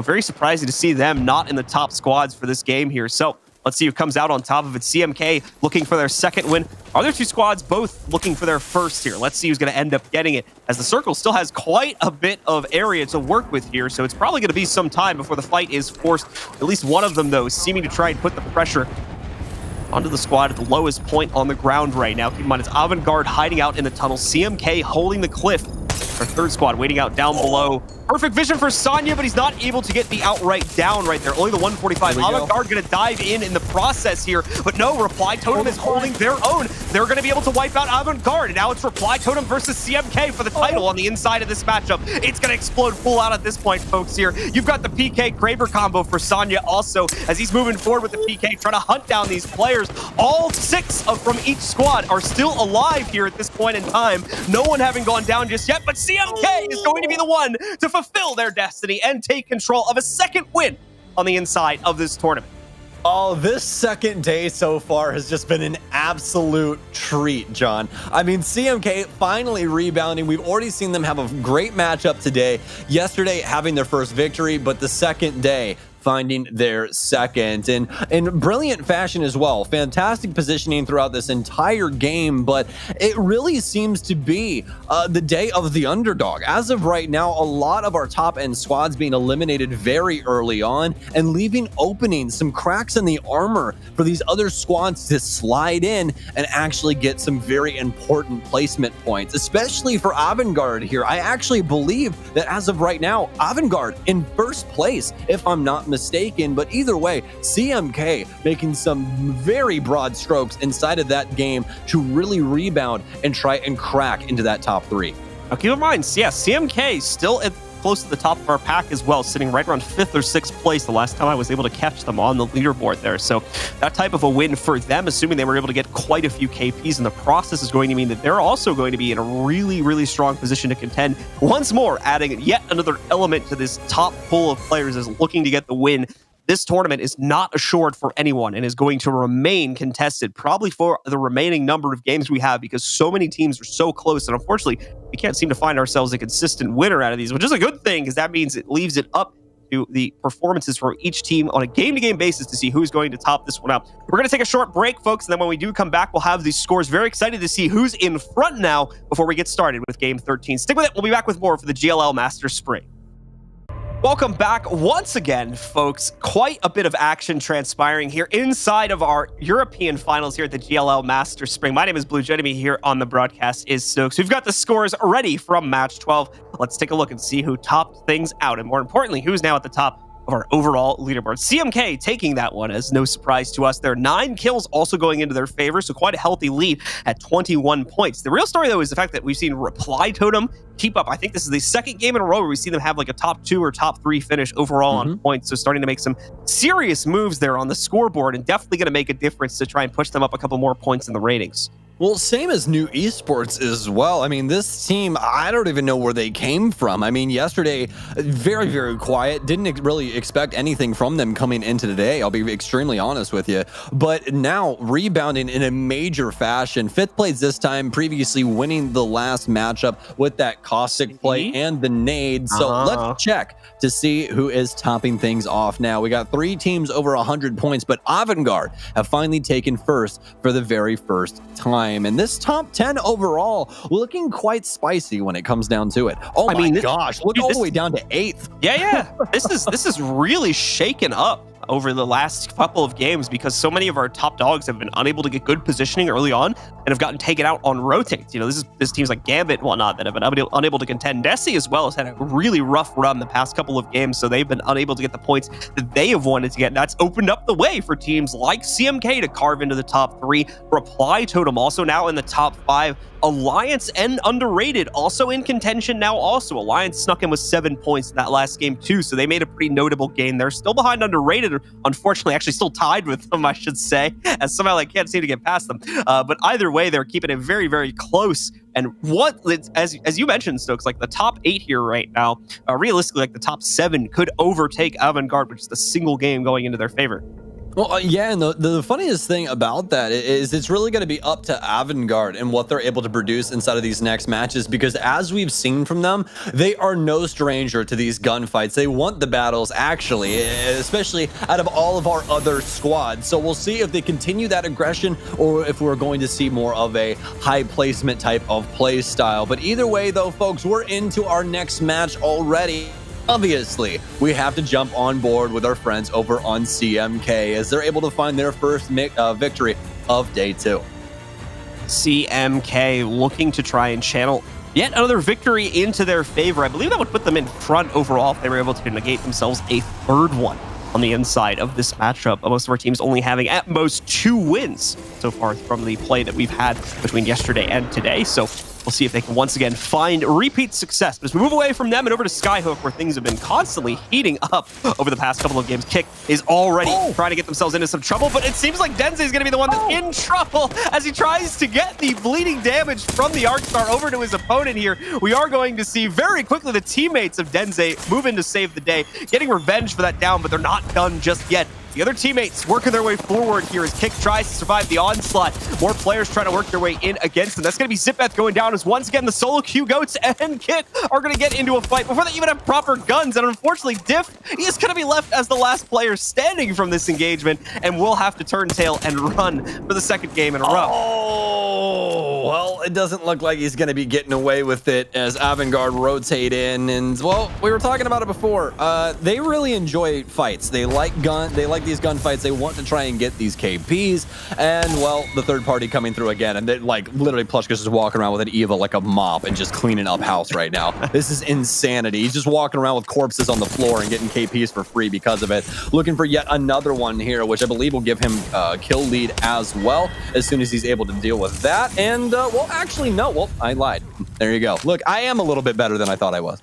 Very surprising to see them not in the top squads for this game here. So let's see who comes out on top of it. CMK looking for their second win. Are there 2 squads both looking for their first here? Let's see who's going to end up getting it, as the circle still has quite a bit of area to work with here. So it's probably going to be some time before the fight is forced. At least one of them, though, seeming to try and put the pressure onto the squad at the lowest point on the ground right now. Keep in mind, it's Avantgarde hiding out in the tunnel. CMK holding the cliff. Our third squad waiting out down below. Perfect vision for Sonya, but he's not able to get the outright down right there. Only the 145. Avantgarde going to dive in the process here, but no, Reply Totem is holding their own. They're going to be able to wipe out Avantgarde, and now it's Reply Totem versus CMK for the title on the inside of this matchup. It's going to explode full out at this point, folks, here. You've got the PK Kraber combo for Sonya also, as he's moving forward with the PK, trying to hunt down these players. All 6 from each squad are still alive here at this point in time. No one having gone down just yet, but CMK is going to be the one to fulfill their destiny and take control of a second win on the inside of this tournament. Oh, this second day so far has just been an absolute treat, John. I mean, CMK finally rebounding. We've already seen them have a great matchup today. Yesterday, having their first victory, but the second day, finding their second, and in brilliant fashion as well. Fantastic positioning throughout this entire game, but it really seems to be the day of the underdog. As of right now, a lot of our top end squads being eliminated very early on and leaving openings, some cracks in the armor for these other squads to slide in and actually get some very important placement points, especially for Avantgarde here. I actually believe that as of right now, Avantgarde in first place, if I'm not mistaken, but either way, CMK making some very broad strokes inside of that game to really rebound and try and crack into that top 3. Now keep in mind, yeah, CMK still close to the top of our pack as well, sitting right around 5th or 6th place the last time I was able to catch them on the leaderboard there. So that type of a win for them, assuming they were able to get quite a few KPs in the process, is going to mean that they're also going to be in a really, really strong position to contend. Once more, adding yet another element to this top pool of players is looking to get the win. This tournament is not assured for anyone and is going to remain contested probably for the remaining number of games we have, because so many teams are so close, and unfortunately we can't seem to find ourselves a consistent winner out of these, which is a good thing, because that means it leaves it up to the performances for each team on a game-to-game basis to see who's going to top this one out. We're going to take a short break, folks, and then when we do come back, we'll have these scores. Very excited to see who's in front now before we get started with Game 13. Stick with it. We'll be back with more for the GLL Masters Spring. Welcome back once again, folks. Quite a bit of action transpiring here inside of our European finals here at the GLL Masters Spring. My name is Blue. Joining me here on the broadcast is Stokes. We've got the scores ready from match 12. Let's take a look and see who topped things out, and more importantly, who's now at the top of our overall leaderboard. CMK taking that one as no surprise to us. There are 9 kills also going into their favor, so quite a healthy lead at 21 points. The real story, though, is the fact that we've seen Reply Totem keep up. I think this is the second game in a row where we see them have like a top 2 or top 3 finish overall on points, so starting to make some serious moves there on the scoreboard, and definitely going to make a difference to try and push them up a couple more points in the ratings. Well, same as new esports as well. I mean, this team, I don't even know where they came from. I mean, yesterday, very, very quiet. Didn't really expect anything from them coming into today. I'll be extremely honest with you. But now rebounding in a major fashion. Fifth place this time, previously winning the last matchup with that caustic play and the nade. So let's check to see who is topping things off now. We got 3 teams over 100 points, but Avant-Garde have finally taken first for the very first time. And this top 10 overall looking quite spicy when it comes down to it. Oh my gosh, look all the way down to 8th. Yeah. This is really shaken up over the last couple of games because so many of our top dogs have been unable to get good positioning early on and have gotten taken out on rotates. You know, this teams like Gambit and whatnot that have been unable to contend. Nessie as well has had a really rough run the past couple of games, so they've been unable to get the points that they have wanted to get. And that's opened up the way for teams like CMK to carve into the top 3. Reply Totem also now in the top 5. Alliance and Underrated also in contention now also. Alliance snuck in with 7 points in that last game too, so they made a pretty notable gain. They're still behind Underrated, unfortunately, actually still tied with them, I should say, as somehow they can't seem to get past them. But either way, they're keeping it very, very close. And what, as you mentioned, Stokes, like the top 8 here right now, realistically, like the top 7 could overtake Avant-Garde, which is the single game going into their favor. Well, yeah, and the funniest thing about that is it's really going to be up to Avant-Garde and what they're able to produce inside of these next matches, because as we've seen from them, they are no stranger to these gunfights. They want the battles, actually, especially out of all of our other squads. So we'll see if they continue that aggression or if we're going to see more of a high placement type of play style. But either way, though, folks, we're into our next match already. Obviously, we have to jump on board with our friends over on CMK as they're able to find their first victory of day 2. CMK looking to try and channel yet another victory into their favor. I believe that would put them in front overall if they were able to negate themselves a 3rd one on the inside of this matchup. Most of our teams only having at most 2 wins so far from the play that we've had between yesterday and today. So we'll see if they can once again find repeat success. But as we move away from them and over to Skyhook, where things have been constantly heating up over the past couple of games, Kick is already trying to get themselves into some trouble, but it seems like Denze is going to be the one that's in trouble as he tries to get the bleeding damage from the Arcstar over to his opponent here. We are going to see very quickly the teammates of Denze move in to save the day, getting revenge for that down, but they're not done just yet. The other teammates working their way forward here as Kick tries to survive the onslaught. More players trying to work their way in against them. That's going to be Zipbeth going down as once again the solo Q Goats and Kick are going to get into a fight before they even have proper guns. And unfortunately, Diff, he is going to be left as the last player standing from this engagement and will have to turn tail and run for the 2nd game in a row. Oh, well, it doesn't look like he's going to be getting away with it as Avant-Garde rotate in. And, well, we were talking about it before. They really enjoy fights. They like these gunfights. They want to try and get these KPs, and well, the third party coming through again, and they like literally Plushka's just walking around with an Eva like a mop and just cleaning up house right now. This is insanity. He's just walking around with corpses on the floor and getting KPs for free because of it. Looking for yet another one here, which I believe will give him kill lead as well as soon as he's able to deal with that. And well, actually no, well, I lied. There you go. Look, I am a little bit better than I thought I was.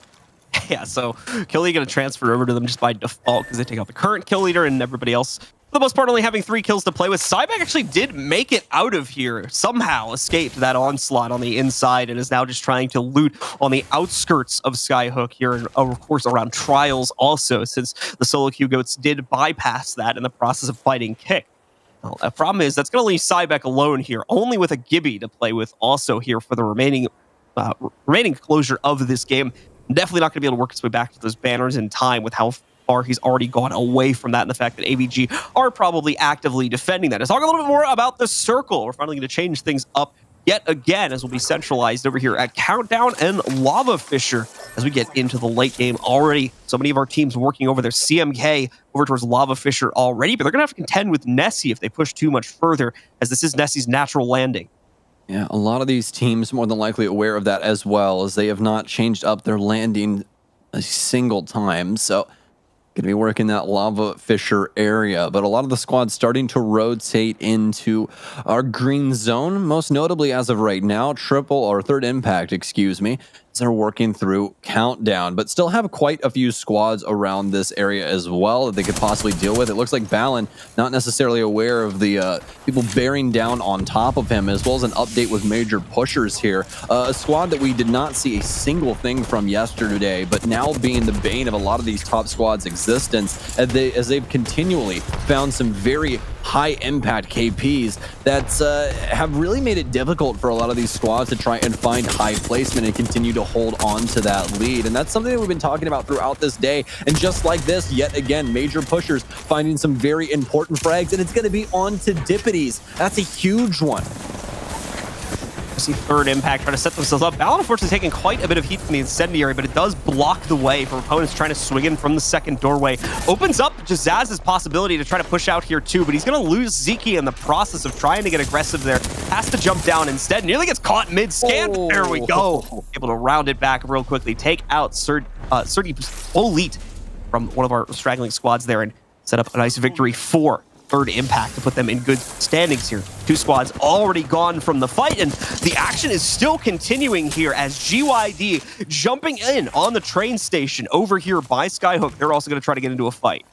Yeah, so kill leader going to transfer over to them just by default because they take out the current kill leader and everybody else, for the most part, only having 3 kills to play with. Cyback actually did make it out of here, somehow escaped that onslaught on the inside and is now just trying to loot on the outskirts of Skyhook here, and of course around Trials also, since the solo Q Goats did bypass that in the process of fighting Kick. Well, the problem is that's going to leave Cyback alone here, only with a Gibby to play with also here for the remaining closure of this game. Definitely not going to be able to work his way back to those banners in time with how far he's already gone away from that, and the fact that AVG are probably actively defending that. Let's talk a little bit more about the circle. We're finally going to change things up yet again as we'll be centralized over here at Countdown and Lava Fisher as we get into the late game already. So many of our teams working over their CMK over towards Lava Fisher already, but they're going to have to contend with Nessie if they push too much further, as this is Nessie's natural landing. Yeah, a lot of these teams more than likely aware of that as well, as they have not changed up their landing a single time. So going to be working that Lava Fisher area, but a lot of the squads starting to rotate into our green zone, most notably as of right now, Third Impact, excuse me, as they're working through Countdown, but still have quite a few squads around this area as well that they could possibly deal with. It looks like Balin not necessarily aware of the people bearing down on top of him, as well as an update with major pushers here. A squad that we did not see a single thing from yesterday, but now being the bane of a lot of these top squads' existence, as they've continually found some very high impact KPs that have really made it difficult for a lot of these squads to try and find high placement and continue to hold on to that lead. And that's something that we've been talking about throughout this day. And just like this, yet again, major pushers finding some very important frags, and it's going to be on to Dippities. That's a huge one. See third impact trying to set themselves up. Balin, unfortunately, taking quite a bit of heat from the incendiary, but it does block the way for opponents trying to swing in from the second doorway. Opens up Jazaz's possibility to try to push out here too, but he's going to lose Zeke in the process of trying to get aggressive there. Has to jump down instead. Nearly gets caught mid-scan. Oh. There we go. Able to round it back real quickly. Take out Serdi Polite from one of our straggling squads there and set up a nice victory for third impact to put them in good standings here. Two squads already gone from the fight, and the action is still continuing here as GYD jumping in on the train station over here by Skyhook. They're also going to try to get into a fight.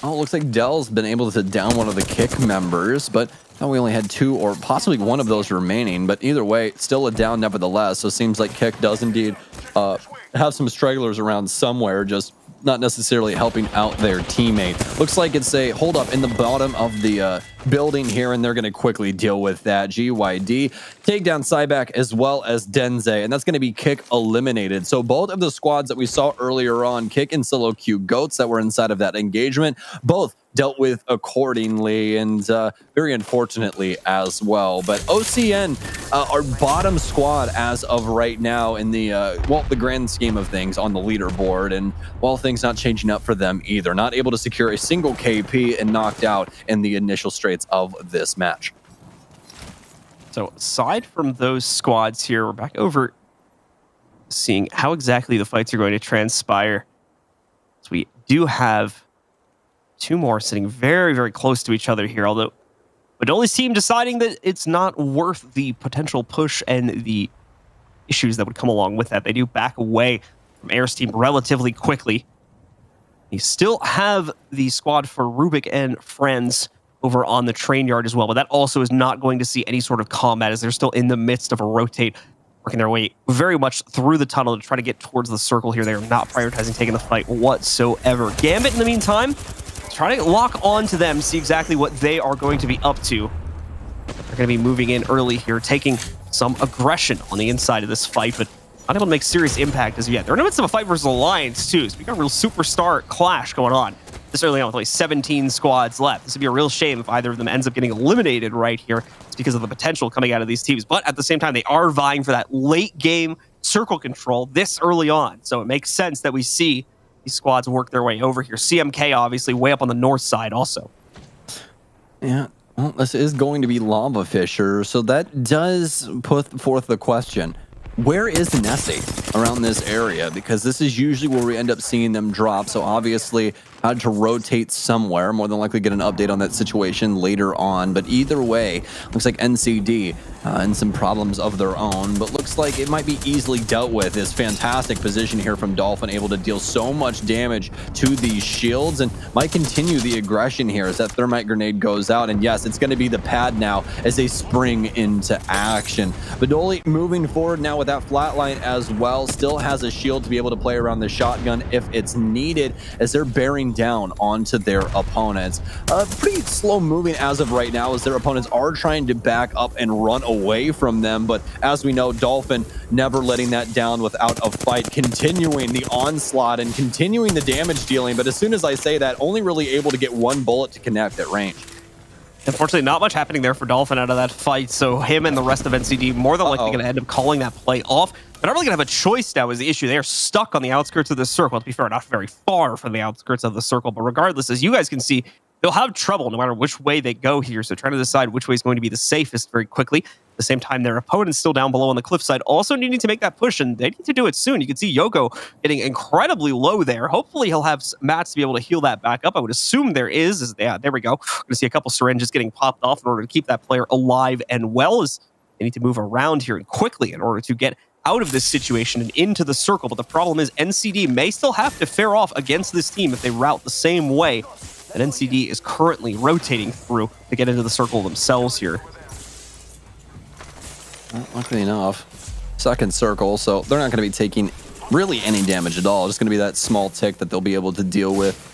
Oh, it looks like Dell's been able to down one of the Kick members, but we only had two or possibly one of those remaining. But either way, still a down nevertheless. So it seems like Kick does indeed have some stragglers around somewhere, just not necessarily helping out their teammate. Looks like it's a hold up in the bottom of the building here, and they're going to quickly deal with that. GYD take down Cyback as well as Denze, and that's going to be Kick eliminated. So both of the squads that we saw earlier on, Kick and Solo Q Goats that were inside of that engagement, both dealt with accordingly, and very unfortunately as well. But OCN, our bottom squad as of right now in the the grand scheme of things on the leaderboard, and while things not changing up for them either, not able to secure a single KP and knocked out in the initial straits of this match. So aside from those squads here, we're back over seeing how exactly the fights are going to transpire. So we do have two more sitting very, very close to each other here, although Badoli's team deciding that it's not worth the potential push and the issues that would come along with that. They do back away from Air's team relatively quickly. You still have the squad for Rubik and friends over on the train yard as well, but that also is not going to see any sort of combat as they're still in the midst of a rotate, working their way very much through the tunnel to try to get towards the circle here. They are not prioritizing taking the fight whatsoever. Gambit, in the meantime, trying to lock on to them, see exactly what they are going to be up to. They're going to be moving in early here, taking some aggression on the inside of this fight, but not able to make serious impact as yet. They're in the midst of a fight versus Alliance, too, so we got a real superstar clash going on this early on with only 17 squads left. This would be a real shame if either of them ends up getting eliminated right here. It's because of the potential coming out of these teams, but at the same time, they are vying for that late game circle control this early on, so it makes sense that we see these squads work their way over here. CMK obviously way up on the north side also. Yeah, well, this is going to be Lava Fisher, so that does put forth the question, where is Nessie around this area? Because this is usually where we end up seeing them drop, so obviously had to rotate somewhere, more than likely get an update on that situation later on. But either way, looks like NCD and some problems of their own, but looks like it might be easily dealt with. This fantastic position here from Dolphin, able to deal so much damage to these shields, and might continue the aggression here as that thermite grenade goes out. And yes, it's going to be the pad now as they spring into action. Badoli moving forward now with that flatline as well, still has a shield to be able to play around the shotgun if it's needed, as they're bearing down onto their opponents. Pretty slow moving as of right now, as their opponents are trying to back up and run away from them. But as we know, Dolphin never letting that down without a fight, continuing the onslaught and continuing the damage dealing. But as soon as I say that, only really able to get one bullet to connect at range. Unfortunately, not much happening there for Dolphin out of that fight, so him and the rest of NCD more than likely going to end up calling that play off. They're not really going to have a choice now is the issue. They are stuck on the outskirts of the circle. To be fair, not very far from the outskirts of the circle, but regardless, as you guys can see, they'll have trouble no matter which way they go here, so trying to decide which way is going to be the safest very quickly. At the same time, their opponent's still down below on the cliffside, also needing to make that push, and they need to do it soon. You can see Yoko getting incredibly low there. Hopefully, he'll have mats to be able to heal that back up. I would assume there is. Yeah, there we go. We're going to see a couple syringes getting popped off in order to keep that player alive and well, as they need to move around here quickly in order to get out of this situation and into the circle. But the problem is NCD may still have to fare off against this team if they route the same way that NCD is currently rotating through to get into the circle themselves here. Well, luckily enough, second circle, so they're not going to be taking really any damage at all. Just going to be that small tick that they'll be able to deal with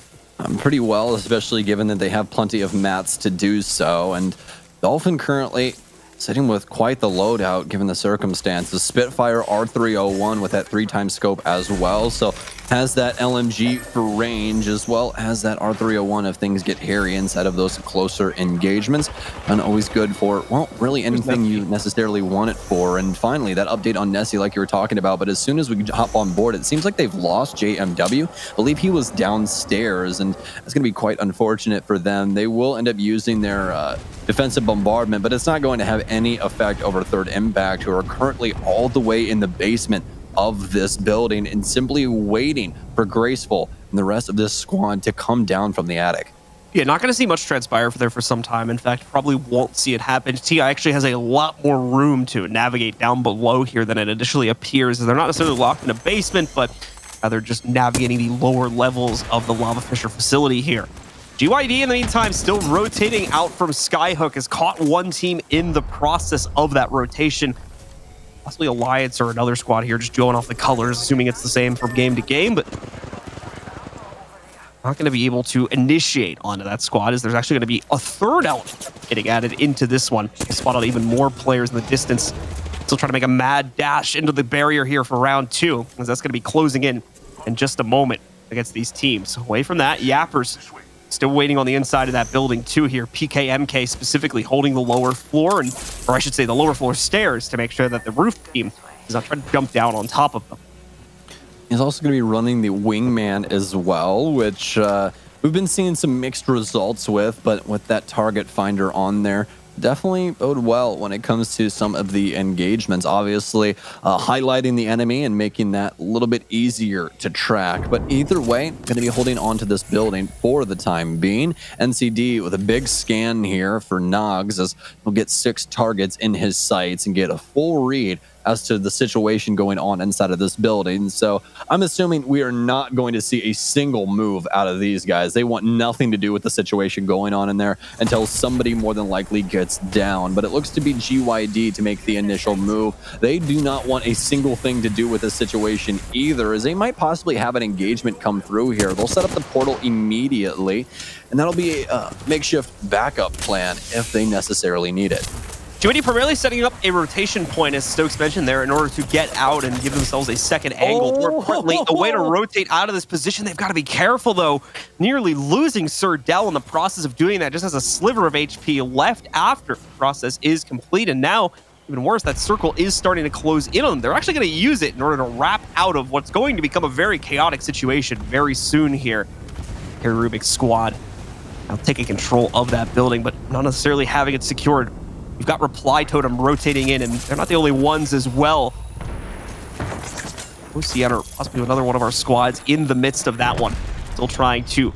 pretty well, especially given that they have plenty of mats to do so. And Dolphin currently sitting with quite the loadout given the circumstances. Spitfire R301 with that 3x scope as well, so has that LMG for range as well as that R301 if things get hairy inside of those closer engagements, and always good for, well, really anything you necessarily want it for. And finally, that update on Nessie like you were talking about, but as soon as we hop on board, it seems like they've lost JMW. I believe he was downstairs, and it's going to be quite unfortunate for them. They will end up using their defensive bombardment, but it's not going to have any effect over Third Impact, who are currently all the way in the basement of this building and simply waiting for Graceful and the rest of this squad to come down from the attic. Yeah, not going to see much transpire there for some time. In fact, probably won't see it happen. TI actually has a lot more room to navigate down below here than it initially appears. They're not necessarily locked in a basement, but rather just navigating the lower levels of the Lava Fisher facility here. GYD in the meantime still rotating out from Skyhook, has caught one team in the process of that rotation. Possibly Alliance or another squad here just going off the colors, assuming it's the same from game to game, but not going to be able to initiate onto that squad, as there's actually going to be a third element getting added into this one. Spot out even more players in the distance. Still trying to make a mad dash into the barrier here for round 2, as that's going to be closing in just a moment against these teams. Away from that, Yappers still waiting on the inside of that building too here. PKMK specifically holding the lower floor, or I should say the lower floor stairs, to make sure that the roof team is not trying to jump down on top of them. He's also going to be running the Wingman as well, which we've been seeing some mixed results with, but with that target finder on there, definitely bode well when it comes to some of the engagements. Obviously, highlighting the enemy and making that a little bit easier to track. But either way, going to be holding on to this building for the time being. NCD with a big scan here for Nogs, as he'll get 6 targets in his sights and get a full read as to the situation going on inside of this building. So I'm assuming we are not going to see a single move out of these guys. They want nothing to do with the situation going on in there until somebody more than likely gets down. But it looks to be GYD to make the initial move. They do not want a single thing to do with this situation either, as they might possibly have an engagement come through here. They'll set up the portal immediately, and that'll be a makeshift backup plan if they necessarily need it. GYD primarily setting up a rotation point, as Stokes mentioned there, in order to get out and give themselves a second angle. More importantly, a way to rotate out of this position. They've got to be careful, though. Nearly losing Sir Dell in the process of doing that. Just has a sliver of HP left after the process is complete. And now, even worse, that circle is starting to close in on them. They're actually going to use it in order to wrap out of what's going to become a very chaotic situation very soon here. Here, Rubik's squad now taking control of that building, but not necessarily having it secured. We've got Reply Totem rotating in, and they're not the only ones as well. Oceana, possibly another one of our squads in the midst of that one. Still trying to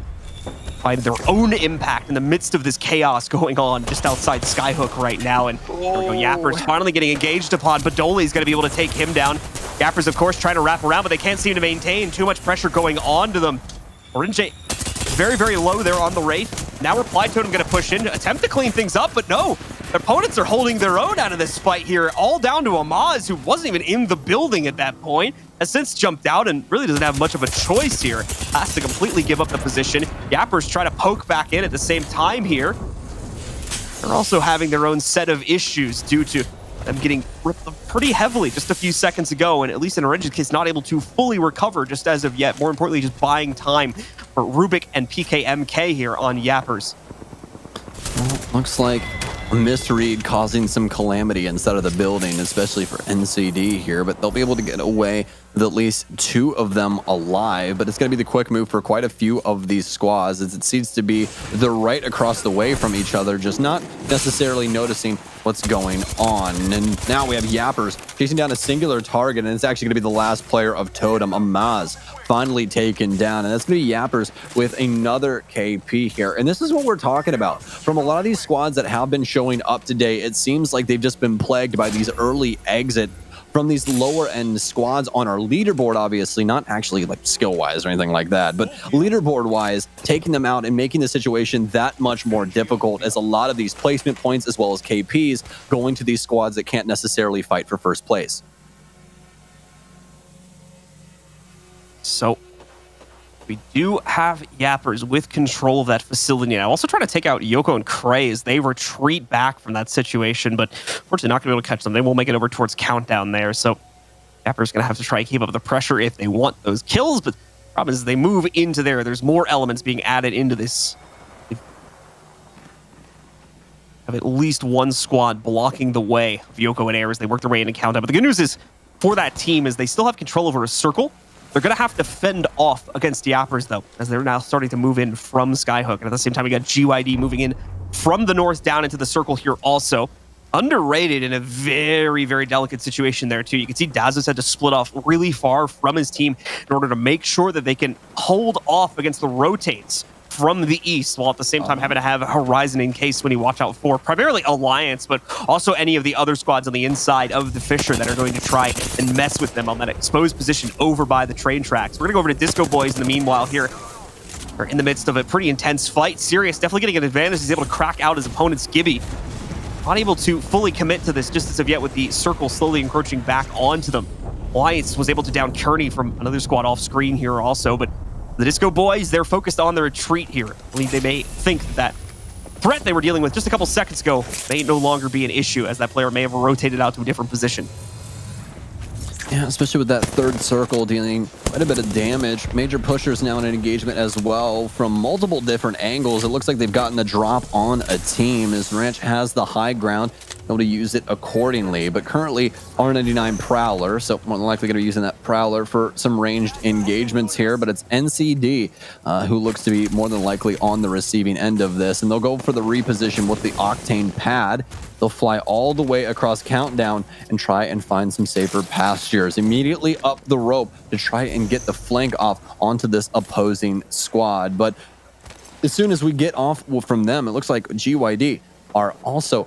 find their own impact in the midst of this chaos going on just outside Skyhook right now. And there we go, Yappers finally getting engaged upon. Badoli's going to be able to take him down. Yappers, of course, trying to wrap around, but they can't seem to maintain. Too much pressure going on to them. Orange very, very low there on the Wraith. Now Reply Totem going to push in, attempt to clean things up, but no. Their opponents are holding their own out of this fight here, all down to Amaz, who wasn't even in the building at that point, has since jumped out and really doesn't have much of a choice here. Has to completely give up the position. Yappers try to poke back in at the same time here. They're also having their own set of issues due to them getting ripped pretty heavily just a few seconds ago, and at least in Orange's case, not able to fully recover just as of yet. More importantly, just buying time for Rubik and PKMK here on Yappers. Well, looks like a misread causing some calamity inside of the building, especially for NCD here, but they'll be able to get away with at least 2 of them alive. But it's going to be the quick move for quite a few of these squads, as it seems to be they're right across the way from each other, just not necessarily noticing what's going on. And now we have Yappers chasing down a singular target, and it's actually going to be the last player of Totem, Amaz, finally taken down. And that's going to be Yappers with another KP here. And this is what we're talking about. From a lot of these squads that have been showing up today, it seems like they've just been plagued by these early exit from these lower end squads on our leaderboard, obviously, not actually like skill wise or anything like that, but leaderboard wise, taking them out and making the situation that much more difficult, as a lot of these placement points as well as KPs going to these squads that can't necessarily fight for first place. So we do have Yappers with control of that facility now. Also trying to take out Yoko and Cray as they retreat back from that situation, but unfortunately not going to be able to catch them. They will make it over towards Countdown there. So Yappers going to have to try and keep up the pressure if they want those kills, but the problem is they move into there. There's more elements being added into this. They have at least one squad blocking the way of Yoko and Air as they work their way into Countdown. But the good news is for that team is they still have control over a circle. They're going to have to fend off against Yappers, though, as they're now starting to move in from Skyhook. And at the same time, we got GYD moving in from the north down into the circle here also. Underrated in a very, very delicate situation there, too. You can see Dazos had to split off really far from his team in order to make sure that they can hold off against the rotates from the east, while at the same time having to have Horizon in case when you watch out for primarily Alliance, but also any of the other squads on the inside of the Fisher that are going to try and mess with them on that exposed position over by the train tracks. We're going to go over to Disco Boys in the meanwhile here. We're in the midst of a pretty intense fight. Sirius definitely getting an advantage. He's able to crack out his opponent's Gibby. Not able to fully commit to this just as of yet, with the circle slowly encroaching back onto them. Alliance was able to down Kearney from another squad off screen here also, but the Disco Boys, they're focused on the retreat here. I believe they may think that threat they were dealing with just a couple seconds ago may no longer be an issue, as that player may have rotated out to a different position. Yeah, especially with that third circle dealing quite a bit of damage. Major pushers now in an engagement as well from multiple different angles. It looks like they've gotten the drop on a team, as Ranch has the high ground, able to use it accordingly. But currently R99 Prowler, so more than likely going to be using that Prowler for some ranged engagements here. But it's NCD who looks to be more than likely on the receiving end of this, and they'll go for the reposition with the Octane pad. They'll fly all the way across Countdown and try and find some safer pastures. Immediately up the rope to try and get the flank off onto this opposing squad. But as soon as we get off from them, it looks like GYD are also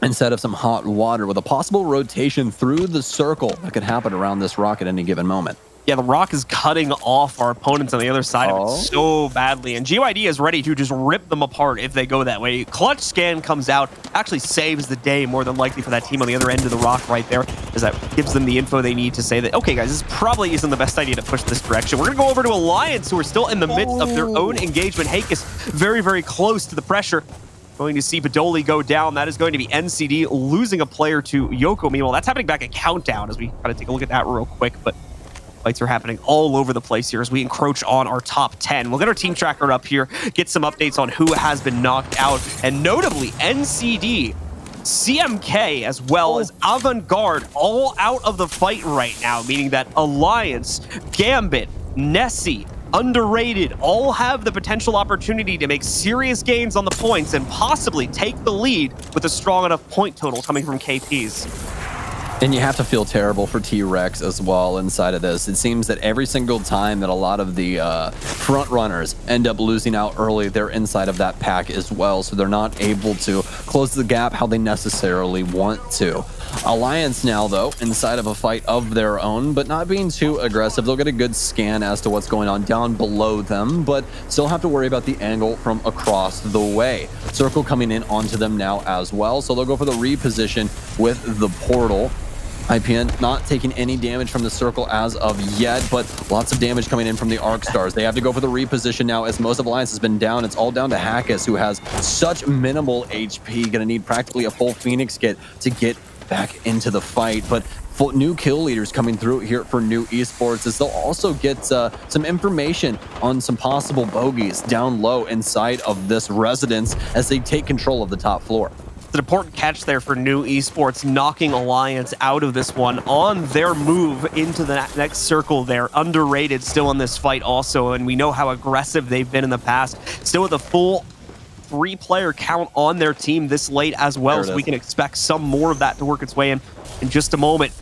inside of some hot water, with a possible rotation through the circle that could happen around this rock at any given moment. Yeah, the rock is cutting off our opponents on the other side of it so badly, and GYD is ready to just rip them apart if they go that way. Clutch Scan comes out, actually saves the day more than likely for that team on the other end of the rock right there, as that gives them the info they need to say that, okay guys, this probably isn't the best idea to push this direction. We're going to go over to Alliance, who are still in the midst of their own engagement. Hakis very, very close to the pressure. Going to see Badoli go down. That is going to be NCD losing a player to Yoko. Meanwhile, that's happening back at Countdown, as we kind of take a look at that real quick, but fights are happening all over the place here as we encroach on our top 10. We'll get our team tracker up here, get some updates on who has been knocked out, and notably NCD, CMK, as well as Avant-Garde, all out of the fight right now, meaning that Alliance, Gambit, Nessie, Underrated, all have the potential opportunity to make serious gains on the points and possibly take the lead with a strong enough point total coming from KPs. And you have to feel terrible for T-Rex as well inside of this. It seems that every single time that a lot of the front runners end up losing out early, they're inside of that pack as well, so they're not able to close the gap how they necessarily want to. Alliance now, though, inside of a fight of their own, but not being too aggressive. They'll get a good scan as to what's going on down below them, but still have to worry about the angle from across the way. Circle coming in onto them now as well, so they'll go for the reposition with the portal. IPN not taking any damage from the circle as of yet, but lots of damage coming in from the Arc Stars. They have to go for the reposition now, as most of Alliance has been down. It's all down to Hakis, who has such minimal HP, gonna need practically a full Phoenix kit to get back into the fight. But new kill leaders coming through here for New Esports, as they'll also get some information on some possible bogeys down low inside of this residence as they take control of the top floor. An important catch there for New Esports, knocking Alliance out of this one on their move into the next circle there. Underrated still in this fight also, and we know how aggressive they've been in the past. Still with a full 3-player count on their team this late as well, so we can expect some more of that to work its way in just a moment.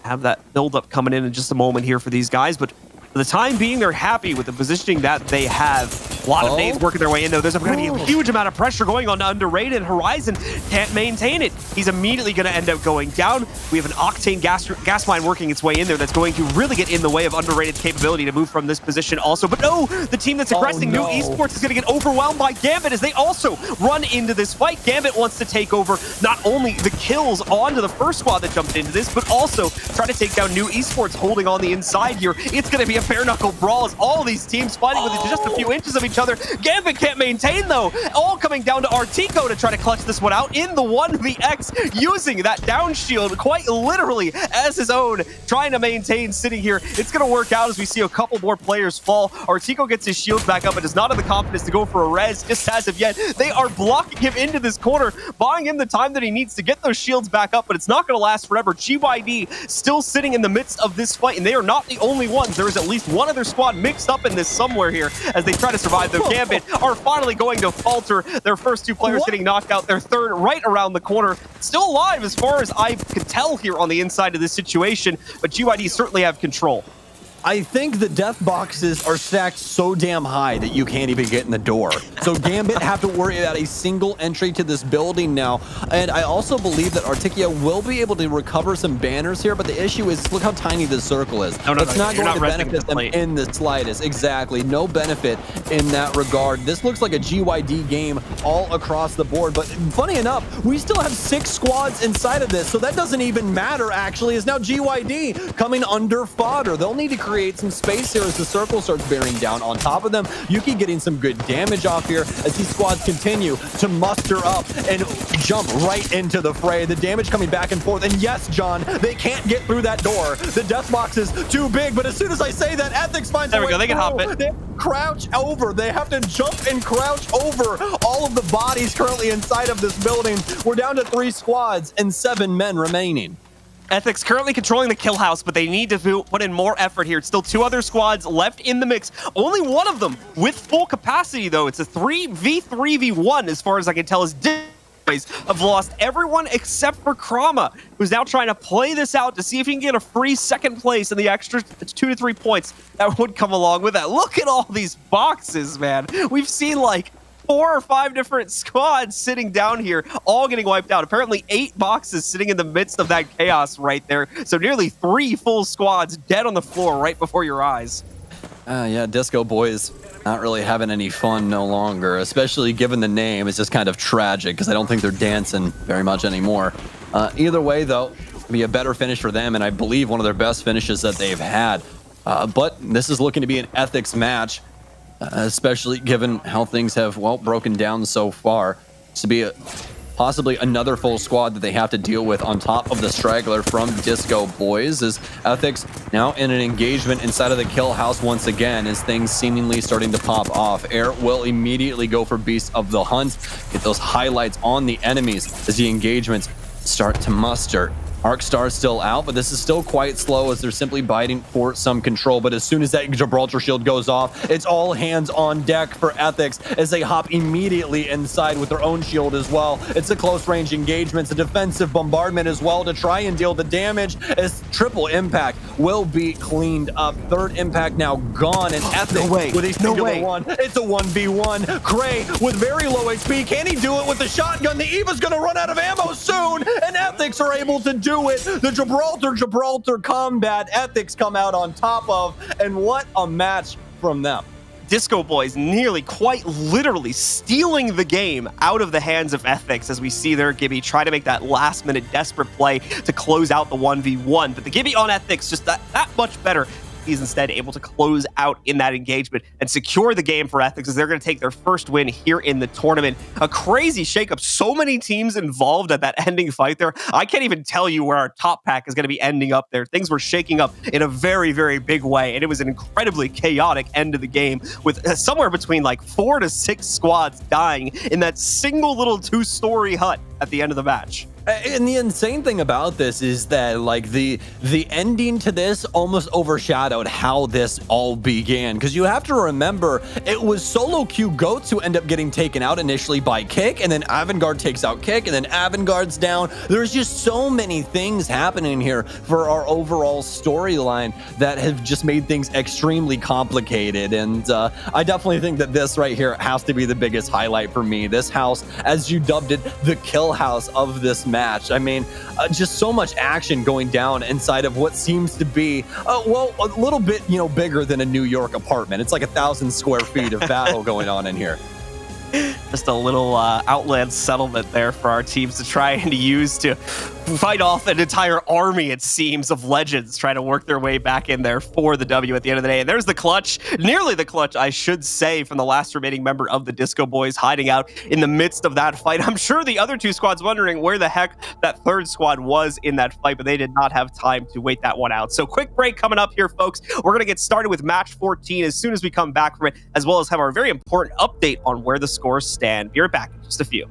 Have that build-up coming in just a moment here for these guys, but for the time being, they're happy with the positioning that they have. A lot of nades working their way in, though. There's going to be a huge amount of pressure going on to Underrated. Horizon can't maintain it. He's immediately going to end up going down. We have an Octane gas mine working its way in there that's going to really get in the way of Underrated's capability to move from this position also. But no, the team that's aggressing, New Esports, is going to get overwhelmed by Gambit as they also run into this fight. Gambit wants to take over not only the kills onto the first squad that jumped into this, but also try to take down New Esports holding on the inside here. It's going to be a bare knuckle brawl as all these teams fighting within just a few inches of each other. Gambit can't maintain, though. All coming down to Artico to try to clutch this one out in the 1vx, using that down shield quite literally as his own, trying to maintain sitting here. It's going to work out as we see a couple more players fall. Artico gets his shields back up, but does not have the confidence to go for a res just as of yet. They are blocking him into this corner, buying him the time that he needs to get those shields back up, but it's not going to last forever. GYD still sitting in the midst of this fight, and they are not the only ones. There is at least one other squad mixed up in this somewhere here as they try to survive. The Gambit are finally going to falter. Their first two players getting knocked out. Their third right around the corner. Still alive as far as I can tell here on the inside of this situation, but GYD certainly have control. I think the death boxes are stacked so damn high that you can't even get in the door. So Gambit have to worry about a single entry to this building now. And I also believe that Articia will be able to recover some banners here, but the issue is, look how tiny this circle is. It's not going to benefit them in the slightest. Exactly. No benefit in that regard. This looks like a GYD game all across the board. But funny enough, we still have 6 squads inside of this, so that doesn't even matter, actually, is now GYD coming under fodder. They'll need to create some space here as the circle starts bearing down on top of them. Yuki getting some good damage off here as these squads continue to muster up and jump right into the fray. The damage coming back and forth. And yes, John, they can't get through that door. The death box is too big, but as soon as I say that, Ethics finds there we go. They can hop it. They crouch over. They have to jump and crouch over all of the bodies currently inside of this building. We're down to 3 squads and 7 men remaining. Ethics currently controlling the kill house, but they need to put in more effort here. It's still 2 other squads left in the mix. Only one of them with full capacity, though. It's a 3v3v1 as far as I can tell. Is have lost everyone except for Krama, who's now trying to play this out to see if he can get a free second place and the extra 2 to 3 points that would come along with that. Look at all these boxes, man. We've seen like 4 or 5 different squads sitting down here, all getting wiped out. Apparently 8 boxes sitting in the midst of that chaos right there. So nearly 3 full squads dead on the floor right before your eyes. Yeah, Disco Boys not really having any fun no longer, especially given the name. It's just kind of tragic because I don't think they're dancing very much anymore. Either way, though, it'll be a better finish for them, and I believe one of their best finishes that they've had. But this is looking to be an Ethics match, especially given how things have, well, broken down so far. To be possibly another full squad that they have to deal with on top of the straggler from Disco Boys, as Ethics now in an engagement inside of the kill house once again, as things seemingly starting to pop off. Air will immediately go for Beast of the Hunt, get those highlights on the enemies as the engagements start to muster. Arcstar still out, but this is still quite slow as they're simply biting for some control. But as soon as that Gibraltar shield goes off, it's all hands on deck for Ethics as they hop immediately inside with their own shield as well. It's a close range engagement, it's a defensive bombardment as well to try and deal the damage as triple impact will be cleaned up. Third impact now gone, and Ethics with a singular one. It's a 1v1. Cray with very low HP. Can he do it with the shotgun? The Eva's gonna run out of ammo soon, and Ethics are able to do it. The Gibraltar combat, Ethics come out on top of, and what a match from them. Disco Boys nearly, quite literally, stealing the game out of the hands of Ethics as we see there Gibby try to make that last-minute desperate play to close out the 1v1. But the Gibby on Ethics just that much better. He's instead able to close out in that engagement and secure the game for Ethics as they're going to take their first win here in the tournament. A crazy shakeup. So many teams involved at that ending fight there. I can't even tell you where our top pack is going to be ending up there. Things were shaking up in a very, very big way, and it was an incredibly chaotic end of the game with somewhere between like 4 to 6 squads dying in that single little 2-story hut at the end of the match. And the insane thing about this is that like the ending to this almost overshadowed how this all began, because you have to remember it was solo queue goats who end up getting taken out initially by Kick, and then Avangard takes out Kick, and then Avangard's down. There's just so many things happening here for our overall storyline that have just made things extremely complicated. And I definitely think that this right here has to be the biggest highlight for me. This house, as you dubbed it, the kill house of this match. I mean, just so much action going down inside of what seems to be, well, a little bit, you know, bigger than a New York apartment. It's like 1,000 square feet of battle going on in here. Just a little outland settlement there for our teams to try and use to fight off an entire army, it seems, of legends trying to work their way back in there for the W at the end of the day. And there's the clutch, nearly the clutch, I should say, from the last remaining member of the Disco Boys hiding out in the midst of that fight. I'm sure the other two squads wondering where the heck that third squad was in that fight, but they did not have time to wait that one out. So quick break coming up here, folks. We're going to get started with match 14 as soon as we come back from it, as well as have our very important update on where the scores stand. Be right back in just a few.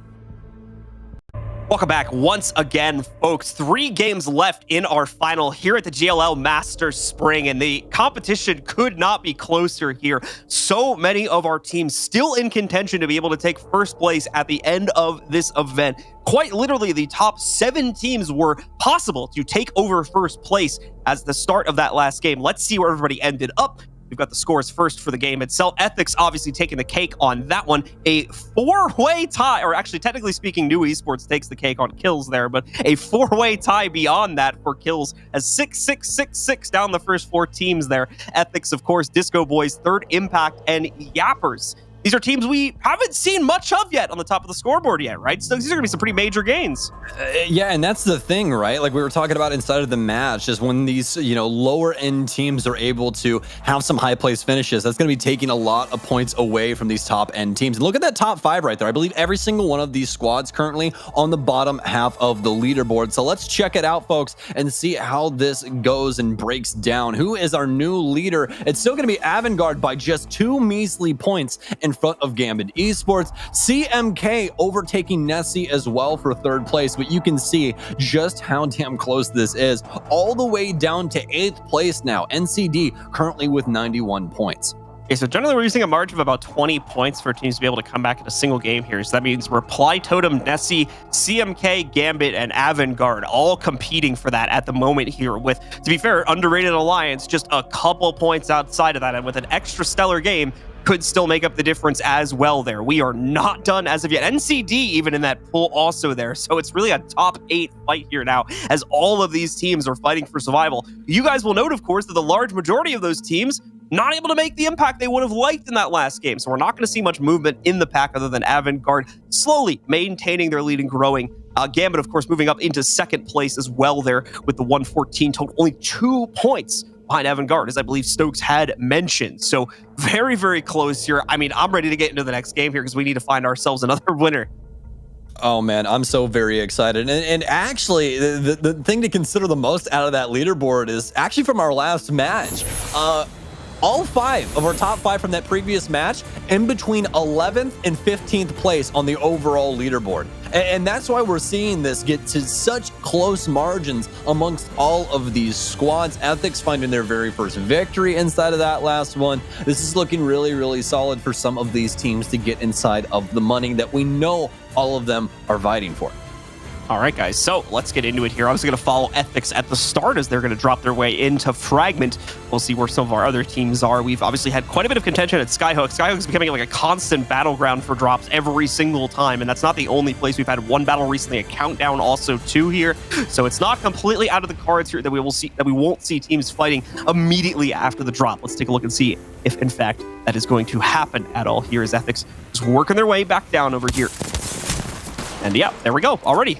Welcome back once again, folks. 3 games left in our final here at the GLL Masters Spring, and the competition could not be closer here. So many of our teams still in contention to be able to take first place at the end of this event. Quite literally, the top 7 teams were possible to take over first place as the start of that last game. Let's see where everybody ended up. We've got the scores first for the game itself. Ethics obviously taking the cake on that one. A 4-way tie, or actually technically speaking, New Esports takes the cake on kills there, but a 4-way tie beyond that for kills as 6-6-6-6 down the first 4 teams there. Ethics, of course, Disco Boys, Third Impact, and Yappers. These are teams we haven't seen much of yet on the top of the scoreboard yet, right? So these are going to be some pretty major gains. Yeah, and that's the thing, right? Like we were talking about inside of the match, is when these, you know, lower end teams are able to have some high place finishes, that's going to be taking a lot of points away from these top end teams. And look at that top 5 right there. I believe every single one of these squads currently on the bottom half of the leaderboard. So let's check it out, folks, and see how this goes and breaks down. Who is our new leader? It's still going to be Avangard by just 2 measly points in front of Gambit Esports. CMK overtaking Nessie as well for 3rd place, but you can see just how damn close this is. All the way down to 8th place now. NCD currently with 91 points. Okay, so generally we're using a margin of about 20 points for teams to be able to come back in a single game here. So that means Reply Totem, Nessie, CMK, Gambit, and Avangard all competing for that at the moment here with, to be fair, Underrated Alliance just a couple points outside of that, and with an extra stellar game, could still make up the difference as well there. We are not done as of yet. NCD even in that pool also there. So it's really a top 8 fight here now as all of these teams are fighting for survival. You guys will note, of course, that the large majority of those teams not able to make the impact they would have liked in that last game. So we're not going to see much movement in the pack other than Avangard slowly maintaining their lead and growing. Gambit, of course, moving up into 2nd place as well there with the 114 total. Only 2 points behind Avangard, as I believe Stokes had mentioned. So very, very close here. I mean, I'm ready to get into the next game here because we need to find ourselves another winner. Oh man, I'm so very excited. And actually, the thing to consider the most out of that leaderboard is actually from our last match. All 5 of our top 5 from that previous match in between 11th and 15th place on the overall leaderboard. And that's why we're seeing this get to such close margins amongst all of these squads. Ethics finding their very first victory inside of that last one. This is looking really, really solid for some of these teams to get inside of the money that we know all of them are fighting for. All right, guys, so let's get into it here. I was going to follow Ethics at the start as they're going to drop their way into Fragment. We'll see where some of our other teams are. We've obviously had quite a bit of contention at Skyhook. Skyhook's becoming like a constant battleground for drops every single time, and that's not the only place. We've had one battle recently, a countdown also 2 here. So it's not completely out of the cards here that we won't see teams fighting immediately after the drop. Let's take a look and see if, in fact, that is going to happen at all. Here is Ethics just working their way back down over here. And yeah, there we go already.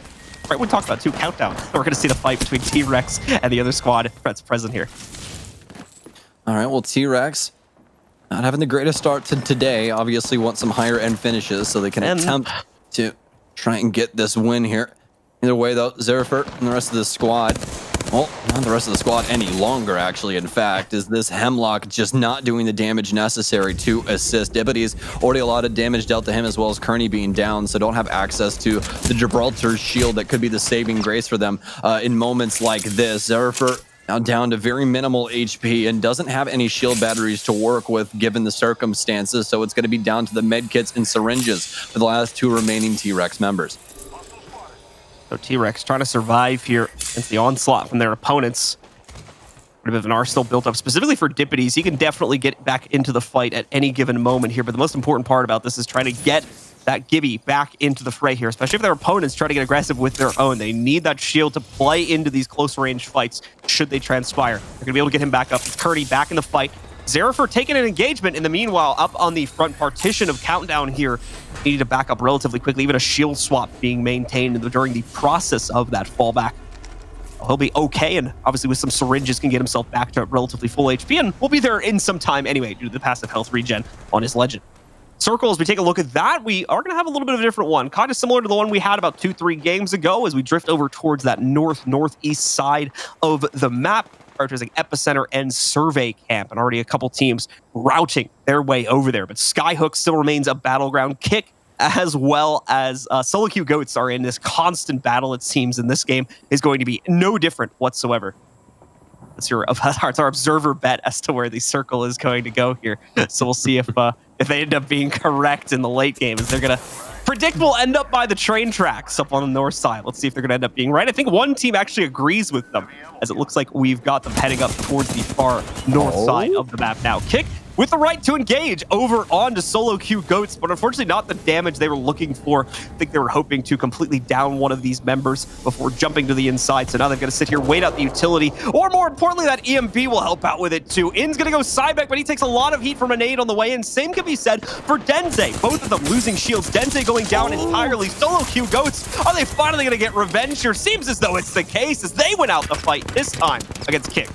Right, we talked about 2 countdowns. We're going to see the fight between T-Rex and the other squad that's present here. All right, well, T-Rex not having the greatest start to today. Obviously want some higher end finishes so they can attempt to try and get this win here. Either way, though, Zerifert and the rest of the squad Well, not the rest of the squad any longer, actually. In fact, is this Hemlock just not doing the damage necessary to assist. Dippity's already a lot of damage dealt to him, as well as Kearney being down, so don't have access to the Gibraltar shield that could be the saving grace for them in moments like this. Zerfer now down to very minimal HP and doesn't have any shield batteries to work with given the circumstances, so it's going to be down to the med kits and syringes for the last two remaining T-Rex members. So T-Rex trying to survive here against the onslaught from their opponents. A bit of an arsenal built up specifically for Dippity's. He can definitely get back into the fight at any given moment here, but the most important part about this is trying to get that Gibby back into the fray here, especially if their opponents try to get aggressive with their own. They need that shield to play into these close range fights should they transpire. They're going to be able to get him back up. Kearney back in the fight. Zerafer taking an engagement. In the meanwhile, up on the front partition of Countdown here, needed to back up relatively quickly. Even a shield swap being maintained during the process of that fallback. He'll be okay, and obviously with some syringes can get himself back to relatively full HP, and we'll be there in some time anyway due to the passive health regen on his Legend. Circle, as we take a look at that, we are going to have a little bit of a different one, kind of similar to the one we had about 2-3 games ago as we drift over towards that northeast side of the map, prioritizing Epicenter and Survey Camp, and already a couple teams routing their way over there. But Skyhook still remains a battleground. Kick, as well as Solo Q Goats, are in this constant battle, it seems, in this game is going to be no different whatsoever. It's our observer bet as to where the circle is going to go here. So we'll see if they end up being correct in the late game, as they're going to predict we'll end up by the train tracks up on the north side. Let's see if they're going to end up being right. I think one team actually agrees with them, as it looks like we've got them heading up towards the far north side of the map now. Kick with the right to engage over onto Solo Q Goats, but unfortunately not the damage they were looking for. I think they were hoping to completely down one of these members before jumping to the inside, so now they're going to sit here, wait out the utility, or more importantly, that EMP will help out with it too. In's going to go sideback, but he takes a lot of heat from a nade on the way in. Same can be said for Denze. Both of them losing shields. Denze going down entirely. Solo Q Goats, are they finally going to get revenge here? Seems as though it's the case, as they went out the fight this time against Kick.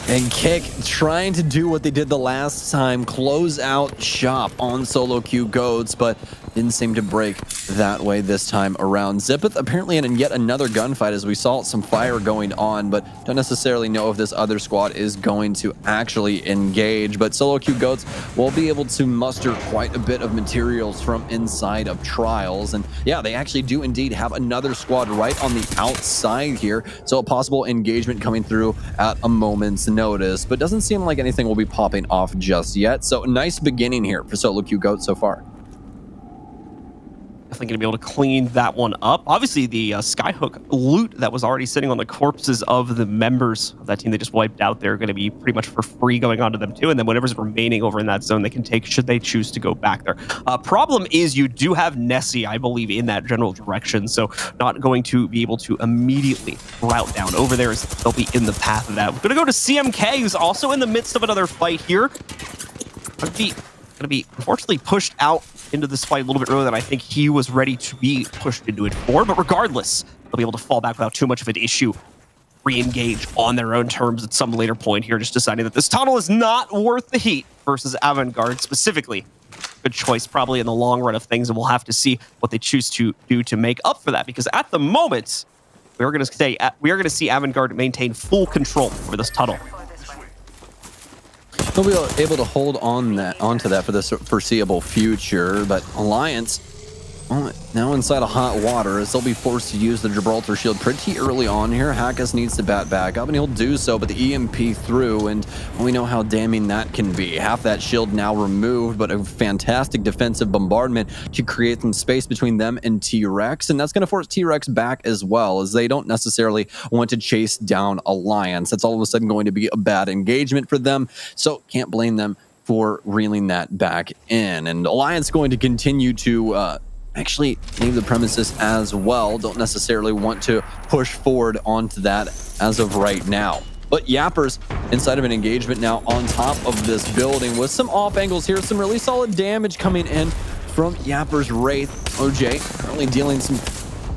And Kick trying to do what they did the last time, close out shop on Solo Q Goats, but didn't seem to break that way this time around. Zippeth apparently in yet another gunfight, as we saw some fire going on, but don't necessarily know if this other squad is going to actually engage. But Solo Q Goats will be able to muster quite a bit of materials from inside of Trials. And yeah, they actually do indeed have another squad right on the outside here, so a possible engagement coming through at a moment's notice, but doesn't seem like anything will be popping off just yet. So nice beginning here for Solo Q Goat so far. Definitely going to be able to clean that one up. Obviously, the Skyhook loot that was already sitting on the corpses of the members of that team they just wiped out, they're going to be pretty much for free going onto them too. And then whatever's remaining over in that zone, they can take should they choose to go back there. Problem is you do have Nessie, I believe, in that general direction. So not going to be able to immediately route down over there, as they'll be in the path of that. We're going to go to CMK, who's also in the midst of another fight here. Going to be unfortunately pushed out into this fight a little bit earlier than I think he was ready to be pushed into it for, but regardless, they'll be able to fall back without too much of an issue, re-engage on their own terms at some later point here, just deciding that this tunnel is not worth the heat versus Avant-Garde specifically. Good choice probably in the long run of things, and we'll have to see what they choose to do to make up for that, because at the moment, we are going to see Avant-Garde maintain full control over this tunnel. They'll be able to hold onto that for the foreseeable future, but Alliance, well, now inside of hot water, as they'll be forced to use the Gibraltar shield pretty early on here. Hackus needs to bat back up, and he'll do so, but the EMP through, and we know how damning that can be. Half that shield now removed, but a fantastic defensive bombardment to create some space between them and T-Rex, and that's going to force T-Rex back as well, as they don't necessarily want to chase down Alliance. That's all of a sudden going to be a bad engagement for them, so can't blame them for reeling that back in. And Alliance going to continue to actually leave the premises as well. Don't necessarily want to push forward onto that as of right now. But Yappers inside of an engagement now on top of this building with some off angles here. Some really solid damage coming in from Yappers Wraith. OJ currently dealing some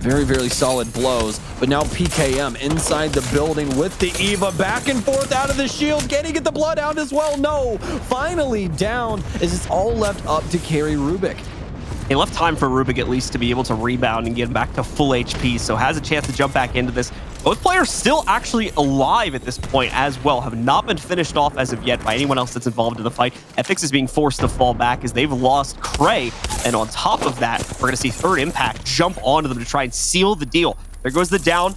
very, very solid blows. But now PKM inside the building with the Eva back and forth out of the shield. Can he get the blood out as well? No. Finally down, as it's all left up to carry Rubik. He left time for Rubik at least to be able to rebound and get back to full HP, so has a chance to jump back into this. Both players still actually alive at this point as well, have not been finished off as of yet by anyone else that's involved in the fight. Epix is being forced to fall back as they've lost Cray, and on top of that, we're going to see Third Impact jump onto them to try and seal the deal. There goes the down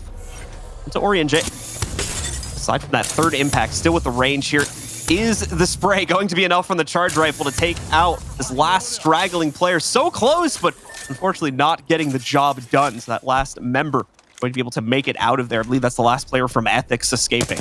into Orienj. Aside from that, Third Impact still with the range here. Is the spray going to be enough from the charge rifle to take out this last straggling player? So close, but unfortunately not getting the job done. So that last member going to be able to make it out of there. I believe that's the last player from Ethics escaping.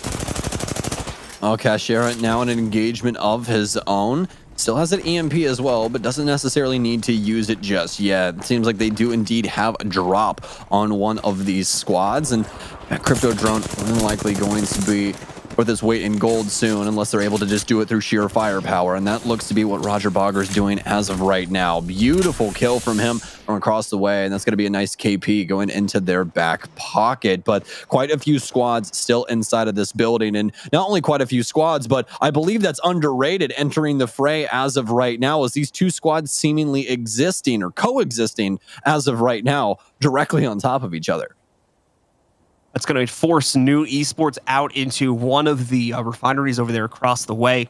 Oh, Cashera now in an engagement of his own. Still has an EMP as well, but doesn't necessarily need to use it just yet. It seems like they do indeed have a drop on one of these squads, and that crypto drone more than likely going to be worth its weight in gold soon, unless they're able to just do it through sheer firepower. And that looks to be what Roger Bogger's doing as of right now. Beautiful kill from him from across the way, and that's going to be a nice KP going into their back pocket. But quite a few squads still inside of this building, and not only quite a few squads, but I believe that's underrated entering the fray as of right now, as these two squads seemingly existing or coexisting as of right now directly on top of each other. That's going to force new esports out into one of the refineries over there across the way.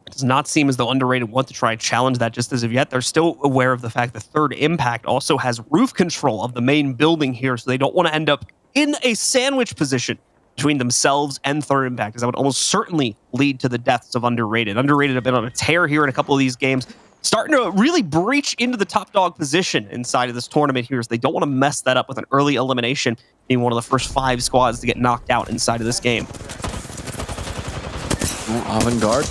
It does not seem as though Underrated want to try and challenge that just as of yet. They're still aware of the fact that Third Impact also has roof control of the main building here, so they don't want to end up in a sandwich position between themselves and Third Impact, because that would almost certainly lead to the deaths of Underrated. Underrated have been on a tear here in a couple of these games, starting to really breach into the top dog position inside of this tournament here, so they don't want to mess that up with an early elimination, being one of the first 5 squads to get knocked out inside of this game. Well, Avant-Garde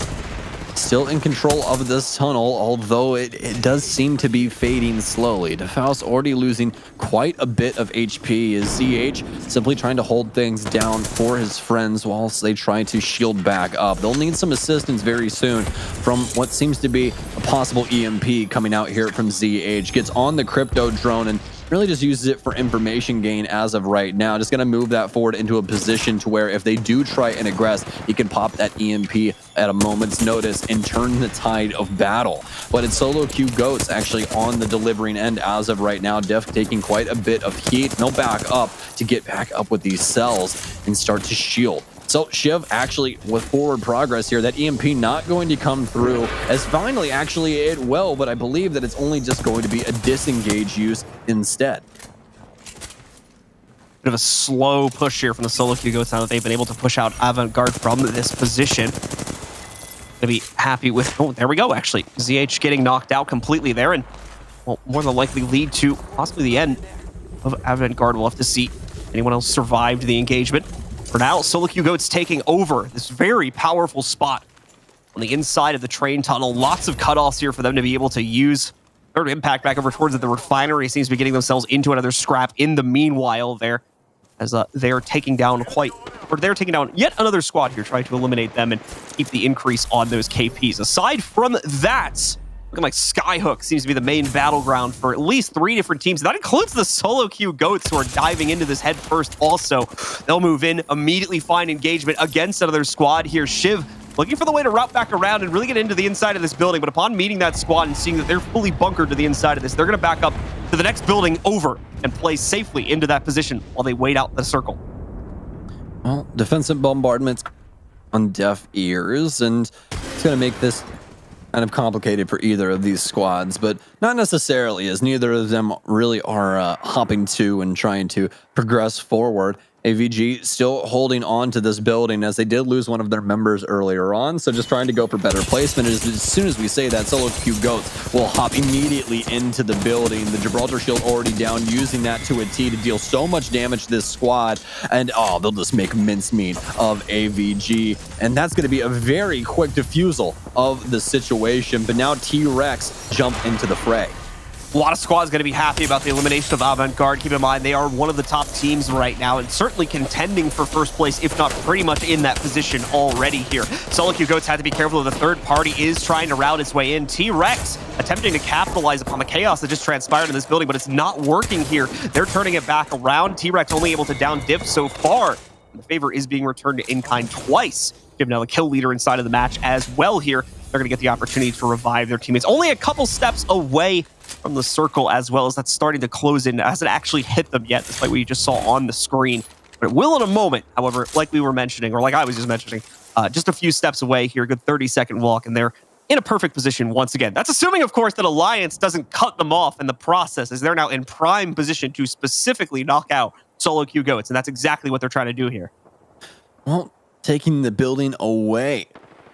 still in control of this tunnel, although it does seem to be fading slowly. DeFaust already losing quite a bit of HP, as ZH simply trying to hold things down for his friends whilst they try to shield back up. They'll need some assistance very soon from what seems to be a possible EMP coming out here from ZH. Gets on the crypto drone and really just uses it for information gain as of right now. Just going to move that forward into a position to where if they do try and aggress, he can pop that EMP at a moment's notice and turn the tide of battle. But it's solo queue Goats actually on the delivering end as of right now. Def taking quite a bit of heat. No back up to get back up with these cells and start to shield. So Shiv actually with forward progress here, that EMP not going to come through, as finally actually it will, but I believe that it's only just going to be a disengage use instead. Bit of a slow push here from the solo queue Goats now that they've been able to push out Avant-Garde from this position. Gonna be happy with, oh, there we go, actually. ZH getting knocked out completely there, and will more than likely lead to possibly the end of Avant-Garde. We'll have to see if anyone else survived the engagement. For now, solo queue Goats taking over this very powerful spot on the inside of the train tunnel. Lots of cutoffs here for them to be able to use. Third Impact back over towards the refinery seems to be getting themselves into another scrap in the meanwhile there, as they're taking down yet another squad here, trying to eliminate them and keep the increase on those KPs. Aside from that, looking like Skyhook seems to be the main battleground for at least 3 different teams. That includes the solo queue Goats, who are diving into this head first also. They'll move in, immediately find engagement against another squad here. Shiv looking for the way to route back around and really get into the inside of this building, but upon meeting that squad and seeing that they're fully bunkered to the inside of this, they're going to back up to the next building over and play safely into that position while they wait out the circle. Well, defensive bombardments on deaf ears, and it's going to make this kind of complicated for either of these squads, but not necessarily, as neither of them really are hopping to and trying to progress forward. AVG still holding on to this building, as they did lose one of their members earlier on, so just trying to go for better placement. As soon as we say that, solo queue Goats will hop immediately into the building. The Gibraltar shield already down, using that to a T to deal so much damage to this squad, and oh, they'll just make mincemeat of AVG, and that's going to be a very quick defusal of the situation. But now T-Rex jump into the fray. A lot of squads going to be happy about the elimination of Avant-Garde. Keep in mind, they are one of the top teams right now and certainly contending for first place, if not pretty much in that position already here. Solo queue Goats had to be careful that the third party is trying to route its way in. T-Rex attempting to capitalize upon the chaos that just transpired in this building, but it's not working here. They're turning it back around. T-Rex only able to down Diff so far. The favor is being returned to in-kind twice. Give now the kill leader inside of the match as well here. They're going to get the opportunity to revive their teammates. Only a couple steps away from the circle, as well as that's starting to close in. It hasn't actually hit them yet, despite what you just saw on the screen. But it will in a moment, however, like we were mentioning, or like I was just mentioning, just a few steps away here, a good 30-second walk, and they're in a perfect position once again. That's assuming, of course, that Alliance doesn't cut them off in the process, as they're now in prime position to specifically knock out solo queue goats, and that's exactly what they're trying to do here. Well, taking the building away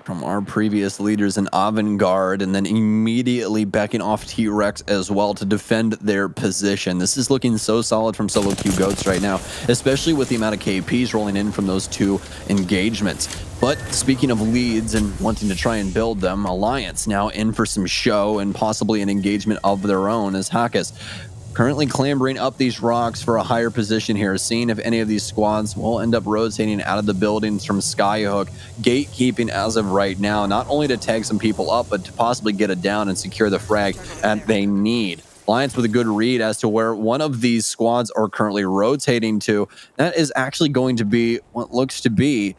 from our previous leaders in Avant-Garde, and then immediately backing off T-Rex as well to defend their position. This is looking so solid from solo queue goats right now, especially with the amount of KPs rolling in from those two engagements. But speaking of leads and wanting to try and build them, Alliance now in for some show and possibly an engagement of their own, as Hakas currently clambering up these rocks for a higher position here, seeing if any of these squads will end up rotating out of the buildings from Skyhook. Gatekeeping as of right now, not only to tag some people up, but to possibly get it down and secure the frag that they need. Alliance with a good read as to where one of these squads are currently rotating to. That is actually going to be what looks to be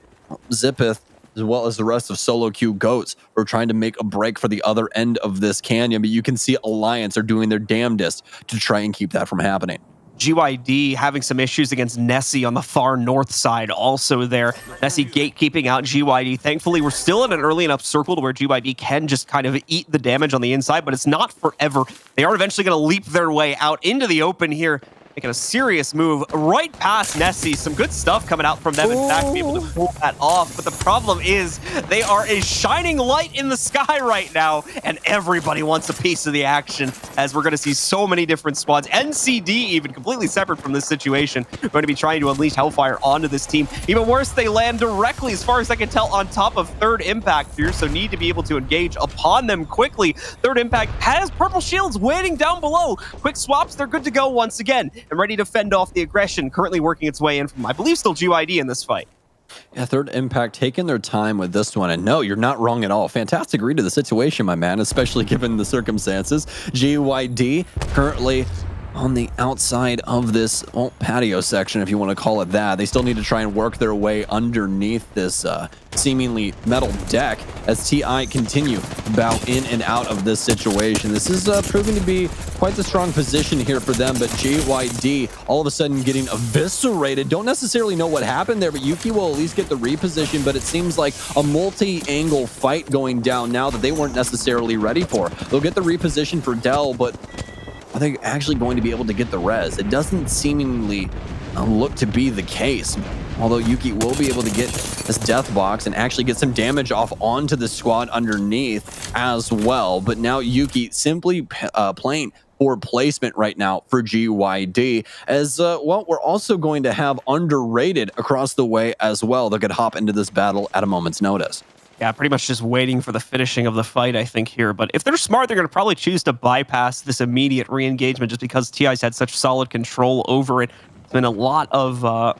Zippeth, as well as the rest of solo queue goats, who are trying to make a break for the other end of this canyon. But you can see Alliance are doing their damnedest to try and keep that from happening. GYD having some issues against Nessie on the far north side also there. Nessie gatekeeping out GYD. Thankfully, we're still in an early enough circle to where GYD can just kind of eat the damage on the inside, but it's not forever. They are eventually going to leap their way out into the open here, making a serious move right past Nessie. Some good stuff coming out from them, in fact, be able to pull that off. But the problem is they are a shining light in the sky right now, and everybody wants a piece of the action, as we're going to see so many different squads. NCD, even completely separate from this situation, going to be trying to unleash Hellfire onto this team. Even worse, they land directly, as far as I can tell, on top of Third Impact here, so need to be able to engage upon them quickly. Third Impact has purple shields waiting down below. Quick swaps, they're good to go once again, and ready to fend off the aggression currently working its way in from, I believe, still GYD in this fight. Yeah, Third Impact taking their time with this one, and no, you're not wrong at all. Fantastic read of the situation, my man, especially given the circumstances. GYD currently on the outside of this patio section, if you want to call it that. They still need to try and work their way underneath this seemingly metal deck as TI continue to bow in and out of this situation. This is proving to be quite the strong position here for them, but GYD all of a sudden getting eviscerated. Don't necessarily know what happened there, but Yuki will at least get the reposition, but it seems like a multi-angle fight going down now that they weren't necessarily ready for. They'll get the reposition for Dell, but are they actually going to be able to get the res? It doesn't seemingly look to be the case. Although Yuki will be able to get this death box and actually get some damage off onto the squad underneath as well. But now Yuki simply playing for placement right now for GYD, as well, we're also going to have Underrated across the way as well that could hop into this battle at a moment's notice. Yeah, pretty much just waiting for the finishing of the fight, I think, here. But if they're smart, they're going to probably choose to bypass this immediate re-engagement just because TI's had such solid control over it. It's been a lot of up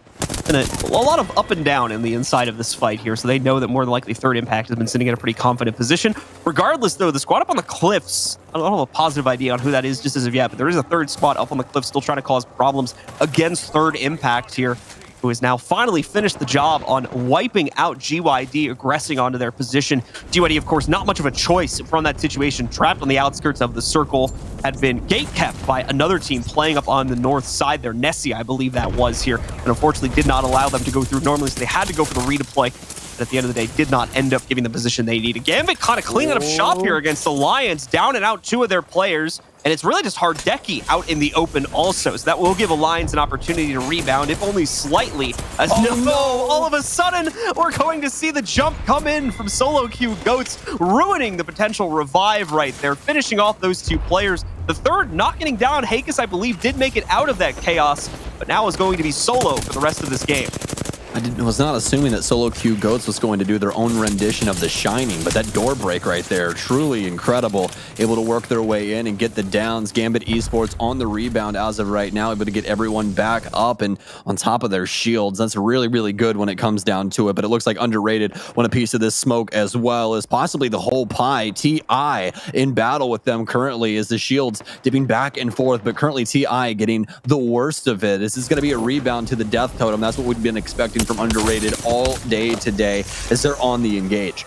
and down in the inside of this fight here, so they know that more than likely Third Impact has been sitting in a pretty confident position. Regardless, though, the squad up on the cliffs, I don't have a positive idea on who that is just as of yet, but there is a third squad up on the cliffs still trying to cause problems against Third Impact here, who has now finally finished the job on wiping out GYD, aggressing onto their position. GYD, of course, not much of a choice from that situation, trapped on the outskirts of the circle, had been gate-kept by another team playing up on the north side there. Nessie, I believe that was here, and unfortunately did not allow them to go through normally, so they had to go for the redeploy. But at the end of the day, did not end up giving the position they needed. Gambit kind of cleaning up shop here against Alliance, down and out two of their players. And it's really just Hardeki out in the open also. So that will give Alliance an opportunity to rebound, if only slightly. As all of a sudden, we're going to see the jump come in from solo queue goats, ruining the potential revive right there, finishing off those two players. The third not getting down. Hakus, I believe, did make it out of that chaos, but now is going to be solo for the rest of this game. I was not assuming that solo queue goats was going to do their own rendition of The Shining, but that door break right there, truly incredible. Able to work their way in and get the downs. Gambit Esports on the rebound as of right now, able to get everyone back up and on top of their shields. That's really, really good when it comes down to it, but it looks like Underrated want a piece of this smoke as well as possibly the whole pie. TI in battle with them currently as the shields dipping back and forth, but currently TI getting the worst of it. This is going to be a rebound to the death totem. That's what we've been expecting from Underrated all day today as they're on the engage.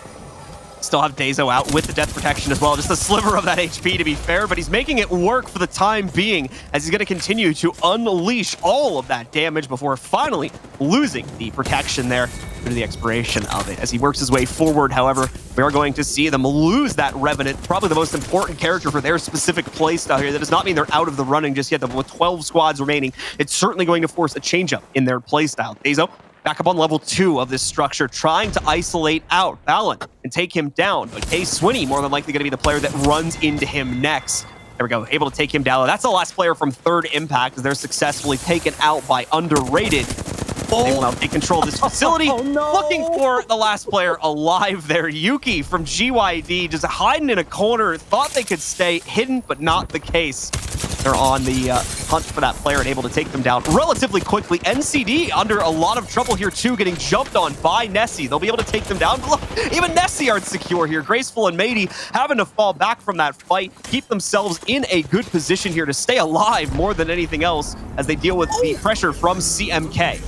Still have DayZo out with the death protection as well. Just a sliver of that HP to be fair, but he's making it work for the time being as he's going to continue to unleash all of that damage before finally losing the protection there due to the expiration of it. As he works his way forward, however, we are going to see them lose that Revenant, probably the most important character for their specific playstyle here. That does not mean they're out of the running just yet, but with 12 squads remaining, it's certainly going to force a change up in their playstyle. DayZo back up on level 2 of this structure, trying to isolate out Balin and take him down. But K-Swinny more than likely going to be the player that runs into him next. There we go, able to take him down. That's the last player from Third Impact as they're successfully taken out by Underrated. They will now take control of this facility. Oh, no. Looking for the last player alive there. Yuki from GYD just hiding in a corner. Thought they could stay hidden, but not the case. They're on the hunt for that player and able to take them down relatively quickly. NCD under a lot of trouble here too, getting jumped on by Nessie. They'll be able to take them down. But look, even Nessie aren't secure here. Graceful and Matey having to fall back from that fight, keep themselves in a good position here to stay alive more than anything else as they deal with the pressure from CMK.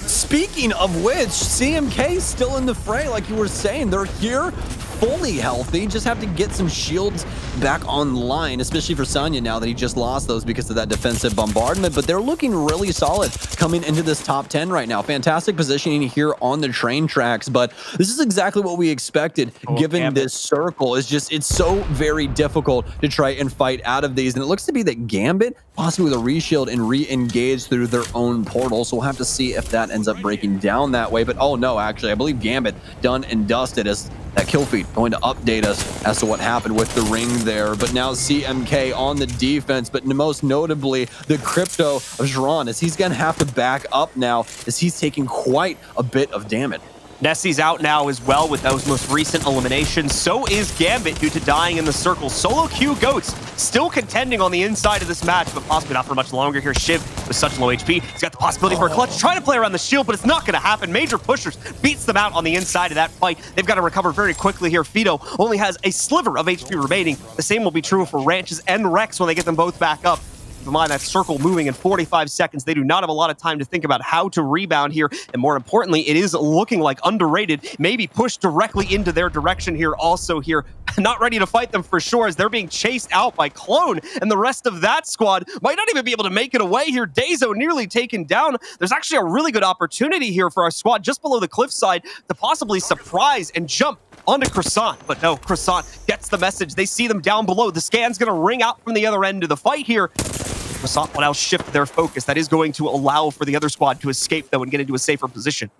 Speaking of which, CMK is still in the fray, like you were saying. They're here, fully healthy. Just have to get some shields back online, especially for Sonya now that he just lost those because of that defensive bombardment. But they're looking really solid coming into this top 10 right now. Fantastic positioning here on the train tracks, but this is exactly what we expected given this circle. It's so very difficult to try and fight out of these. And it looks to be that Gambit, possibly with a reshield and re-engage through their own portal. So we'll have to see if that ends up breaking down that way. But oh no, actually, I believe Gambit done and dusted as that kill feed going to update us as to what happened with the ring there. But now CMK on the defense, but most notably the crypto of Jran, as he's going to have to back up now as he's taking quite a bit of damage. Nessie's out now as well with those most recent eliminations. So is Gambit due to dying in the circle. Solo Q Goats still contending on the inside of this match, but possibly not for much longer here. Shiv with such low HP. He's got the possibility for a clutch. Trying to play around the shield, but it's not going to happen. Major Pushers beats them out on the inside of that fight. They've got to recover very quickly here. Fido only has a sliver of HP remaining. The same will be true for Ranches and Rex when they get them both back up. Keep in mind that circle moving in 45 seconds. They do not have a lot of time to think about how to rebound here. And more importantly, it is looking like Underrated maybe pushed directly into their direction here. Also here, not ready to fight them for sure as they're being chased out by Clone. And the rest of that squad might not even be able to make it away here. DayZo nearly taken down. There's actually a really good opportunity here for our squad just below the cliffside to possibly surprise and jump onto Croissant. But no, Croissant gets the message. They see them down below. The scan's going to ring out from the other end of the fight here. Croissant will now shift their focus. That is going to allow for the other squad to escape, though, and get into a safer position.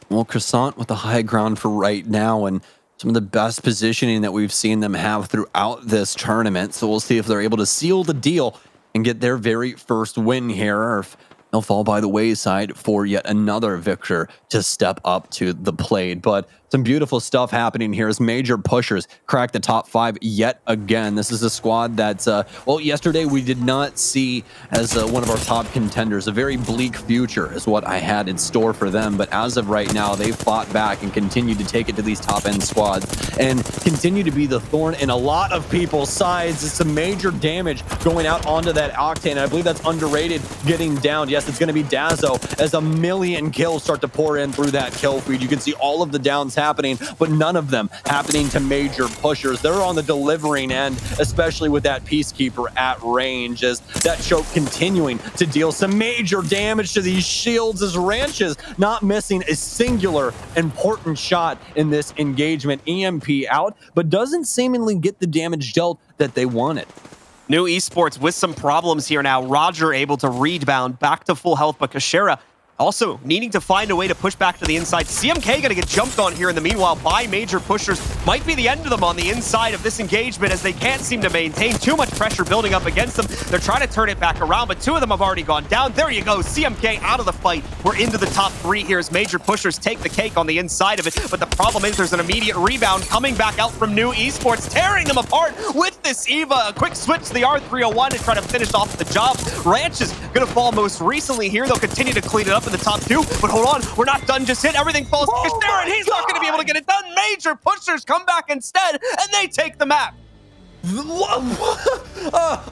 Well, Croissant with the high ground for right now, and some of the best positioning that we've seen them have throughout this tournament. So we'll see if they're able to seal the deal and get their very first win here, or if they'll fall by the wayside for yet another victor to step up to the plate. But some beautiful stuff happening here as Major Pushers crack the top 5 yet again. This is a squad that's, well, yesterday we did not see as one of our top contenders. A very bleak future is what I had in store for them. But as of right now, they fought back and continue to take it to these top-end squads and continue to be the thorn in a lot of people's sides. It's some major damage going out onto that Octane. And I believe that's Underrated getting down. Yes, it's going to be DayZo as a million kills start to pour in through that kill feed. You can see all of the downs happening, but none of them happening to Major Pushers. They're on the delivering end, especially with that Peacekeeper at range, as that choke continuing to deal some major damage to these shields as Ranches not missing a singular important shot in this engagement. EMP out, but doesn't seemingly get the damage dealt that they wanted. New Esports with some problems here now. Roger able to rebound back to full health, but Kashera also needing to find a way to push back to the inside. CMK going to get jumped on here in the meanwhile by Major Pushers. Might be the end of them on the inside of this engagement as they can't seem to maintain. Too much pressure building up against them. They're trying to turn it back around, but 2 of them have already gone down. There you go. CMK out of the fight. We're into the top 3 here as Major Pushers take the cake on the inside of it. But the problem is there's an immediate rebound coming back out from New Esports, tearing them apart with this Eva. A quick switch to the R301 to try to finish off the job. Ranch is going to fall most recently here. They'll continue to clean it up in the top 2, but hold on, we're not done just yet. Everything falls to Kashera, and he's not going to be able to get it done. Major Pushers come back instead, and they take the map.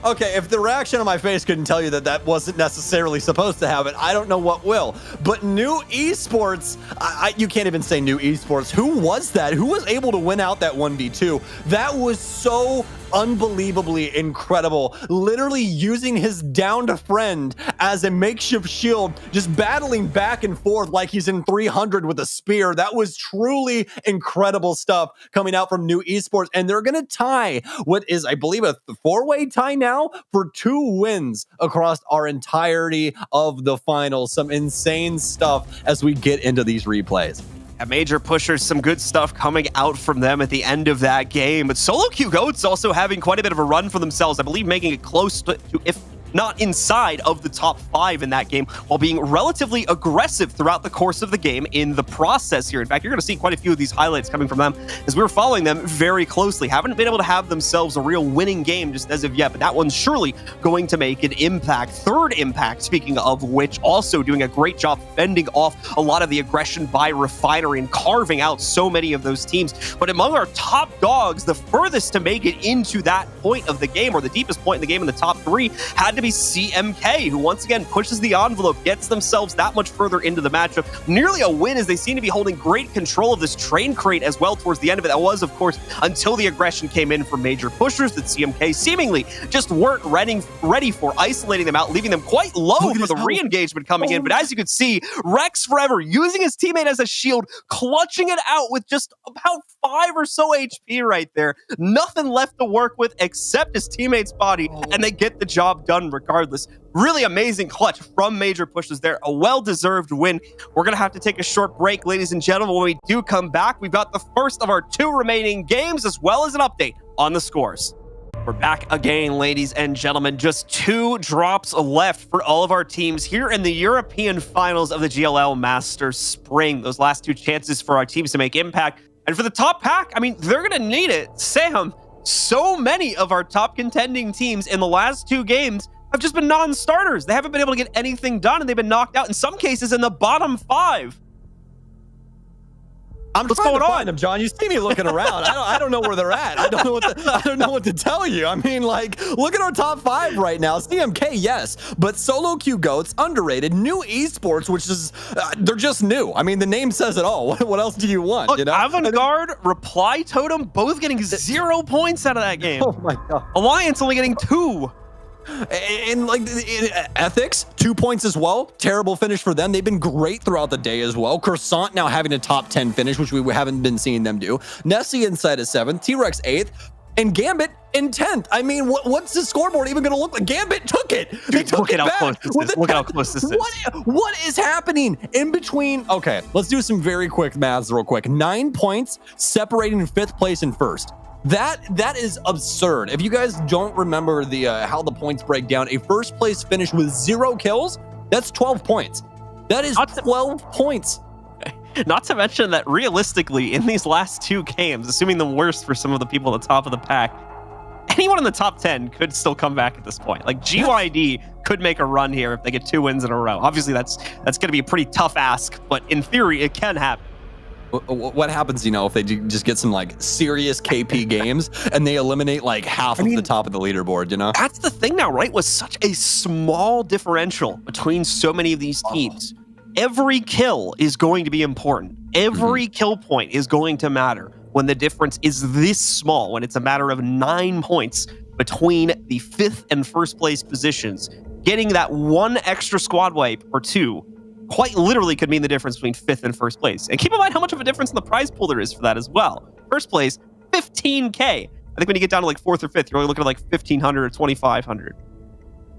Okay, if the reaction on my face couldn't tell you that that wasn't necessarily supposed to happen, I don't know what will. But new esports, you can't even say new esports. Who was that? Who was able to win out that 1v2? That was so unbelievably incredible. Literally using his downed friend as a makeshift shield, just battling back and forth like he's in 300 with a spear. That was truly incredible stuff coming out from new esports. And they're going to tie what is, I believe, a four-way tie now for 2 wins across our entirety of the finals. Some insane stuff as we get into these replays. A major pushers, some good stuff coming out from them at the end of that game. But Solo Q Goats also having quite a bit of a run for themselves. I believe making it close to, if not inside of the top 5 in that game, while being relatively aggressive throughout the course of the game in the process here. In fact, you're going to see quite a few of these highlights coming from them as we're following them very closely. Haven't been able to have themselves a real winning game just as of yet, but that one's surely going to make an impact. Third impact, speaking of which, also doing a great job fending off a lot of the aggression by Refinery and carving out so many of those teams. But among our top dogs, the furthest to make it into that point of the game, or the deepest point in the game in the top 3, had to be CMK, who once again pushes the envelope, gets themselves that much further into the matchup. Nearly a win, as they seem to be holding great control of this train crate as well towards the end of it. That was, of course, until the aggression came in from major pushers that CMK seemingly just weren't ready for, isolating them out, leaving them quite low for the re-engagement coming in. But as you could see, Rex Forever using his teammate as a shield, clutching it out with just about 5 or so HP right there. Nothing left to work with except his teammate's body, and they get the job done regardless. Really amazing clutch from major pushes there. A well-deserved win. We're going to have to take a short break, ladies and gentlemen. When we do come back, we've got the first of our 2 remaining games, as well as an update on the scores. We're back again, ladies and gentlemen. Just 2 drops left for all of our teams here in the European finals of the GLL Masters Spring. Those last 2 chances for our teams to make impact. And for the top pack, I mean, they're going to need it. Sam, so many of our top contending teams in the last 2 games have just been non-starters. They haven't been able to get anything done, and they've been knocked out, in some cases, in the bottom 5. What's going on? Find them, John. You see me looking around. I don't know where they're at. I don't know what to tell you. I mean, like, look at our top 5 right now. CMK, yes, but Solo Q Goats, underrated. New esports, which is they're just new. I mean, the name says it all. What else do you want? Look, you know, Avant-Garde, Reply Totem, both getting 0 points out of that game. Oh my god. Alliance only getting 2. And like Ethics, 2 points as well. Terrible finish for them. They've been great throughout the day as well. Croissant now having a top 10 finish, which we haven't been seeing them do. Nessie inside of 7th, T-Rex 8th, and Gambit in 10th. I mean, what's the scoreboard even going to look like? Gambit took it. They took it back. Look at how close this is. What is happening in between? Okay, let's do some very quick maths real quick. 9 points separating 5th place and 1st. That is absurd. If you guys don't remember the how the points break down, a 1st place finish with 0 kills, that's 12 points. That is 12 points. Not to mention that realistically, in these last 2 games, assuming the worst for some of the people at the top of the pack, anyone in the top 10 could still come back at this point. Like GYD could make a run here if they get 2 wins in a row. Obviously, that's going to be a pretty tough ask, but in theory, it can happen. What happens, you know, if they just get some like serious KP games and they eliminate like half of the top of the leaderboard, you know? That's the thing now, right? With such a small differential between so many of these teams, every kill is going to be important. Every kill point is going to matter when the difference is this small, when it's a matter of 9 points between the 5th and 1st place positions. Getting that 1 extra squad wipe or 2 quite literally could mean the difference between 5th and 1st place. And keep in mind how much of a difference in the prize pool there is for that as well. 1st place, 15K. I think when you get down to like 4th or 5th, you're only looking at like 1,500 or 2,500.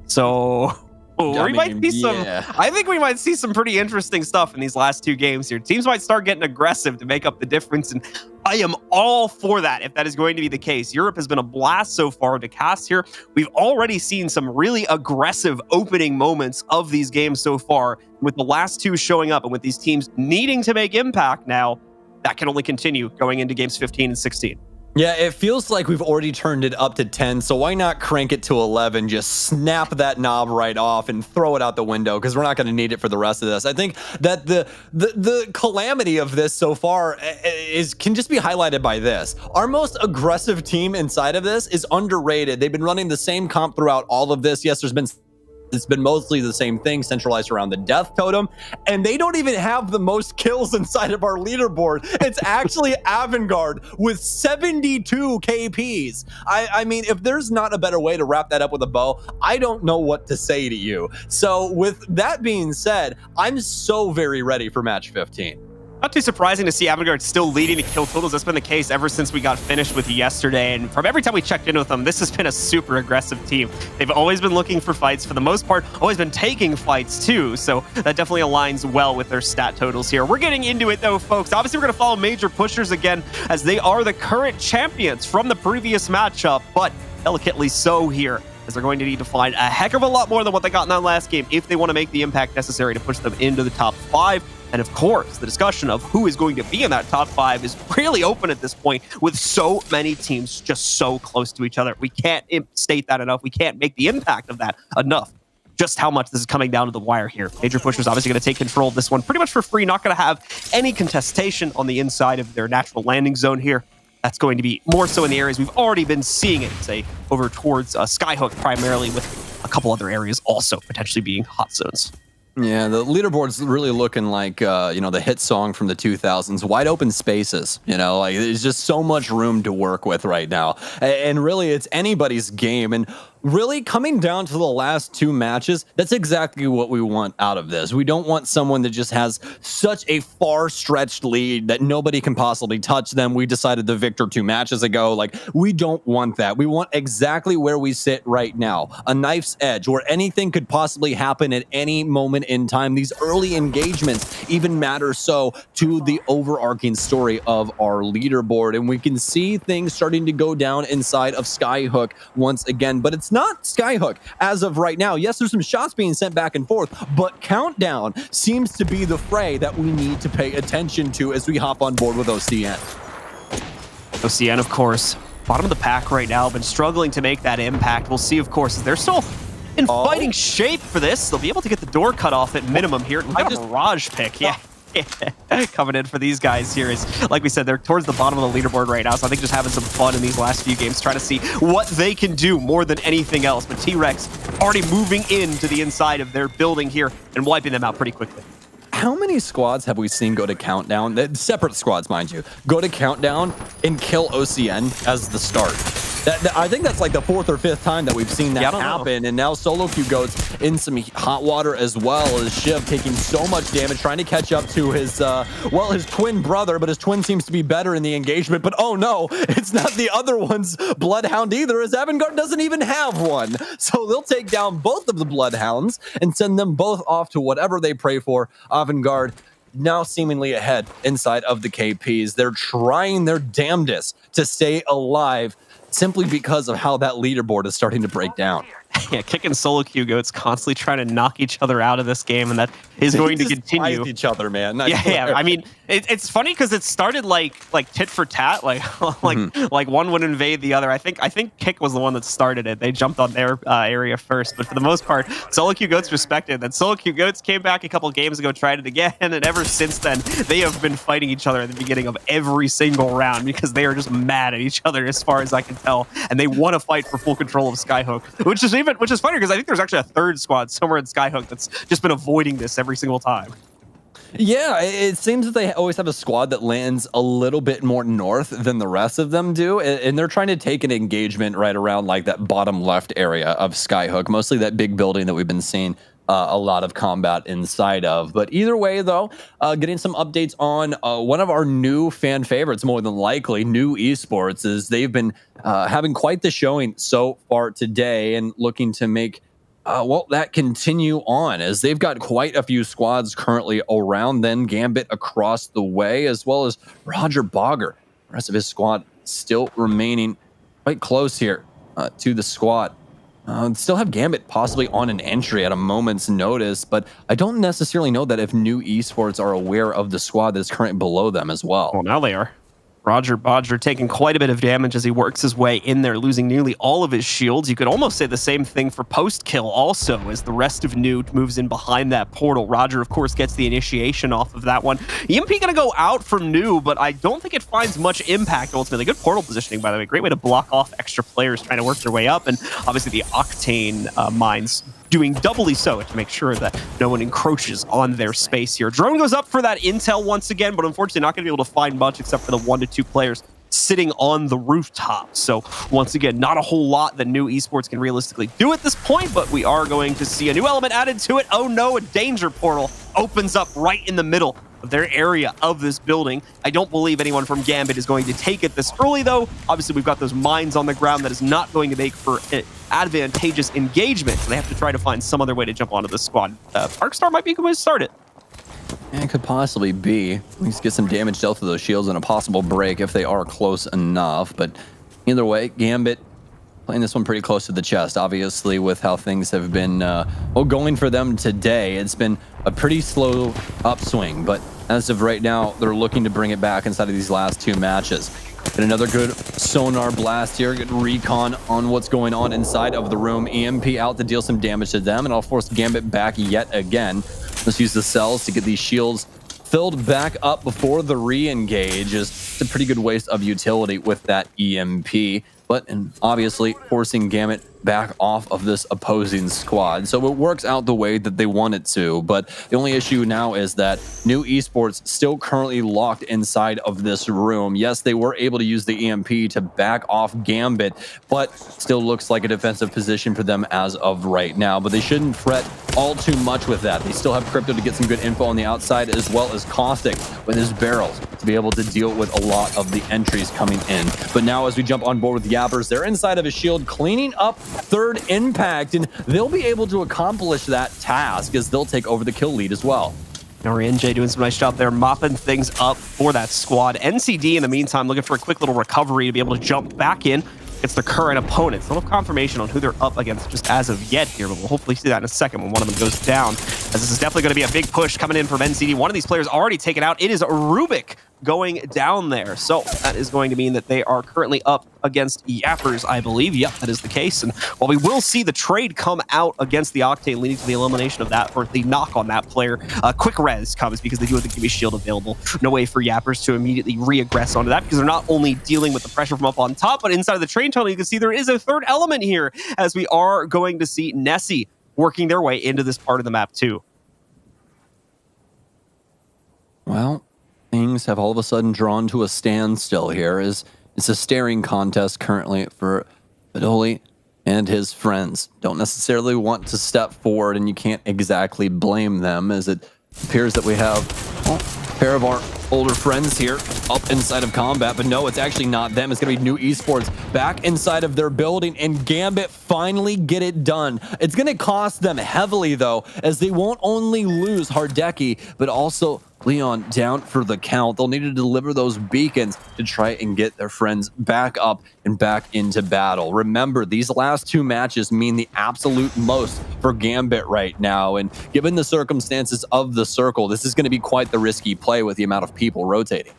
So we might see some. I think we might see some pretty interesting stuff in these last 2 games here. Teams might start getting aggressive to make up the difference, and I am all for that if that is going to be the case. Europe has been a blast so far to cast here. We've already seen some really aggressive opening moments of these games so far, with the last 2 showing up, and with these teams needing to make impact now, that can only continue going into games 15 and 16. Yeah, it feels like we've already turned it up to 10, so why not crank it to 11? Just snap that knob right off and throw it out the window, because we're not going to need it for the rest of this. I think that the calamity of this so far can just be highlighted by this. Our most aggressive team inside of this is underrated. They've been running the same comp throughout all of this. Yes, it's been mostly the same thing, centralized around the death totem, and they don't even have the most kills inside of our leaderboard. It's actually Avangard with 72 KPs. I mean, if there's not a better way to wrap that up with a bow, I don't know what to say to you. So with that being said, I'm so very ready for match 15. Not too surprising to see Avangard still leading the kill totals. That's been the case ever since we got finished with yesterday. And from every time we checked in with them, this has been a super aggressive team. They've always been looking for fights for the most part, always been taking fights too. So that definitely aligns well with their stat totals here. We're getting into it though, folks. Obviously, we're going to follow Major Pushers again, as they are the current champions from the previous matchup, but delicately so here, as they're going to need to find a heck of a lot more than what they got in that last game if they want to make the impact necessary to push them into the top 5. And of course, the discussion of who is going to be in that top 5 is really open at this point, with so many teams just so close to each other. We can't state that enough. We can't make the impact of that enough. Just how much this is coming down to the wire here. Major Pushers obviously going to take control of this one pretty much for free. Not going to have any contestation on the inside of their natural landing zone here. That's going to be more so in the areas we've already been seeing it, say, over towards Skyhook primarily, with a couple other areas also potentially being hot zones. Yeah, the leaderboard's really looking like, the hit song from the 2000s, Wide Open Spaces. Like, there's just so much room to work with right now. And really, it's anybody's game. And really, coming down to the last 2 matches, that's exactly what we want out of this. We don't want someone that just has such a far-stretched lead that nobody can possibly touch them. We decided the victor 2 matches ago. Like, we don't want that. We want exactly where we sit right now. A knife's edge, where anything could possibly happen at any moment in time. These early engagements even matter so to the overarching story of our leaderboard. And we can see things starting to go down inside of Skyhook once again. But it's not Skyhook as of right now. Yes, there's some shots being sent back and forth, but Countdown seems to be the fray that we need to pay attention to as we hop on board with OCN. OCN, of course, bottom of the pack right now, been struggling to make that impact. We'll see, of course, they're still in fighting shape for this. They'll be able to get the door cut off at minimum here. We got a barrage pick, yeah. Coming in for these guys here is, like we said, they're towards the bottom of the leaderboard right now, so I think just having some fun in these last few games, trying to see what they can do more than anything else. But T-Rex already moving into the inside of their building here and wiping them out pretty quickly. How many squads have we seen go to Countdown, separate squads, mind you, go to Countdown and kill OCN as the start? I think that's like the 4th or 5th time that we've seen that happen. And now Solo Q Goat's in some hot water as well, as Shiv taking so much damage, trying to catch up to his twin brother, but his twin seems to be better in the engagement. But oh no, it's not the other one's Bloodhound either, as Avangard doesn't even have one. So they'll take down both of the Bloodhounds and send them both off to whatever they pray for. Avangard now seemingly ahead inside of the KPs. They're trying their damnedest to stay alive, simply because of how that leaderboard is starting to break down. Yeah, Kick and Solo Q Goats constantly trying to knock each other out of this game, and that is going to continue. Each other, man. Yeah. I mean, it's funny because it started like tit for tat, like one would invade the other. I think Kick was the one that started it. They jumped on their area first, but for the most part, Solo Q Goats respected. Then Solo Q Goats came back a couple games ago, tried it again, and ever since then, they have been fighting each other at the beginning of every single round because they are just mad at each other, as far as I can tell, and they want to fight for full control of Skyhook, which is funny because I think there's actually a 3rd squad somewhere in Skyhook that's just been avoiding this every single time. Yeah, it seems that they always have a squad that lands a little bit more north than the rest of them do, and they're trying to take an engagement right around like that bottom left area of Skyhook, mostly that big building that we've been seeing a lot of combat inside of. But either way, though, getting some updates on one of our new fan favorites, more than likely, New Esports, is they've been having quite the showing so far today and looking to make that continue on, as they've got quite a few squads currently around them. Gambit across the way, as well as Roger Bogger. The rest of his squad still remaining quite close here to the squad. Still have Gambit possibly on an entry at a moment's notice, but I don't necessarily know that if New Esports are aware of the squad that is currently below them as well. Well, now they are. Roger Bodger taking quite a bit of damage as he works his way in there, losing nearly all of his shields. You could almost say the same thing for post-kill also, as the rest of New moves in behind that portal. Roger, of course, gets the initiation off of that one. EMP going to go out from New, but I don't think it finds much impact ultimately. Good portal positioning, by the way. Great way to block off extra players trying to work their way up, and obviously the Octane mines doing doubly so to make sure that no one encroaches on their space here. Drone goes up for that intel once again, but unfortunately not going to be able to find much except for the 1 to 2 players sitting on the rooftop. So once again, not a whole lot that New Esports can realistically do at this point, but we are going to see a new element added to it. Oh no, a danger portal opens up right in the middle of their area of this building. I don't believe anyone from Gambit is going to take it this early, though. Obviously, we've got those mines on the ground that is not going to make for advantageous engagement. So they have to try to find some other way to jump onto this squad. Parkstar might be a good way to start it. Yeah, it could possibly be. At least get some damage dealt to those shields and a possible break if they are close enough. But either way, Gambit playing this one pretty close to the chest. Obviously, with how things have been going for them today, it's been a pretty slow upswing. But as of right now, they're looking to bring it back inside of these last 2 matches. Get another good sonar blast here. Good recon on what's going on inside of the room. EMP out to deal some damage to them, and I'll force Gambit back yet again. Let's use the cells to get these shields filled back up before the re-engage. It's a pretty good waste of utility with that EMP. But obviously forcing Gambit back off of this opposing squad. So it works out the way that they want it to. But the only issue now is that New Esports still currently locked inside of this room. Yes, they were able to use the EMP to back off Gambit, but still looks like a defensive position for them as of right now. But they shouldn't fret all too much with that. They still have Crypto to get some good info on the outside, as well as Caustic with his barrels to be able to deal with a lot of the entries coming in. But now as we jump on board with Yappers, they're inside of his shield cleaning up third impact, and they'll be able to accomplish that task as they'll take over the kill lead as well. NJ doing some nice job there, mopping things up for that squad. NCD, in the meantime, looking for a quick little recovery to be able to jump back in against their current opponents. Still have confirmation on who they're up against just as of yet here, but we'll hopefully see that in a second when one of them goes down, as this is definitely going to be a big push coming in from NCD. One of these players already taken out. It is Rubik going down there. So that is going to mean that they are currently up against Yappers, I believe. Yep, that is the case. And while we will see the trade come out against the Octane, leading to the elimination of that, or the knock on that player, quick res comes because they do have the Gimme Shield available. No way for Yappers to immediately re-aggress onto that, because they're not only dealing with the pressure from up on top, but inside of the train tunnel, you can see there is a third element here, as we are going to see Nessie working their way into this part of the map too. Well, things have all of a sudden drawn to a standstill here, as it's a staring contest currently for Fidoli and his friends. Don't necessarily want to step forward, and you can't exactly blame them, as it appears that we have a pair of our older friends here up inside of combat. But no, it's actually not them. It's going to be New Esports back inside of their building, and Gambit finally get it done. It's going to cost them heavily, though, as they won't only lose Hardeki, but also Leon down for the count. They'll need to deliver those beacons to try and get their friends back up and back into battle. Remember, these last 2 matches mean the absolute most for Gambit right now, and given the circumstances of the circle, this is going to be quite the risky play with the amount of people rotating.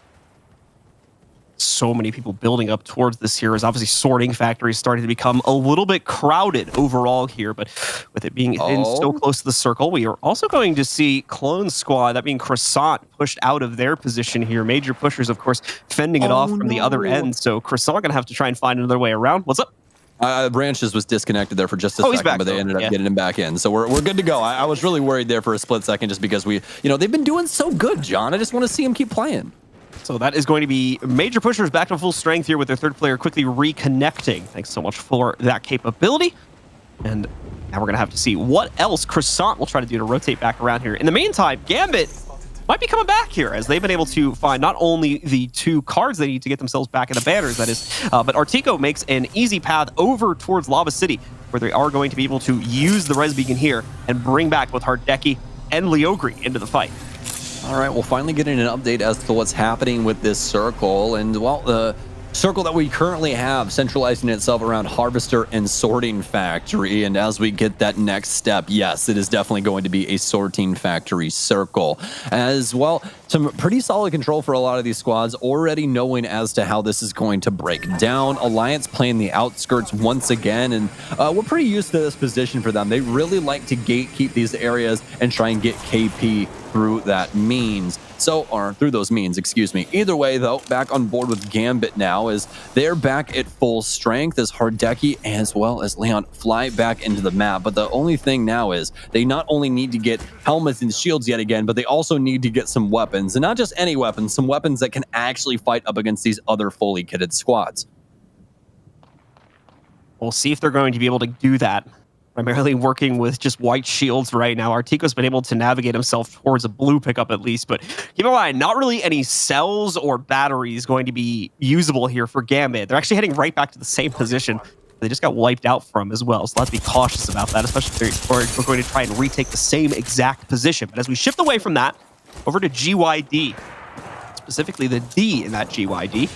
So many people building up towards this here, as obviously Sorting Factory is starting to become a little bit crowded overall here, but with it being in so close to the circle, we are also going to see Clone Squad, that being Croissant, pushed out of their position here. Major pushers, of course, fending it off from the other end, so Croissant gonna have to try and find another way around. What's up? Branches was disconnected there for just a second, but they ended up getting him back in. So we're good to go. I was really worried there for a split second, just because they've been doing so good, John. I just want to see him keep playing. So that is going to be Major Pushers back to full strength here with their third player quickly reconnecting. Thanks so much for that capability. And now we're going to have to see what else Croissant will try to do to rotate back around here. In the meantime, Gambit might be coming back here, as they've been able to find not only the 2 cards they need to get themselves back in the banners, that is, but Artico makes an easy path over towards Lava City, where they are going to be able to use the res beacon here and bring back both Hardeki and Leogri into the fight. All right, we'll finally getting an update as to what's happening with this circle. And, well, circle that we currently have centralizing itself around Harvester and Sorting Factory. And as we get that next step, yes, it is definitely going to be a Sorting Factory circle. As well, some pretty solid control for a lot of these squads, already knowing as to how this is going to break down. Alliance playing the outskirts once again, and we're pretty used to this position for them. They really like to gatekeep these areas and try and get KP through that means. So, or through those means, excuse me. Either way, though, back on board with Gambit now as they're back at full strength as Hardeki as well as Leon fly back into the map. But the only thing now is they not only need to get helmets and shields yet again, but they also need to get some weapons. And not just any weapons, some weapons that can actually fight up against these other fully kitted squads. We'll see if they're going to be able to do that. Primarily working with just white shields right now. Artico's been able to navigate himself towards a blue pickup at least, but keep in mind, not really any cells or batteries going to be usable here for Gambit. They're actually heading right back to the same position they just got wiped out from as well, so let's be cautious about that, especially if we're going to try and retake the same exact position. But as we shift away from that, over to GYD, specifically the D in that GYD,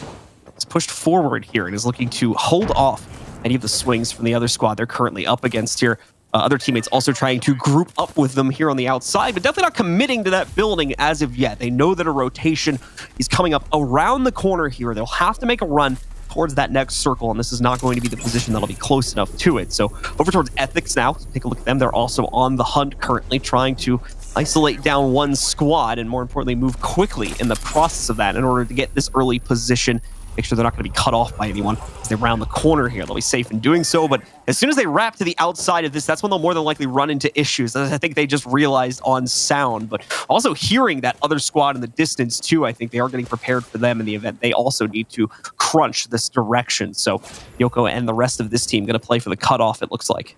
it's pushed forward here and is looking to hold off any of the swings from the other squad they're currently up against here. Other teammates also trying to group up with them here on the outside, but definitely not committing to that building as of yet. They know that a rotation is coming up around the corner here. They'll have to make a run towards that next circle, and this is not going to be the position that'll be close enough to it. So over towards Ethics now. Take a look at them. They're also on the hunt currently, trying to isolate down one squad and more importantly move quickly in the process of that in order to get this early position. Make sure they're not going to be cut off by anyone as they round the corner here. They'll be safe in doing so, but as soon as they wrap to the outside of this, that's when they'll more than likely run into issues. As I think they just realized on sound, but also hearing that other squad in the distance too, I think they are getting prepared for them in the event they also need to crunch this direction. So Yoko and the rest of this team going to play for the cutoff, it looks like.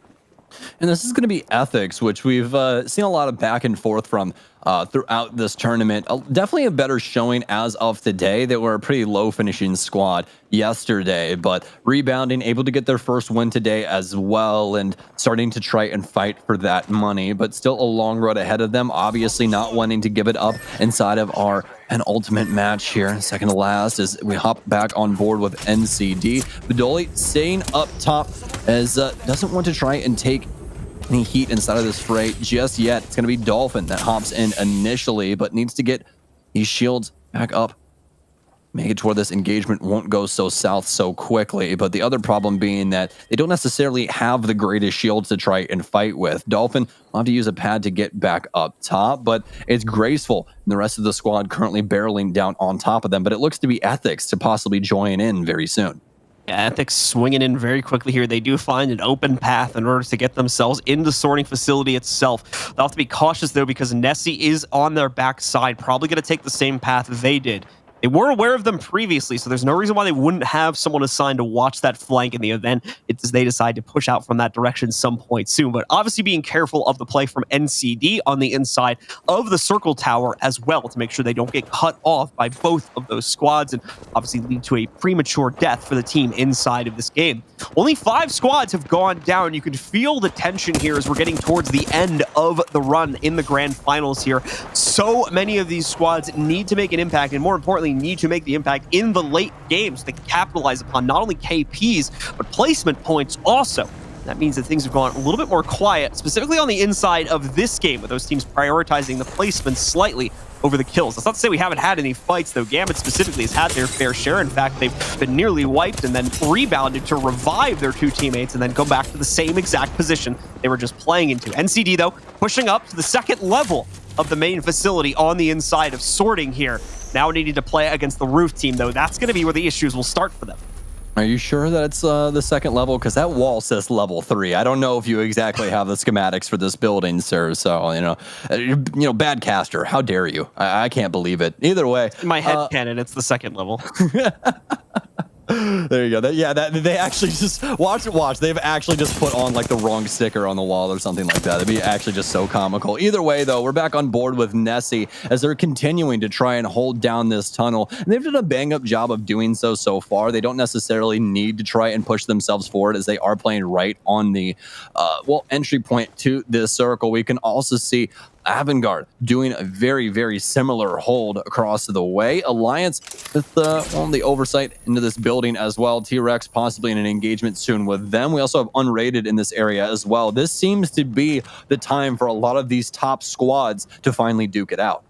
And this is going to be Ethics, which we've seen a lot of back and forth from throughout this tournament. Definitely a better showing as of today. They were a pretty low finishing squad yesterday, but rebounding, able to get their first win today as well, and starting to try and fight for that money, but still a long road ahead of them. Obviously not wanting to give it up inside of our penultimate match here, second to last, as we hop back on board with NCD. Badoli staying up top as doesn't want to try and take any heat inside of this fray just yet. It's going to be Dolphin that hops in initially, but needs to get these shields back up. Make it to where this engagement won't go so south so quickly, but the other problem being that they don't necessarily have the greatest shields to try and fight with. Dolphin will have to use a pad to get back up top, but it's graceful. And the rest of the squad currently barreling down on top of them, but it looks to be Ethics to possibly join in very soon. Yeah, Ethics swinging in very quickly here. They do find an open path in order to get themselves into the sorting facility itself. They'll have to be cautious, though, because Nessie is on their backside, probably going to take the same path they did. They were aware of them previously, so there's no reason why they wouldn't have someone assigned to watch that flank in the event as they decide to push out from that direction some point soon. But obviously being careful of the play from NCD on the inside of the circle tower as well to make sure they don't get cut off by both of those squads and obviously lead to a premature death for the team inside of this game. Only 5 squads have gone down. You can feel the tension here as we're getting towards the end of the run in the grand finals here. So many of these squads need to make an impact, and more importantly, need to make the impact in the late games to capitalize upon not only KPs, but placement points also. That means that things have gone a little bit more quiet, specifically on the inside of this game, with those teams prioritizing the placements slightly over the kills. That's not to say we haven't had any fights, though. Gambit specifically has had their fair share. In fact, they've been nearly wiped and then rebounded to revive their 2 teammates and then go back to the same exact position they were just playing into. NCD, though, pushing up to the 2nd level of the main facility on the inside of sorting here. Now needing to play against the roof team, though. That's going to be where the issues will start for them. Are you sure that it's the 2nd level? Because that wall says level 3. I don't know if you exactly have the schematics for this building, sir. So, you know, bad caster. How dare you? I can't believe it. Either way. In my head canon, it's the 2nd level. There you go. They actually just watch. They've actually just put on like the wrong sticker on the wall or something like that. It'd be actually just so comical. Either way, though, we're back on board with Nessie as they're continuing to try and hold down this tunnel, and they've done a bang-up job of doing so far. They don't necessarily need to try and push themselves forward as they are playing right on the entry point to this circle. We can also see Avangard doing a very, very similar hold across the way. Alliance with the oversight into this building as well. T-Rex possibly in an engagement soon with them. We also have unrated in this area as well. This seems to be the time for a lot of these top squads to finally duke it out.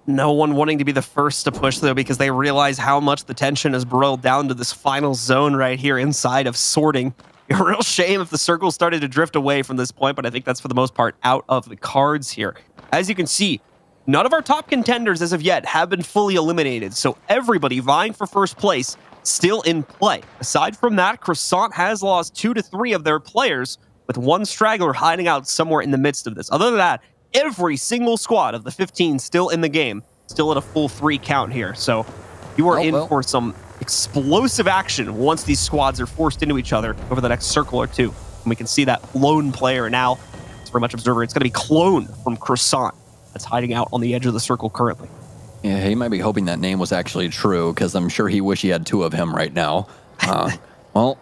No one wanting to be the first to push, though, because they realize how much the tension has boiled down to this final zone right here inside of sorting. A real shame if the circle started to drift away from this point, but I think that's for the most part out of the cards here. As you can see, none of our top contenders as of yet have been fully eliminated, so everybody vying for first place still in play. Aside from that, Croissant has lost 2 to 3 of their players, with one straggler hiding out somewhere in the midst of this. Other than that, every single squad of the 15 still in the game, still at a full 3 count here. So you are in for some explosive action once these squads are forced into each other over the next circle or two. And we can see that lone player now. It's very much observer. It's going to be Clone from Croissant that's hiding out on the edge of the circle currently. Yeah, he might be hoping that name was actually true, because I'm sure he wish he had 2 of him right now. Well,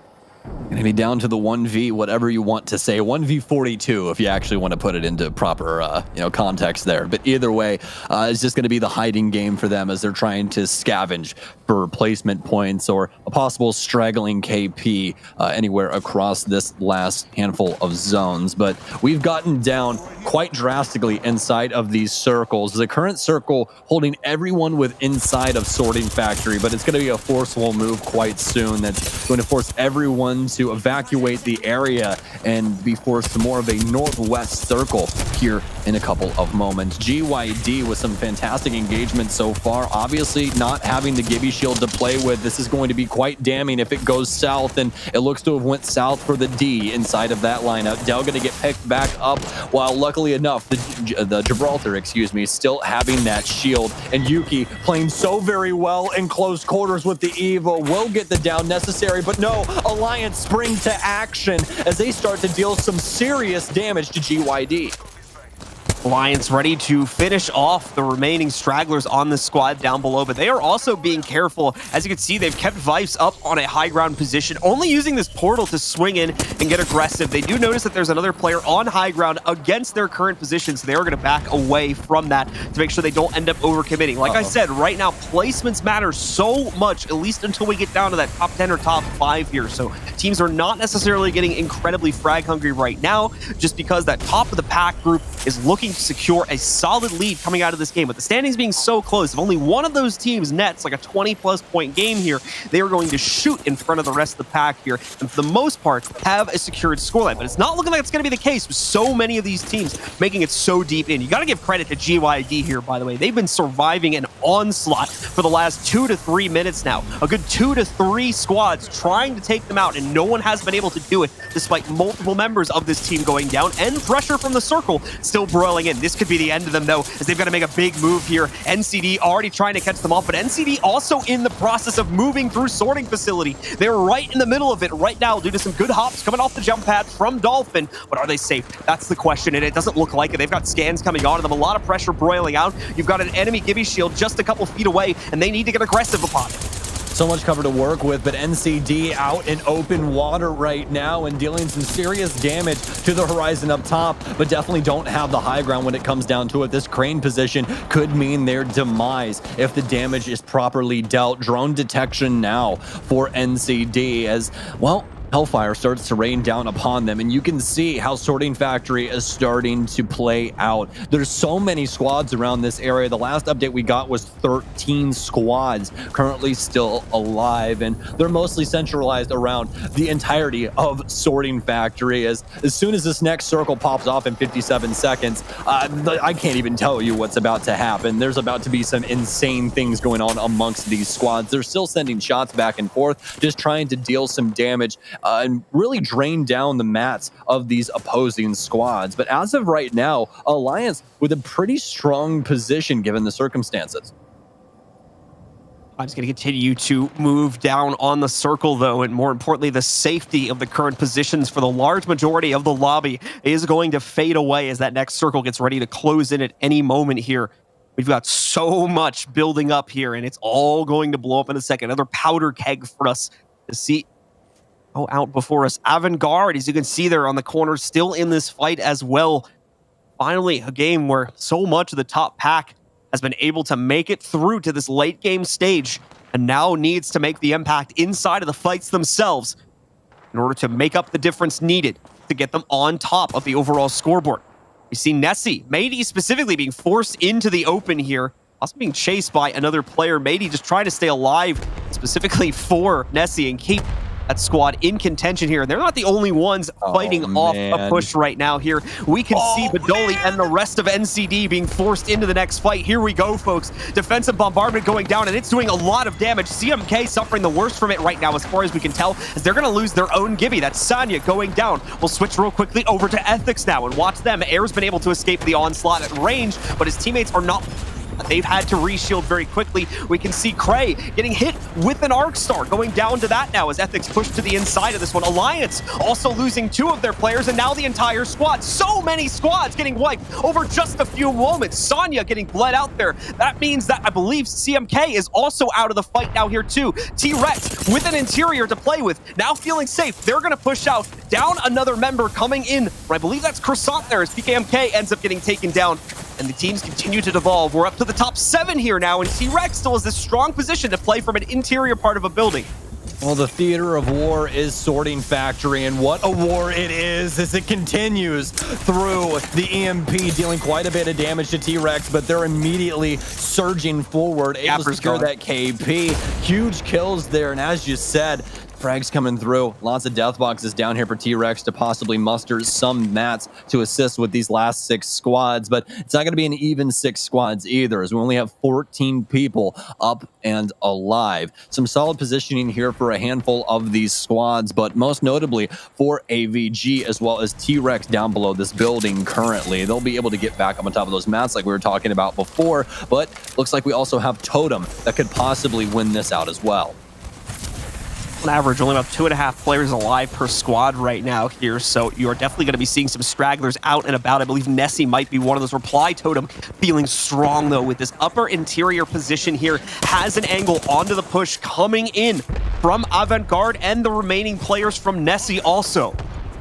going to be down to the 1v, whatever you want to say. 1v42, if you actually want to put it into proper, context there. But either way, it's just going to be the hiding game for them as they're trying to scavenge for replacement points or a possible straggling KP anywhere across this last handful of zones. But we've gotten down quite drastically inside of these circles. The current circle holding everyone with inside of Sorting Factory, but it's going to be a forceful move quite soon that's going to force everyone to evacuate the area and be forced to more of a northwest circle here in a couple of moments. GYD with some fantastic engagement so far. Obviously not having the Gibby shield to play with. This is going to be quite damning if it goes south, and it looks to have went south for the D inside of that lineup. Dell going to get picked back up, while luckily enough the Gibraltar, still having that shield, and Yuki playing so very well in close quarters with the Eva will get the down necessary, but no, Alliance spring to action as they start to deal some serious damage to GYD. Alliance ready to finish off the remaining stragglers on the squad down below, but they are also being careful. As you can see, they've kept Vipes up on a high ground position, only using this portal to swing in and get aggressive. They do notice that there's another player on high ground against their current position, so they are going to back away from that to make sure they don't end up overcommitting. Like I said, right now, placements matter so much, at least until we get down to that top 10 or top 5 here. So teams are not necessarily getting incredibly frag hungry right now, just because that top of the pack group is looking to secure a solid lead coming out of this game. With the standings being so close, if only one of those teams nets like a 20-plus point game here, they are going to shoot in front of the rest of the pack here, and for the most part, have a secured scoreline. But it's not looking like it's going to be the case with so many of these teams making it so deep in. You got to give credit to GYD here, by the way. They've been surviving an onslaught for the last 2 to 3 minutes now. A good 2 to 3 squads trying to take them out, and no one has been able to do it despite multiple members of this team going down and pressure from the circle still broiling in. This could be the end of them, though, as they've got to make a big move here. NCD already trying to catch them off, but NCD also in the process of moving through sorting facility. They're right in the middle of it right now due to some good hops coming off the jump pad from Dolphin, but are they safe? That's the question, and it doesn't look like it. They've got scans coming on them, a lot of pressure broiling out. You've got an enemy Gibby shield just a couple feet away, and they need to get aggressive upon it. So much cover to work with, but NCD out in open water right now and dealing some serious damage to the horizon up top, but definitely don't have the high ground when it comes down to it. This crane position could mean their demise if the damage is properly dealt. Drone detection now for NCD as, well, hellfire starts to rain down upon them, and you can see how Sorting Factory is starting to play out. There's so many squads around this area. The last update we got was 13 squads currently still alive, and they're mostly centralized around the entirety of Sorting Factory. As soon as this next circle pops off in 57 seconds, I can't even tell you what's about to happen. There's about to be some insane things going on amongst these squads. They're still sending shots back and forth, just trying to deal some damage and really drain down the mats of these opposing squads. But as of right now, Alliance with a pretty strong position given the circumstances. I'm just going to continue to move down on the circle, though, and more importantly, the safety of the current positions for the large majority of the lobby is going to fade away as that next circle gets ready to close in at any moment here. We've got so much building up here, and it's all going to blow up in a second. Another powder keg for us to see out before us. Avantgarde, as you can see there on the corner, still in this fight as well. Finally, a game where so much of the top pack has been able to make it through to this late game stage and now needs to make the impact inside of the fights themselves in order to make up the difference needed to get them on top of the overall scoreboard. We see Nessie, Mady specifically being forced into the open here, also being chased by another player. Mady just trying to stay alive specifically for Nessie and keep that squad in contention here. And they're not the only ones fighting off a push right now here. We can see Badoli and the rest of NCD being forced into the next fight. Here we go, folks. Defensive bombardment going down, and it's doing a lot of damage. CMK suffering the worst from it right now, as far as we can tell, as they're going to lose their own Gibby. That's Sanya going down. We'll switch real quickly over to Ethics now and watch them. Air's been able to escape the onslaught at range, but his teammates are not. They've had to reshield very quickly. We can see Cray getting hit with an Arc Star, going down to that now as Ethics push to the inside of this one. Alliance also losing 2 of their players, and now the entire squad. So many squads getting wiped over just a few moments. Sonya getting bled out there. That means that I believe CMK is also out of the fight now here too. T-Rex with an interior to play with, now feeling safe. They're going to push out. Down another member coming in. I believe that's Croissant there as PKMK ends up getting taken down. And the teams continue to devolve. We're up to the top 7 here now, and T-Rex still has this strong position to play from an interior part of a building. Well, the theater of war is Sorting Factory, and what a war it is as it continues through the EMP, dealing quite a bit of damage to T-Rex, but they're immediately surging forward, able to secure that KP. Huge kills there, and as you said, frags coming through. Lots of death boxes down here for T-Rex to possibly muster some mats to assist with these last 6 squads, but it's not going to be an even 6 squads either, as we only have 14 people up and alive. Some solid positioning here for a handful of these squads, but most notably for AVG as well as T-Rex down below this building currently. They'll be able to get back up on top of those mats like we were talking about before, but looks like we also have Totem that could possibly win this out as well. On average, only about 2.5 players alive per squad right now here, so you're definitely going to be seeing some stragglers out and about. I believe Nessie might be one of those. Reply Totem feeling strong, though, with this upper interior position here. Has an angle onto the push coming in from Avantgarde and the remaining players from Nessie also.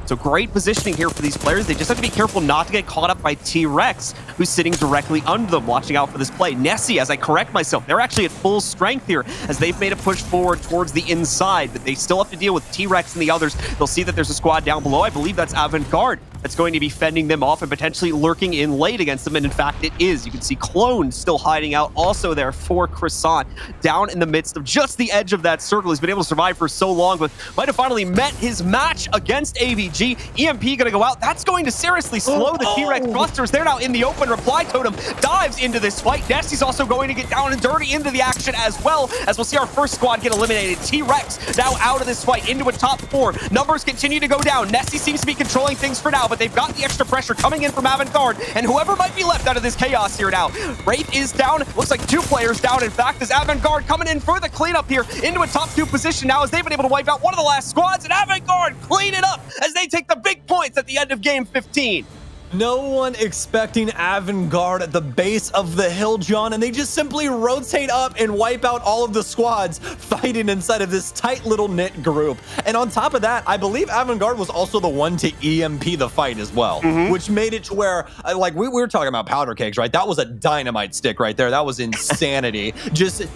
So great positioning here for these players. They just have to be careful not to get caught up by T-Rex, who's sitting directly under them, watching out for this play. Nessie, as I correct myself, they're actually at full strength here as they've made a push forward towards the inside, but they still have to deal with T-Rex and the others. They'll see that there's a squad down below. I believe that's Avantgarde that's going to be fending them off and potentially lurking in late against them, and in fact it is. You can see Clone still hiding out also there for Croissant, down in the midst of just the edge of that circle. He's been able to survive for so long, but might have finally met his match against AVG. EMP gonna go out. That's going to seriously slow the T-Rex thrusters. They're now in the open. Reply Totem dives into this fight. Nessie's also going to get down and dirty into the action as well, as we'll see our first squad get eliminated. T-Rex now out of this fight into a top 4. Numbers continue to go down. Nessie seems to be controlling things for now, but they've got the extra pressure coming in from Avantgarde, and whoever might be left out of this chaos here now. Wraith is down. Looks like 2 players down, in fact, as Avantgarde coming in for the cleanup here into a top 2 position now, as they've been able to wipe out one of the last squads, and Avantgarde clean it up as they take the big points at the end of game 15. No one expecting Avantgarde at the base of the hill, John, and they just simply rotate up and wipe out all of the squads fighting inside of this tight little knit group. And on top of that, I believe Avantgarde was also the one to EMP the fight as well, which made it to where, like we were talking about powder cakes, right? That was a dynamite stick right there. That was insanity. just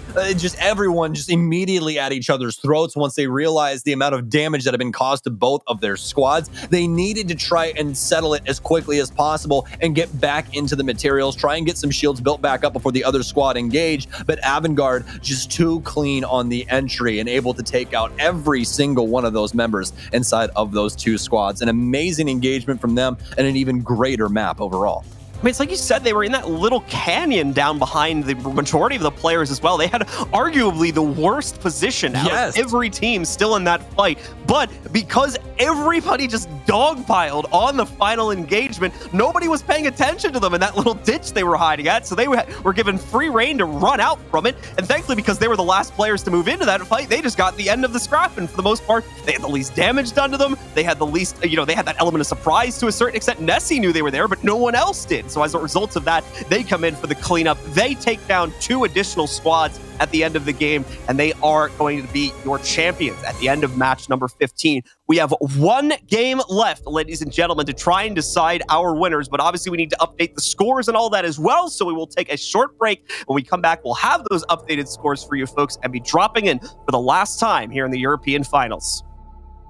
everyone just immediately at each other's throats once they realized the amount of damage that had been caused to both of their squads. They needed to try and settle it as quickly as possible and get back into the materials, try and get some shields built back up before the other squad engage, but Avantgarde just too clean on the entry and able to take out every single one of those members inside of those 2 squads. An amazing engagement from them and an even greater map overall. I mean, it's like you said, they were in that little canyon down behind the majority of the players as well. They had arguably the worst position out of every team still in that fight. But because everybody just dogpiled on the final engagement, nobody was paying attention to them in that little ditch they were hiding at. So they were given free reign to run out from it. And thankfully, because they were the last players to move into that fight, they just got the end of the scrap. And for the most part, they had the least damage done to them. They had the least, they had that element of surprise to a certain extent. Nessie knew they were there, but no one else did. So as a result of that, they come in for the cleanup. They take down 2 additional squads at the end of the game, and they are going to be your champions at the end of match number 15. We have one game left, ladies and gentlemen, to try and decide our winners, but obviously we need to update the scores and all that as well, so we will take a short break. When we come back, we'll have those updated scores for you folks and be dropping in for the last time here in the European Finals.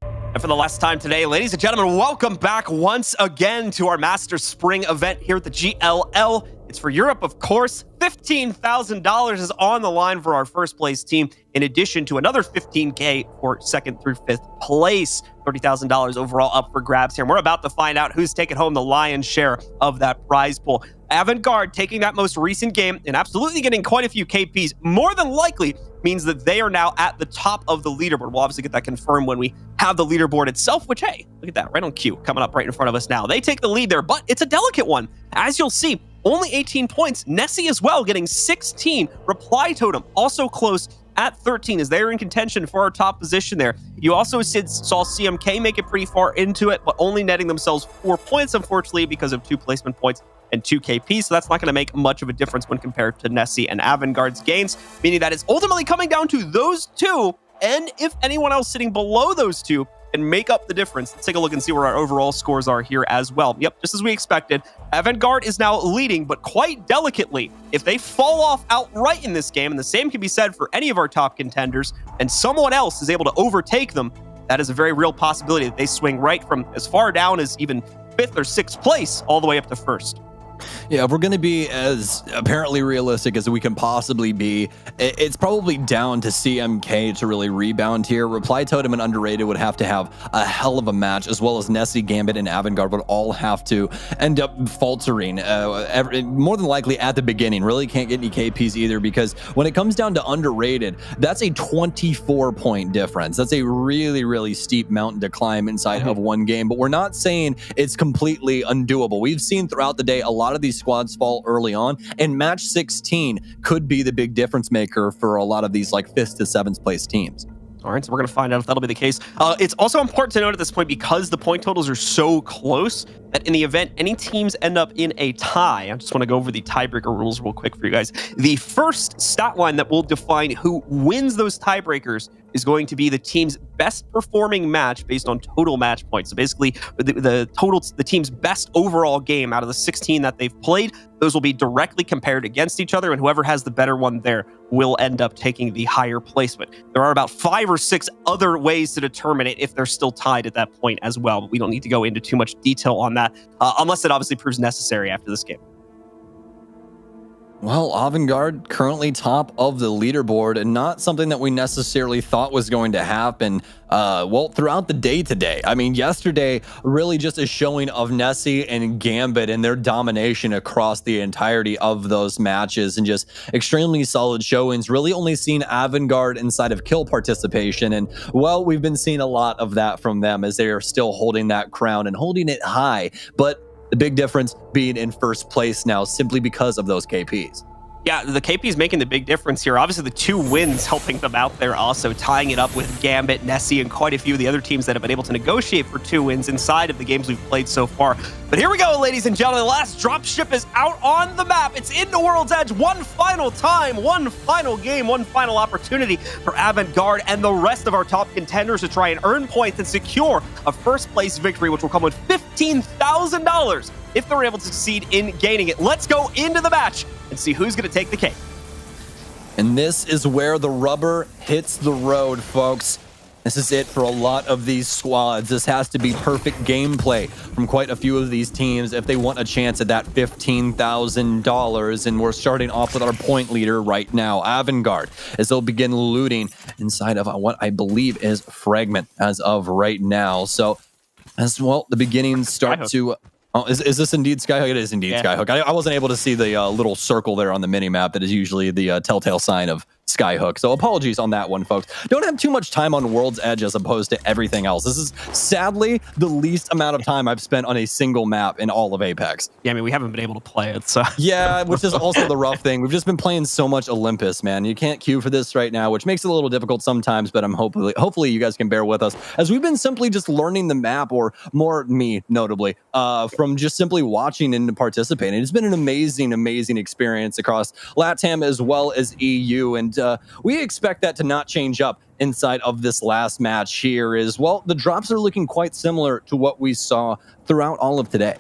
And for the last time today, ladies and gentlemen, welcome back once again to our Masters Spring event here at the GLL. It's for Europe, of course. $15,000 is on the line for our first place team, in addition to another $15K for second through fifth place. $30,000 overall up for grabs here. And we're about to find out who's taking home the lion's share of that prize pool. Avant-Garde taking that most recent game and absolutely getting quite a few KPs, more than likely means that they are now at the top of the leaderboard. We'll obviously get that confirmed when we have the leaderboard itself, which, hey, look at that, right on cue, coming up right in front of us now. They take the lead there, but it's a delicate one. As you'll see, only 18 points. Nessie as well, getting 16. Reply Totem, also close at 13, as they're in contention for our top position there. You also saw CMK make it pretty far into it, but only netting themselves 4 points, unfortunately, because of 2 placement points and 2 KP, so that's not going to make much of a difference when compared to Nessie and Avant-Garde's gains, meaning that it's ultimately coming down to those two, and if anyone else sitting below those two can make up the difference. Let's take a look and see where our overall scores are here as well. Yep, just as we expected. Avant-Garde is now leading, but quite delicately. If they fall off outright in this game, and the same can be said for any of our top contenders, and someone else is able to overtake them, that is a very real possibility that they swing right from as far down as even 5th or 6th place all the way up to 1st. Yeah, if we're going to be as apparently realistic as we can possibly be, it's probably down to CMK to really rebound here. Reply Totem and Underrated would have to have a hell of a match, as well as Nessie, Gambit, and Avant-Garde would all have to end up faltering, more than likely at the beginning. Really can't get any KPs either, because when it comes down to Underrated, that's a 24-point difference. That's a really, really steep mountain to climb inside of one game, but we're not saying it's completely undoable. We've seen throughout the day a lot of these squads fall early on, and match 16 could be the big difference maker for a lot of these like 5th to 7th place teams. All right, so we're going to find out if that'll be the case. It's also important to note at this point, because the point totals are so close, that in the event any teams end up in a tie, I just want to go over the tiebreaker rules real quick for you guys. The first stat line that will define who wins those tiebreakers is going to be the team's best performing match based on total match points. So basically, the team's best overall game out of the 16 that they've played, those will be directly compared against each other, and whoever has the better one there will end up taking the higher placement. There are about 5 or 6 other ways to determine it if they're still tied at that point as well. But we don't need to go into too much detail on that, unless it obviously proves necessary after this game. Well, Avant-Garde currently top of the leaderboard, and not something that we necessarily thought was going to happen, well, throughout the day today. I mean, yesterday, really just a showing of Nessie and Gambit and their domination across the entirety of those matches, and just extremely solid showings. Really only seen Avant-Garde inside of kill participation, and, well, we've been seeing a lot of that from them as they are still holding that crown and holding it high, but the big difference being in first place now simply because of those KPs. Yeah, the KP's making the big difference here. Obviously, the 2 wins helping them out there also, tying it up with Gambit, Nessie, and quite a few of the other teams that have been able to negotiate for 2 wins inside of the games we've played so far. But here we go, ladies and gentlemen. The last dropship is out on the map. It's into World's Edge one final time, one final game, one final opportunity for Avant-Garde and the rest of our top contenders to try and earn points and secure a first-place victory, which will come with $15,000 if they're able to succeed in gaining it. Let's go into the match and see who's going to take the cake. And this is where the rubber hits the road, folks. This is it for a lot of these squads. This has to be perfect gameplay from quite a few of these teams if they want a chance at that $15,000. And we're starting off with our point leader right now, Avant-Garde, as they'll begin looting inside of what I believe is Fragment as of right now. So, as well, the beginnings start to... Oh, is this indeed Skyhook? It is indeed Skyhook. I wasn't able to see the little circle there on the mini-map that is usually the telltale sign of Skyhook. So apologies on that one, folks. Don't have too much time on World's Edge as opposed to everything else. This is sadly the least amount of time I've spent on a single map in all of Apex. Yeah, I mean, we haven't been able to play it, so... Yeah, which is also the rough thing. We've just been playing so much Olympus, man. You can't queue for this right now, which makes it a little difficult sometimes, but I'm hopefully you guys can bear with us, as we've been simply just learning the map, or more me, notably, from just simply watching and participating. It's been an amazing, amazing experience across LATAM as well as EU, and we expect that to not change up inside of this last match here as well. The drops are looking quite similar to what we saw throughout all of today.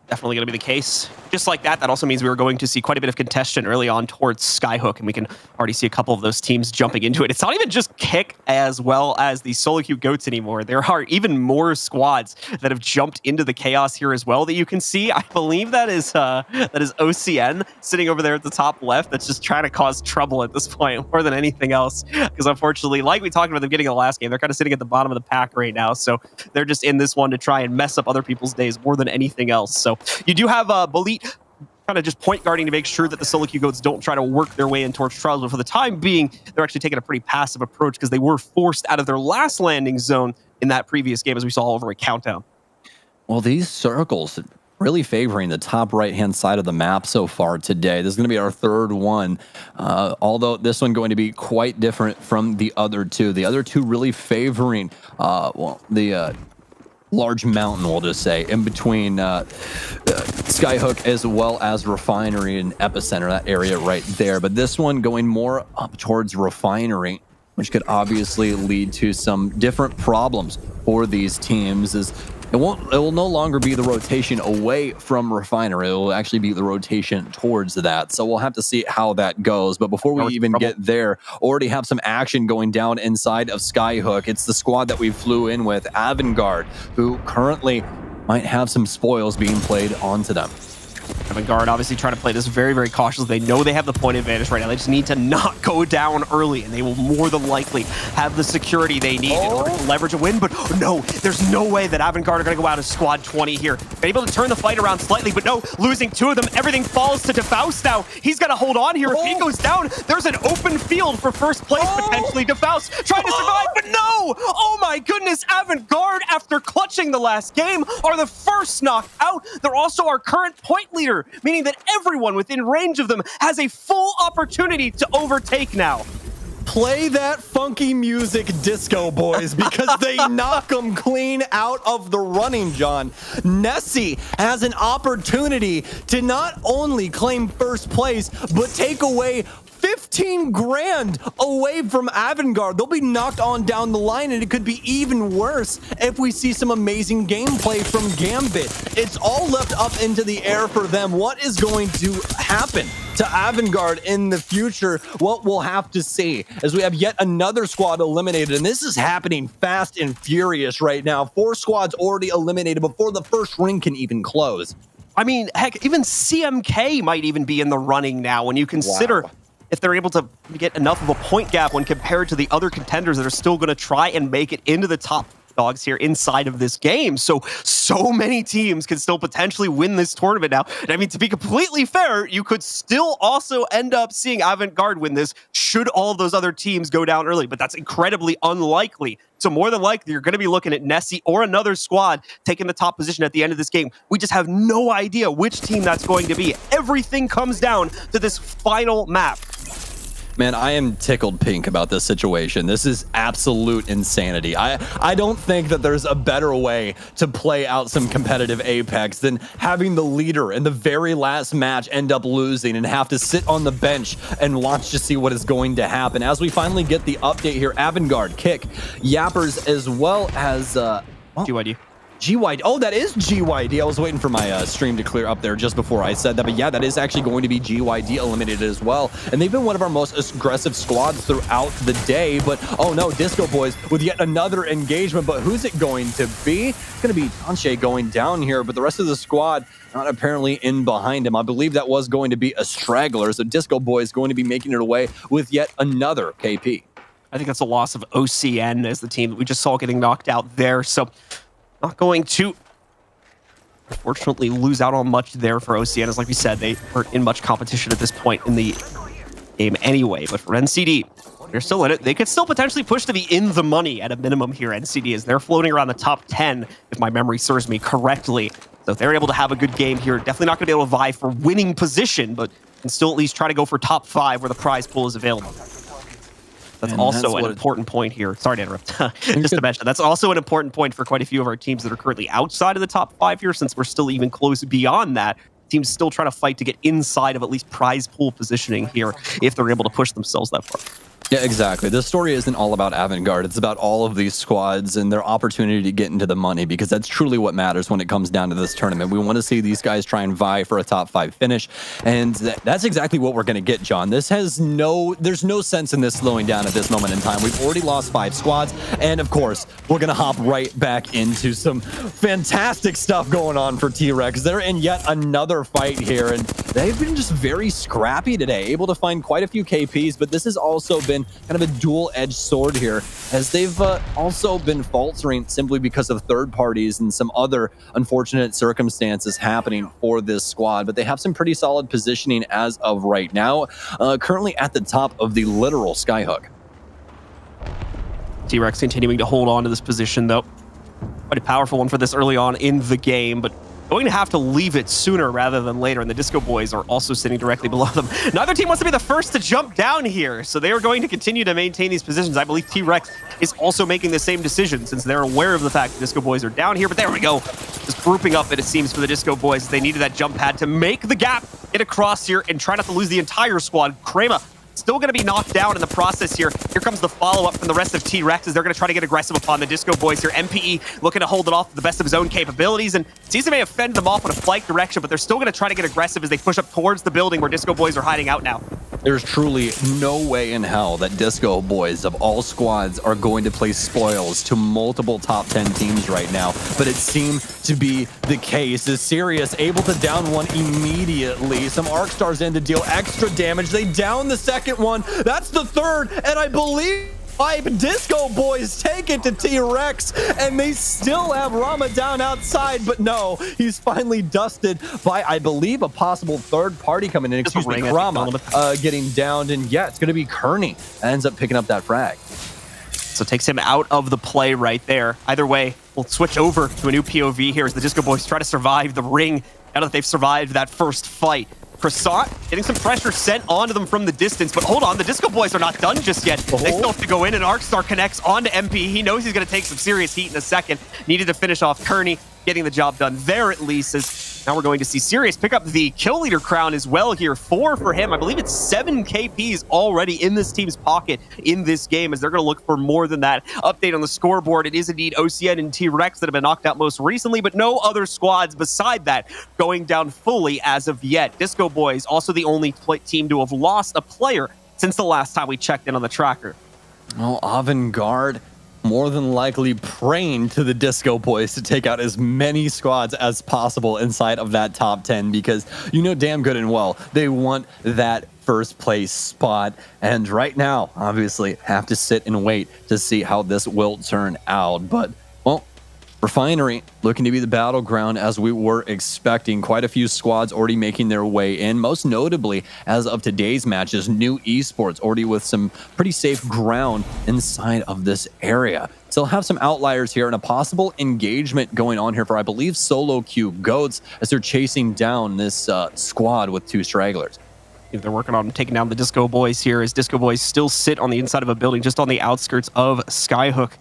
Definitely going to be the case. Just like that, that also means we were going to see quite a bit of contention early on towards Skyhook, and we can already see a couple of those teams jumping into it. It's not even just Kick as well as the Solo Queue Goats anymore. There are even more squads that have jumped into the chaos here as well that you can see. I believe that is OCN sitting over there at the top left that's just trying to cause trouble at this point more than anything else. Because unfortunately, like we talked about at the beginning of the last game, they're kind of sitting at the bottom of the pack right now. So they're just in this one to try and mess up other people's days more than anything else. So you do have Balit kind of just point guarding to make sure that the Solo Queue Goats don't try to work their way in towards Trials, but for the time being, they're actually taking a pretty passive approach because they were forced out of their last landing zone in that previous game, as we saw over a Countdown. Well, these circles really favoring the top right-hand side of the map so far today. This is going to be our third one, although this one going to be quite different from the other two. The other two really favoring, the large mountain, we'll just say, in between Skyhook as well as Refinery and Epicenter, that area right there. But this one going more up towards Refinery, which could obviously lead to some different problems for these teams. It will no longer be the rotation away from Refinery. It will actually be the rotation towards that. So we'll have to see how that goes. But before we even get there, already have some action going down inside of Skyhook. It's the squad that we flew in with, Avangard, who currently might have some spoils being played onto them. Avangard obviously trying to play this very, very cautiously. They know they have the point advantage right now. They just need to not go down early, and they will more than likely have the security they need in order to leverage a win. But no, there's no way that Avangard are going to go out as squad 20 here. They're able to turn the fight around slightly, but no, losing two of them, everything falls to DeFaust now. He's got to hold on here. If he goes down, there's an open field for first place, potentially. DeFaust trying to survive, but no! Oh my goodness, Avangard, after clutching the last game, are the first knocked out. They're also our current point leader, meaning that everyone within range of them has a full opportunity to overtake now. Play that funky music, Disco Boys, because they knock them clean out of the running, John. Nessie has an opportunity to not only claim first place, but take away 15 grand away from Avangard. They'll be knocked on down the line, and it could be even worse if we see some amazing gameplay from Gambit. It's all left up into the air for them. What is going to happen to Avangard in the future? What we'll have to see, as we have yet another squad eliminated, and this is happening fast and furious right now. 4 squads already eliminated before the first ring can even close. I mean, heck, even CMK might even be in the running now when you consider if they're able to get enough of a point gap when compared to the other contenders that are still going to try and make it into the top dogs here inside of this game. So many teams can still potentially win this tournament now. And I mean, to be completely fair, you could still also end up seeing Avangard win this should all of those other teams go down early, but that's incredibly unlikely. So more than likely, you're going to be looking at Nessie or another squad taking the top position at the end of this game. We just have no idea which team that's going to be. Everything comes down to this final map. Man, I am tickled pink about this situation. This is absolute insanity. I don't think that there's a better way to play out some competitive Apex than having the leader in the very last match end up losing and have to sit on the bench and watch to see what is going to happen. As we finally get the update here, Avangard, Kick, Yappers, as well as GYD. GYD. Oh, that is GYD. I was waiting for my stream to clear up there just before I said that. But yeah, that is actually going to be GYD eliminated as well. And they've been one of our most aggressive squads throughout the day. But oh no, Disco Boys with yet another engagement. But who's it going to be? It's going to be Tanche going down here. But the rest of the squad not apparently in behind him. I believe that was going to be a straggler. So Disco Boys going to be making it away with yet another KP. I think that's a loss of OCN as the team that we just saw getting knocked out there. So not going to, unfortunately, lose out on much there for OCN. As like we said, they weren't in much competition at this point in the game anyway. But for NCD, they're still in it. They could still potentially push to be in the money at a minimum here, NCD, as they're floating around the top 10, if my memory serves me correctly. So if they're able to have a good game here, definitely not going to be able to vie for winning position, but can still at least try to go for top 5 where the prize pool is available. That's also an important point here. Sorry to interrupt. Just to mention, that's also an important point for quite a few of our teams that are currently outside of the top 5 here, since we're still even close beyond that. teams still trying to fight to get inside of at least prize pool positioning here if they're able to push themselves that far. Yeah, exactly. This story isn't all about Avantgarde. It's about all of these squads and their opportunity to get into the money, because that's truly what matters when it comes down to this tournament. We want to see these guys try and vie for a top 5 finish, and that's exactly what we're going to get, John. There's no sense in this slowing down at this moment in time. We've already lost 5 squads, and of course, we're going to hop right back into some fantastic stuff going on for T-Rex. They're in yet another fight here, and they've been just very scrappy today, able to find quite a few KPs, but this has also been kind of a dual-edged sword here, as they've also been faltering simply because of third parties and some other unfortunate circumstances happening for this squad. But they have some pretty solid positioning as of right now, currently at the top of the literal skyhook. T-Rex continuing to hold on to this position, though. Quite a powerful one for this early on in the game, but going to have to leave it sooner rather than later, and the Disco Boys are also sitting directly below them. Neither team wants to be the first to jump down here, so they are going to continue to maintain these positions. I believe T-Rex is also making the same decision, since they're aware of the fact the Disco Boys are down here, but there we go. Just grouping up, it seems, for the Disco Boys. They needed that jump pad to make the gap, get across here, and try not to lose the entire squad. Crema still going to be knocked down in the process here. Here comes the follow-up from the rest of T-Rex as they're going to try to get aggressive upon the Disco Boys here. MPE looking to hold it off to the best of his own capabilities, and Caesar may have fended them off in a flight direction, but they're still going to try to get aggressive as they push up towards the building where Disco Boys are hiding out now. There's truly no way in hell that Disco Boys of all squads are going to play spoils to multiple top 10 teams right now, but it seemed to be the case. Is Sirius able to down one immediately? Some Arc Stars in to deal extra damage. They down the second one. That's the third, and I believe 5 Disco Boys take it to T-Rex, and they still have Rama down outside, but no, he's finally dusted by, I believe, a possible third party coming in. Excuse me, Rama getting downed, and yeah, it's going to be Kearney that ends up picking up that frag. So it takes him out of the play right there. Either way, we'll switch over to a new POV here as the Disco Boys try to survive the ring now that they've survived that first fight. Croissant getting some pressure sent onto them from the distance, but hold on, the Disco Boys are not done just yet. They still have to go in, and Arcstar connects onto MP. He knows he's going to take some serious heat in a second. Needed to finish off Kearney, getting the job done there at least, as now we're going to see Sirius pick up the kill leader crown as well here. 4 for him. I believe it's 7 KPs already in this team's pocket in this game, as they're going to look for more than that. Update on the scoreboard, it is indeed OCN and T-Rex that have been knocked out most recently, but no other squads beside that going down fully as of yet. Disco Boys also the only team to have lost a player since the last time we checked in on the tracker. Well, Avantgarde more than likely praying to the Disco Boys to take out as many squads as possible inside of that top 10, because you know damn good and well they want that first place spot, and right now obviously have to sit and wait to see how this will turn out. But well, Refinery looking to be the battleground as we were expecting. Quite a few squads already making their way in, most notably as of today's matches, New Esports already with some pretty safe ground inside of this area. Still have some outliers here and a possible engagement going on here for, I believe, Solo Q Goats as they're chasing down this squad with 2 stragglers. They're working on taking down the Disco Boys here, as Disco Boys still sit on the inside of a building just on the outskirts of Skyhook.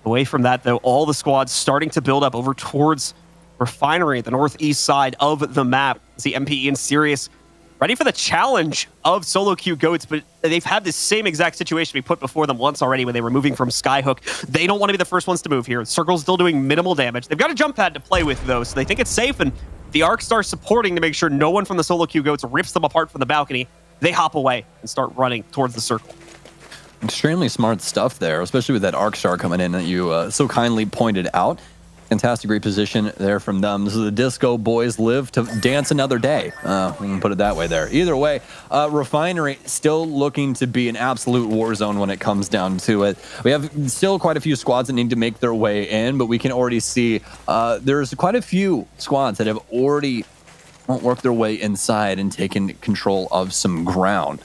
Away from that, though, all the squads starting to build up over towards Refinery, the northeast side of the map. See MPE and Sirius ready for the challenge of Solo Q Goats, but they've had this same exact situation we put before them once already when they were moving from Skyhook. They don't want to be the first ones to move here. Circle's still doing minimal damage. They've got a jump pad to play with, though, so they think it's safe, and the Arc Star supporting to make sure no one from the Solo Q Goats rips them apart from the balcony. They hop away and start running towards the circle. Extremely smart stuff there, especially with that Arc Star coming in that you so kindly pointed out. Fantastic reposition there from them. So the Disco Boys live to dance another day. We can put it that way there. Either way, Refinery still looking to be an absolute war zone when it comes down to it. We have still quite a few squads that need to make their way in, but we can already see there's quite a few squads that have already worked their way inside and taken control of some ground.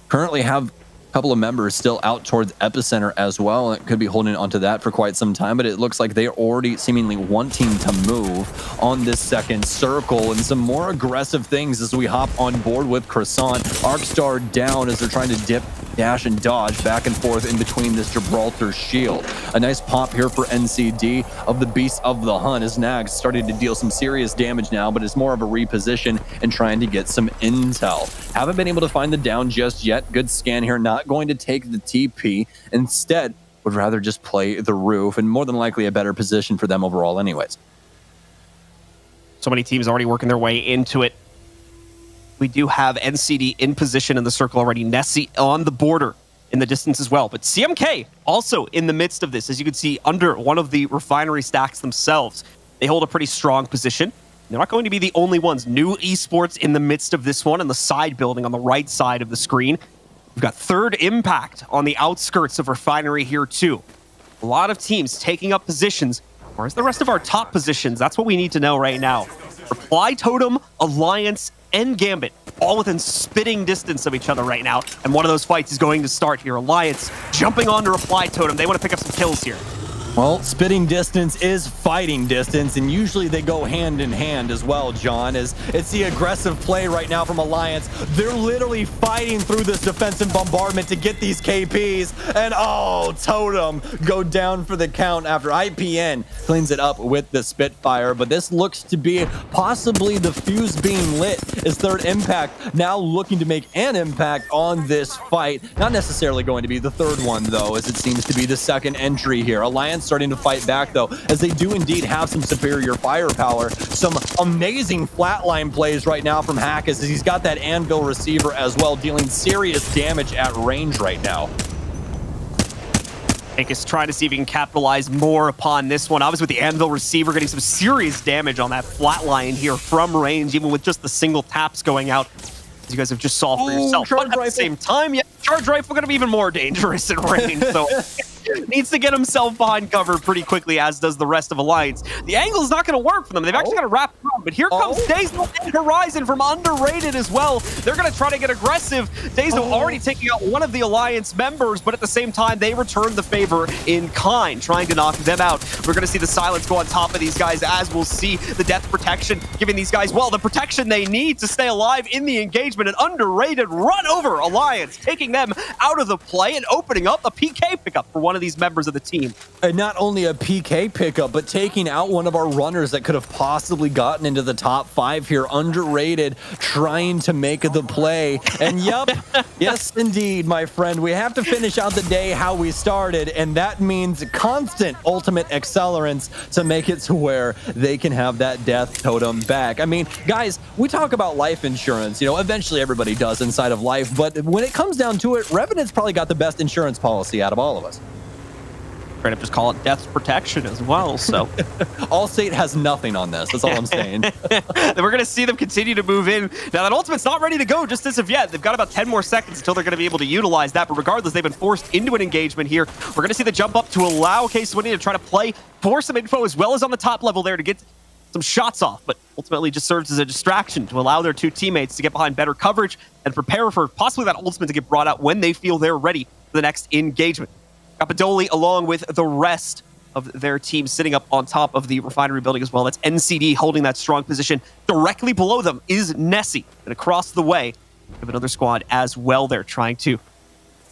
Currently have couple of members still out towards Epicenter as well. It could be holding onto that for quite some time, but it looks like they're already seemingly wanting to move on this second circle, and some more aggressive things as we hop on board with Croissant. Arcstar down as they're trying to dip dash and dodge back and forth in between this Gibraltar shield. A nice pop here for NCD of the Beast of the Hunt, as Nag's starting to deal some serious damage now, but it's more of a reposition and trying to get some intel. Haven't been able to find the down just yet. Good scan here, not going to take the TP. Instead, would rather just play the roof, and more than likely a better position for them overall anyways. So many teams already working their way into it. We do have NCD in position in the circle already. Nessie on the border in the distance as well. But CMK also in the midst of this, as you can see, under one of the refinery stacks themselves. They hold a pretty strong position. They're not going to be the only ones. New Esports in the midst of this one in the side building on the right side of the screen. We've got Third Impact on the outskirts of refinery here too. A lot of teams taking up positions. Where's the rest of our top positions? That's what we need to know right now. Reply Totem, Alliance, and Gambit, all within spitting distance of each other right now. And one of those fights is going to start here. Alliance jumping onto Reply Totem. They want to pick up some kills here. Well, spitting distance is fighting distance, and usually they go hand in hand as well, John, as it's the aggressive play right now from Alliance. They're literally fighting through this defensive bombardment to get these KPs, and oh, Totem go down for the count after IPN cleans it up with the Spitfire, but this looks to be possibly the fuse being lit as Third Impact now looking to make an impact on this fight. Not necessarily going to be the third one, though, as it seems to be the second entry here. Alliance starting to fight back, though, as they do indeed have some superior firepower. Some amazing flatline plays right now from Hack, as he's got that anvil receiver as well, dealing serious damage at range right now. Hank is trying to see if he can capitalize more upon this one. Obviously, with the anvil receiver getting some serious damage on that flatline here from range, even with just the single taps going out, as you guys have just saw for yourself. But at the same time, yeah, charge rifle going to be even more dangerous in range, so needs to get himself behind cover pretty quickly, as does the rest of Alliance. The angle is not going to work for them. They've actually got to wrap around, but here comes Dazo and Horizon from Underrated as well. They're going to try to get aggressive. Dazo already taking out one of the Alliance members, but at the same time, they return the favor in kind, trying to knock them out. We're going to see the silence go on top of these guys, as we'll see the death protection, giving these guys, well, the protection they need to stay alive in the engagement. An Underrated run over Alliance, taking them out of the play and opening up a PK pickup for one of these members of the team. And not only a PK pickup, but taking out one of our runners that could have possibly gotten into the top 5 here. Underrated, trying to make the play. And yup, yes indeed, my friend, we have to finish out the day how we started, and that means constant ultimate accelerants to make it to where they can have that death totem back. I mean, guys, we talk about life insurance, you know, eventually everybody does inside of life, but when it comes down to it, Revenant's probably got the best insurance policy out of all of us. Trying to just call it death protection as well, so. Allstate has nothing on this, that's all I'm saying. We're going to see them continue to move in. Now, that ultimate's not ready to go just as of yet. They've got about 10 more seconds until they're going to be able to utilize that, but regardless, they've been forced into an engagement here. We're going to see the jump up to allow Case Winnie to try to play for some info, as well as on the top level there to get some shots off, but ultimately just serves as a distraction to allow their two teammates to get behind better coverage and prepare for possibly that ultimate to get brought out when they feel they're ready for the next engagement. Capadoli, along with the rest of their team, sitting up on top of the refinery building as well. That's NCD holding that strong position. Directly below them is Nessie, and across the way, we have another squad as well. They're trying to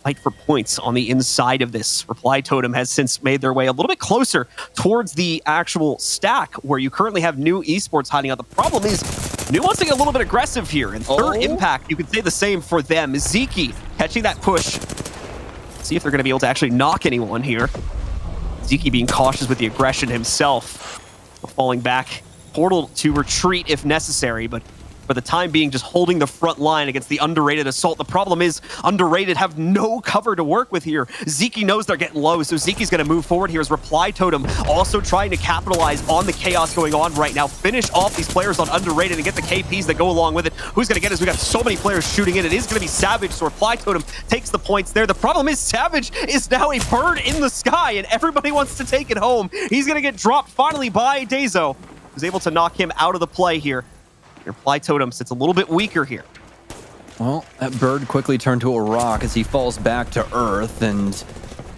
fight for points on the inside of this. Reply Totem has since made their way a little bit closer towards the actual stack where you currently have New Esports hiding out. The problem is New wants to get a little bit aggressive here, and Third Impact, you could say the same for them. Ziki catching that push. See if they're going to be able to actually knock anyone here. Ziki being cautious with the aggression himself. Falling back. Portal to retreat if necessary, but for the time being, just holding the front line against the Underrated assault. The problem is Underrated have no cover to work with here. Ziki knows they're getting low, so Ziki's going to move forward here as Reply Totem, also trying to capitalize on the chaos going on right now. Finish off these players on Underrated and get the KPs that go along with it. Who's going to get us? We got so many players shooting in. It is going to be Savage, so Reply Totem takes the points there. The problem is Savage is now a bird in the sky, and everybody wants to take it home. He's going to get dropped finally by Dazo, who's able to knock him out of the play here. Reply Totem sits a little bit weaker here. Well, that bird quickly turned to a rock as he falls back to earth, and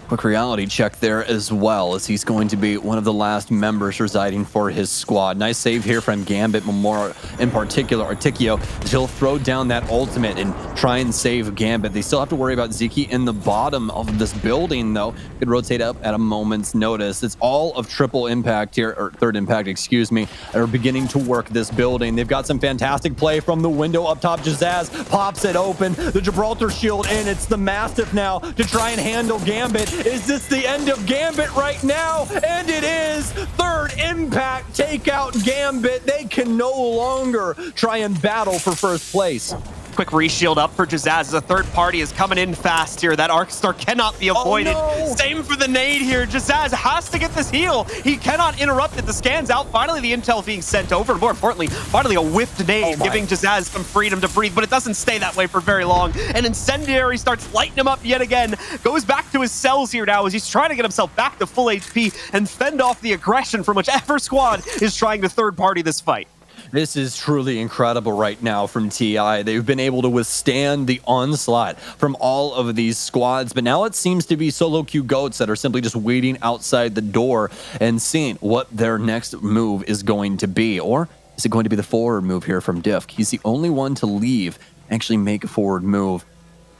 Quick reality check there as well, as he's going to be one of the last members residing for his squad. Nice save here from Gambit, more in particular Articchio. He'll throw down that ultimate and try and save Gambit. They still have to worry about Ziki in the bottom of this building, though. Could rotate up at a moment's notice. It's all of triple impact here, or third impact, excuse me, are beginning to work this building. They've got some fantastic play from the window up top. Jazaz pops it open. The Gibraltar shield in. It's the Mastiff now to try and handle Gambit. Is this the end of Gambit right now? And it is. Third impact, take out Gambit. They can no longer try and battle for first place. Quick reshield up for Jazaz as a third party is coming in fast here. That Arc Star cannot be avoided. Oh, no. Same for the nade here. Jazaz has to get this heal. He cannot interrupt it. The scan's out. Finally, the intel being sent over. More importantly, finally a whiffed nade, giving Jazaz some freedom to breathe, but it doesn't stay that way for very long. And Incendiary starts lighting him up yet again. Goes back to his cells here now as he's trying to get himself back to full HP and fend off the aggression from whichever squad is trying to third party this fight. This is truly incredible right now from TI. They've been able to withstand the onslaught from all of these squads, but now it seems to be solo queue goats that are simply just waiting outside the door and seeing what their next move is going to be. Or is it going to be the forward move here from Diff? He's the only one to leave, actually make a forward move.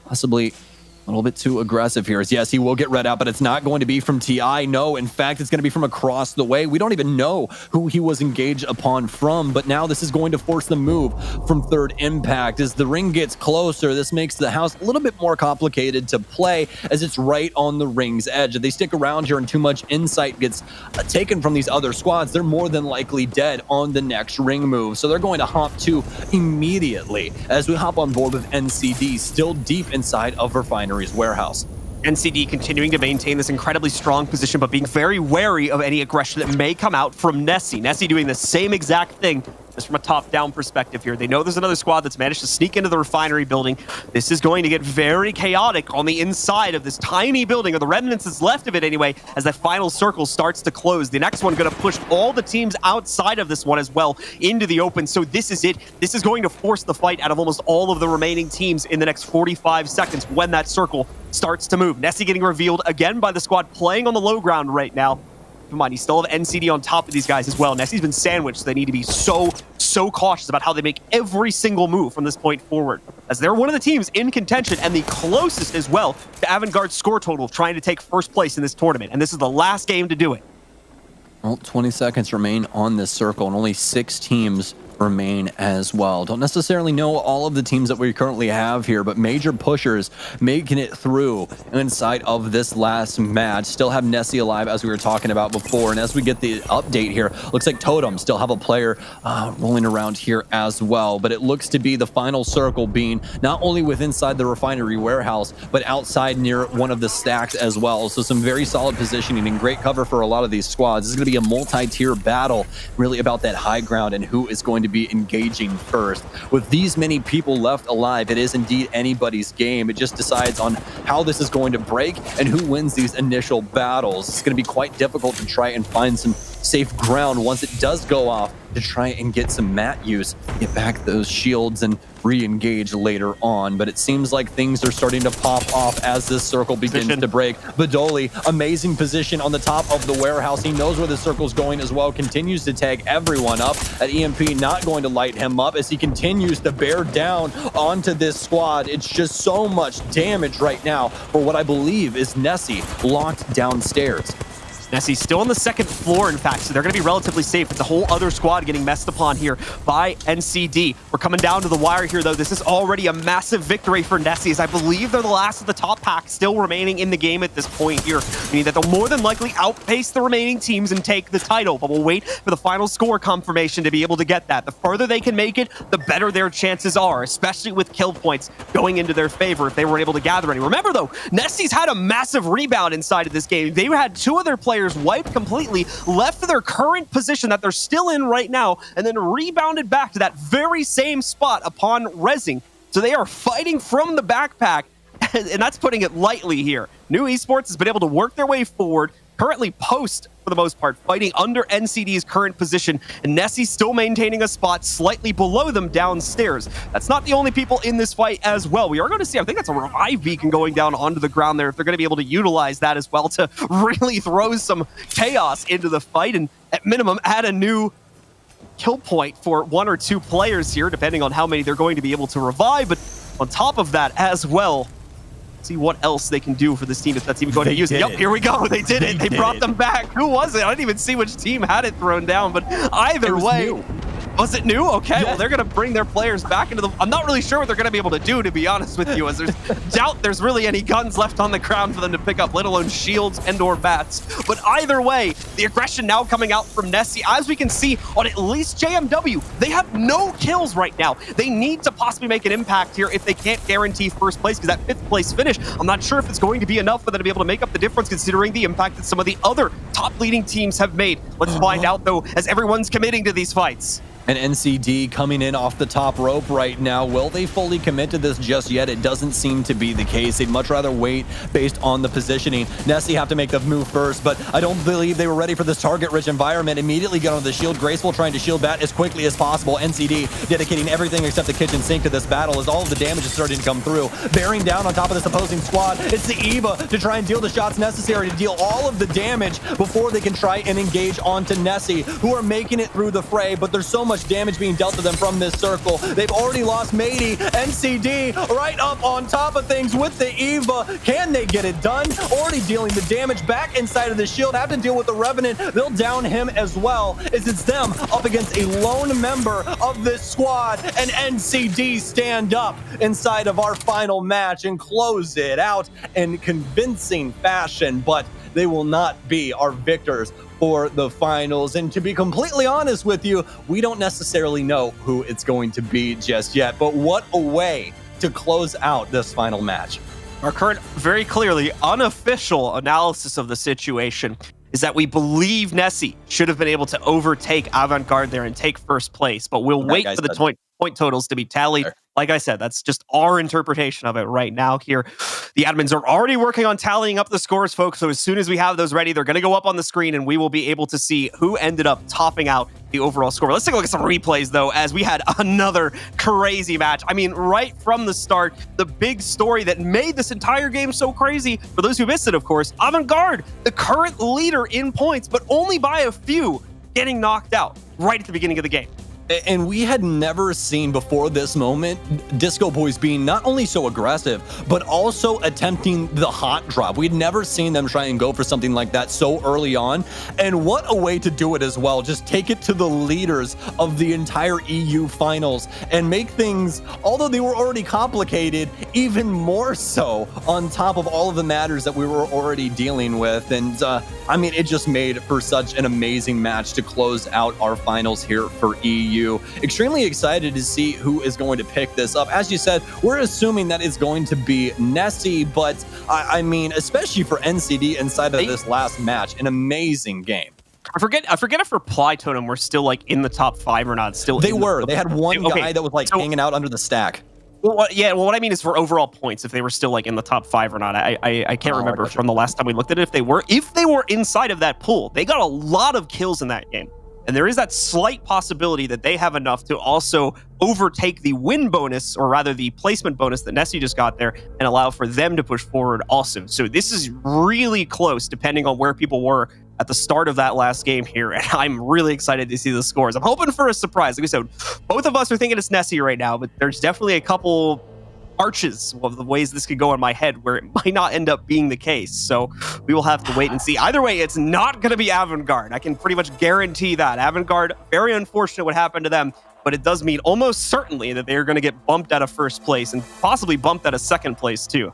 Possibly a little bit too aggressive here. Yes, he will get read out, but it's not going to be from TI. No, in fact, it's going to be from across the way. We don't even know who he was engaged upon from, but now this is going to force the move from third impact. As the ring gets closer, this makes the house a little bit more complicated to play as it's right on the ring's edge. If they stick around here and too much insight gets taken from these other squads, they're more than likely dead on the next ring move. So they're going to hop to immediately as we hop on board with NCD, still deep inside of Refinery's warehouse. NCD continuing to maintain this incredibly strong position, but being very wary of any aggression that may come out from Nessie. Nessie doing the same exact thing, just from a top-down perspective here. They know there's another squad that's managed to sneak into the refinery building. This is going to get very chaotic on the inside of this tiny building, or the remnants that's left of it anyway, as that final circle starts to close. The next one going to push all the teams outside of this one as well into the open. So this is it. This is going to force the fight out of almost all of the remaining teams in the next 45 seconds when that circle starts to move. Nessie getting revealed again by the squad playing on the low ground right now. Come on, you still have NCD on top of these guys as well. Nessie's been sandwiched, so they need to be so cautious about how they make every single move from this point forward, as they're one of the teams in contention and the closest as well to Avantgarde's score total, trying to take first place in this tournament. And this is the last game to do it. Well, 20 seconds remain on this circle, and only 6 teams remain as well. Don't necessarily know all of the teams that we currently have here, but major pushers making it through inside of this last match. Still have Nessie alive, as we were talking about before, and as we get the update here, looks like Totem still have a player rolling around here as well, but it looks to be the final circle being not only with inside the refinery warehouse, but outside near one of the stacks as well. So some very solid positioning and great cover for a lot of these squads. This is going to be a multi-tier battle, really about that high ground and who is going to be engaging first. With these many people left alive, it is indeed anybody's game. It just decides on how this is going to break and who wins these initial battles. It's going to be quite difficult to try and find some safe ground once it does go off, to try and get some mat use, get back those shields and re-engage later on. But it seems like things are starting to pop off as this circle begins to break. Badoli, amazing position on the top of the warehouse. He knows where the circle's going as well, continues to tag everyone up. At EMP not going to light him up as he continues to bear down onto this squad. It's just so much damage right now for what I believe is Nessie locked downstairs. Nessie's still on the second floor, in fact, so they're going to be relatively safe. It's a whole other squad getting messed upon here by NCD. We're coming down to the wire here, though. This is already a massive victory for Nessie, as I believe they're the last of the top pack still remaining in the game at this point here, meaning that they'll more than likely outpace the remaining teams and take the title, but we'll wait for the final score confirmation to be able to get that. The further they can make it, the better their chances are, especially with kill points going into their favor if they weren't able to gather any. Remember, though, Nessie's had a massive rebound inside of this game. They had 2 of their players wiped completely, left to their current position that they're still in right now, and then rebounded back to that very same spot upon rezzing. So they are fighting from the backpack, and that's putting it lightly here. New Esports has been able to work their way forward, currently post, for the most part, fighting under NCD's current position, and Nessie still maintaining a spot slightly below them downstairs. That's not the only people in this fight as well. We are going to see, I think that's a revive beacon going down onto the ground there, if they're going to be able to utilize that as well to really throw some chaos into the fight, and at minimum add a new kill point for 1 or 2 players here, depending on how many they're going to be able to revive. But on top of that as well, see what else they can do for this team if that's even going to use it. Yep, here we go. They did it. They brought them back. Who was it? I didn't even see which team had it thrown down, but either way. New. Was it new? Okay, Yeah. well, they're going to bring their players back into the... I'm not really sure what they're going to be able to do, to be honest with you, as there's doubt there's really any guns left on the ground for them to pick up, let alone shields and or bats. But either way, the aggression now coming out from Nessie. As we can see on at least JMW, they have no kills right now. They need to possibly make an impact here if they can't guarantee first place, because that 5th place finish, I'm not sure if it's going to be enough for them to be able to make up the difference, considering the impact that some of the other top leading teams have made. Let's find out, though, as everyone's committing to these fights. And NCD coming in off the top rope right now. Will they fully commit to this just yet? It doesn't seem to be the case. They'd much rather wait based on the positioning. Nessie have to make the move first, but I don't believe they were ready for this target-rich environment. Immediately get on the shield. Graceful trying to shield Bat as quickly as possible. NCD dedicating everything except the kitchen sink to this battle as all of the damage is starting to come through. Bearing down on top of this opposing squad. It's the Eva to try and deal the shots necessary to deal all of the damage before they can try and engage onto Nessie, who are making it through the fray, but there's so much damage being dealt to them from this circle. They've already lost Matey. NCD right up on top of things with the Eva. Can they get it done? Already dealing the damage back inside of the shield. Have to deal with the Revenant. They'll down him as well, as it's them up against a lone member of this squad. And NCD stand up inside of our final match and close it out in convincing fashion, but they will not be our victors for the finals. And to be completely honest with you, we don't necessarily know who it's going to be just yet, but what a way to close out this final match. Our current, very clearly unofficial analysis of the situation is that we believe Nessie should have been able to overtake Avant-Garde there and take first place, but we'll wait for the point totals to be tallied. Sure. Like I said, that's just our interpretation of it right now here. The admins are already working on tallying up the scores, folks, so as soon as we have those ready, they're going to go up on the screen and we will be able to see who ended up topping out the overall score. Let's take a look at some replays, though, as we had another crazy match. I mean, right from the start, the big story that made this entire game so crazy, for those who missed it, of course, Avant-Garde, the current leader in points, but only by a few, getting knocked out right at the beginning of the game. And we had never seen before this moment Disco Boys being not only so aggressive, but also attempting the hot drop. We'd never seen them try and go for something like that so early on. And what a way to do it as well. Just take it to the leaders of the entire EU finals and make things, although they were already complicated, even more so on top of all of the matters that we were already dealing with. And I mean, it just made for such an amazing match to close out our finals here for EU. Extremely excited to see who is going to pick this up. As you said, we're assuming that it's going to be Nessie, but I mean, especially for NCD inside of this last match, an amazing game. I forget if for Ply Totem we're still like in the top 5 or not. Still, they were. They had one guy that was like hanging out under the stack. Well, yeah. Well, what I mean is for overall points, if they were still like in the top 5 or not. I can't remember from the last time we looked at it. If they were inside of that pool, they got a lot of kills in that game. And there is that slight possibility that they have enough to also overtake the win bonus, or rather the placement bonus that Nessie just got there, and allow for them to push forward also. So this is really close, depending on where people were at the start of that last game here. And I'm really excited to see the scores. I'm hoping for a surprise. Like we said, both of us are thinking it's Nessie right now, but there's definitely a couple arches of the ways this could go in my head where it might not end up being the case. So we will have to wait and see. Either way, it's not going to be Avant-Garde. I can pretty much guarantee that. Avant-Garde, very unfortunate what happened to them, but it does mean almost certainly that they are going to get bumped out of first place and possibly bumped out of second place too.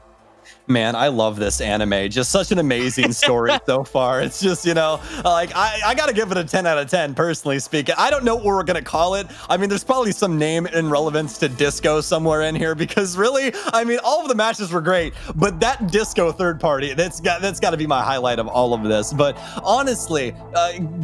Man, I love this anime. Just such an amazing story so far. It's just, you know, like I got to give it a 10 out of 10, personally speaking. I don't know what we're going to call it. I mean, there's probably some name in relevance to disco somewhere in here, because really, I mean, all of the matches were great, but that disco third party, that's got to be my highlight of all of this. But honestly,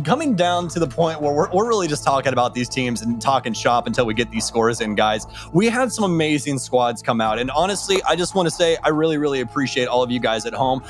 coming down to the point where we're really just talking about these teams and talking shop until we get these scores in, guys, we had some amazing squads come out. And honestly, I just want to say I really, really appreciate all of you guys at home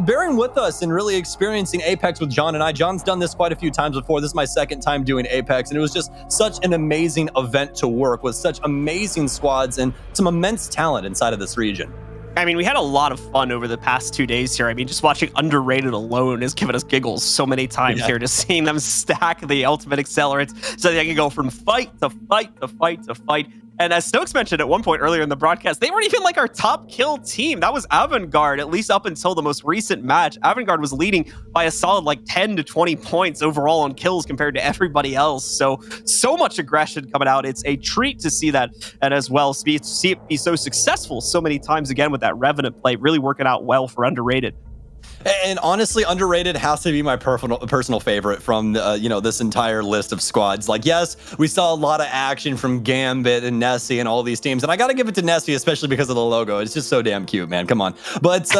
bearing with us and really experiencing Apex with John and I. John's done this quite a few times before. This is my second time doing Apex, and it was just such an amazing event to work with, such amazing squads and some immense talent inside of this region. I mean, we had a lot of fun over the past 2 days here. I mean, just watching Underrated alone has given us giggles so many times here, just seeing them stack the ultimate accelerants so they can go from fight to fight to fight to fight. And as Stokes mentioned at one point earlier in the broadcast, they weren't even like our top kill team. That was Avantgarde, at least up until the most recent match. Avantgarde was leading by a solid like 10 to 20 points overall on kills compared to everybody else. So much aggression coming out. It's a treat to see that, and as well, see it be so successful so many times again with that Revenant play, really working out well for Underrated. And honestly, Underrated has to be my personal favorite from this entire list of squads. Like, yes, we saw a lot of action from Gambit and Nessie and all these teams, and I got to give it to Nessie, especially because of the logo. It's just so damn cute, man. Come on. But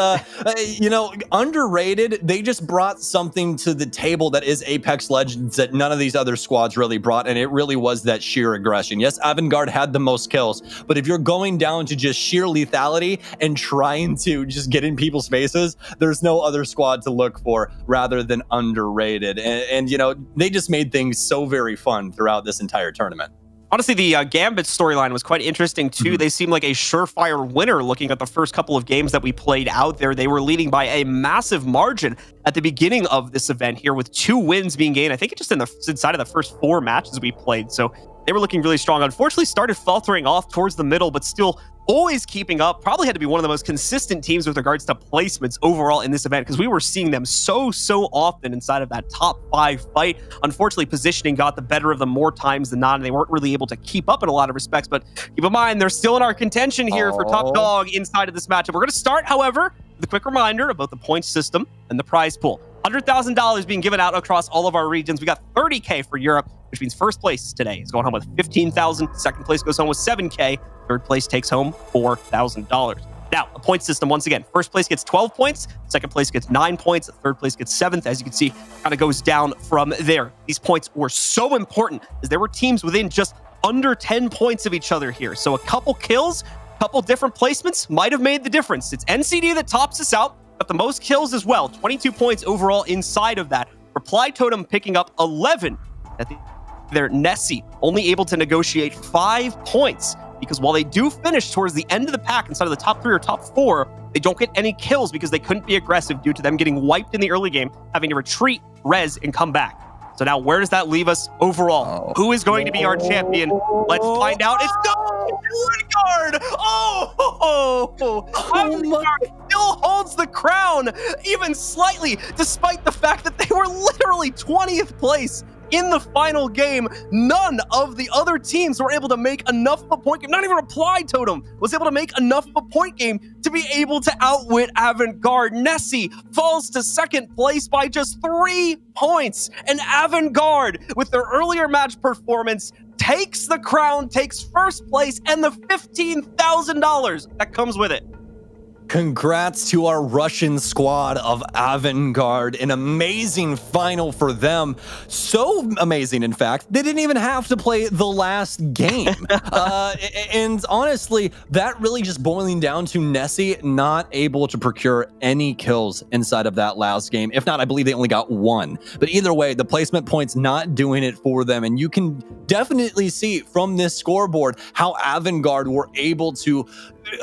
Underrated, they just brought something to the table that is Apex Legends that none of these other squads really brought, and it really was that sheer aggression. Yes, Avantgarde had the most kills, but if you're going down to just sheer lethality and trying to just get in people's faces, there's no other squad to look for rather than Underrated. And they just made things so very fun throughout this entire tournament. Honestly, the Gambit storyline was quite interesting, too. They seemed like a surefire winner looking at the first couple of games that we played out there. They were leading by a massive margin at the beginning of this event here, with 2 wins being gained, I think just inside of the first 4 matches we played. So they were looking really strong. Unfortunately, started faltering off towards the middle, but still always keeping up. Probably had to be one of the most consistent teams with regards to placements overall in this event, because we were seeing them so often inside of that top 5 fight. Unfortunately, positioning got the better of them more times than not, and they weren't really able to keep up in a lot of respects. But keep in mind, they're still in our contention here for top dog inside of this matchup. We're going to start, however, with a quick reminder about the point system and the prize pool. $100,000 being given out across all of our regions. We got $30K for Europe, which means first place today is going home with $15,000. Second place goes home with $7K. Third place takes home $4,000. Now, a point system, once again, first place gets 12 points, second place gets 9 points, third place gets 7th. As you can see, kind of goes down from there. These points were so important as there were teams within just under 10 points of each other here. So a couple kills, a couple different placements might have made the difference. It's NCD that tops us out, but the most kills as well. 22 points overall inside of that. Reply Totem picking up 11 at their Nessie, only able to negotiate 5 points, because while they do finish towards the end of the pack inside of the top 3 or top 4, they don't get any kills because they couldn't be aggressive due to them getting wiped in the early game, having to retreat, res, and come back. So now where does that leave us overall? Who is going to be our champion? Let's find out. It's Avantgarde! Avantgarde still holds the crown, even slightly, despite the fact that they were literally 20th place in the final game. None of the other teams were able to make enough of a point game. Not even Reply Totem was able to make enough of a point game to be able to outwit Avantgarde. Nessie falls to second place by just 3 points. And Avantgarde, with their earlier match performance, takes the crown, takes first place, and the $15,000 that comes with it. Congrats to our Russian squad of Avantgarde. An amazing final for them. So amazing, in fact, they didn't even have to play the last game. And honestly, that really just boiling down to Nessie not able to procure any kills inside of that last game. If not, I believe they only got 1. But either way, the placement points not doing it for them. And you can definitely see from this scoreboard how Avantgarde were able to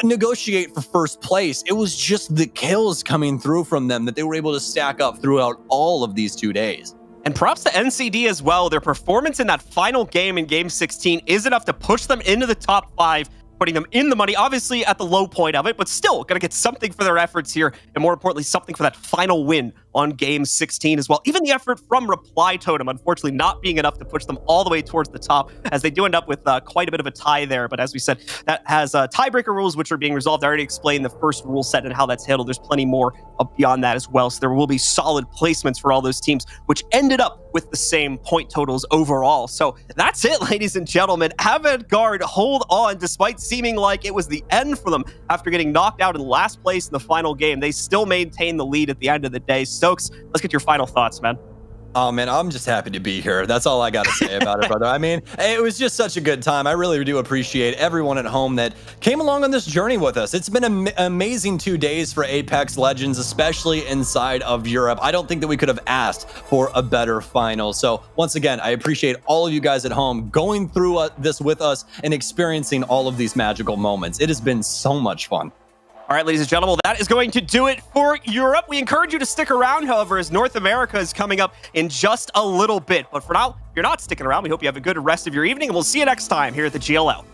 negotiate for first place. It was just the kills coming through from them that they were able to stack up throughout all of these 2 days. And props to NCD as well. Their performance in that final game in Game 16 is enough to push them into the top 5, putting them in the money, obviously at the low point of it, but still going to get something for their efforts here, and more importantly, something for that final win on Game 16 as well. Even the effort from Reply Totem, unfortunately, not being enough to push them all the way towards the top, as they do end up with quite a bit of a tie there. But as we said, that has tiebreaker rules, which are being resolved. I already explained the first rule set and how that's handled. There's plenty more beyond that as well. So there will be solid placements for all those teams, which ended up with the same point totals overall. So that's it, ladies and gentlemen. Avantgarde hold on, despite seeming like it was the end for them after getting knocked out in last place in the final game. They still maintain the lead at the end of the day. Stokes, let's get your final thoughts, man. Oh man, I'm just happy to be here. That's all I got to say about it, brother. I mean, it was just such a good time. I really do appreciate everyone at home that came along on this journey with us. It's been an amazing 2 days for Apex Legends, especially inside of Europe. I don't think that we could have asked for a better final. So once again, I appreciate all of you guys at home going through this with us and experiencing all of these magical moments. It has been so much fun. All right, ladies and gentlemen, that is going to do it for Europe. We encourage you to stick around, however, as North America is coming up in just a little bit. But for now, if you're not sticking around, we hope you have a good rest of your evening, and we'll see you next time here at the GLL.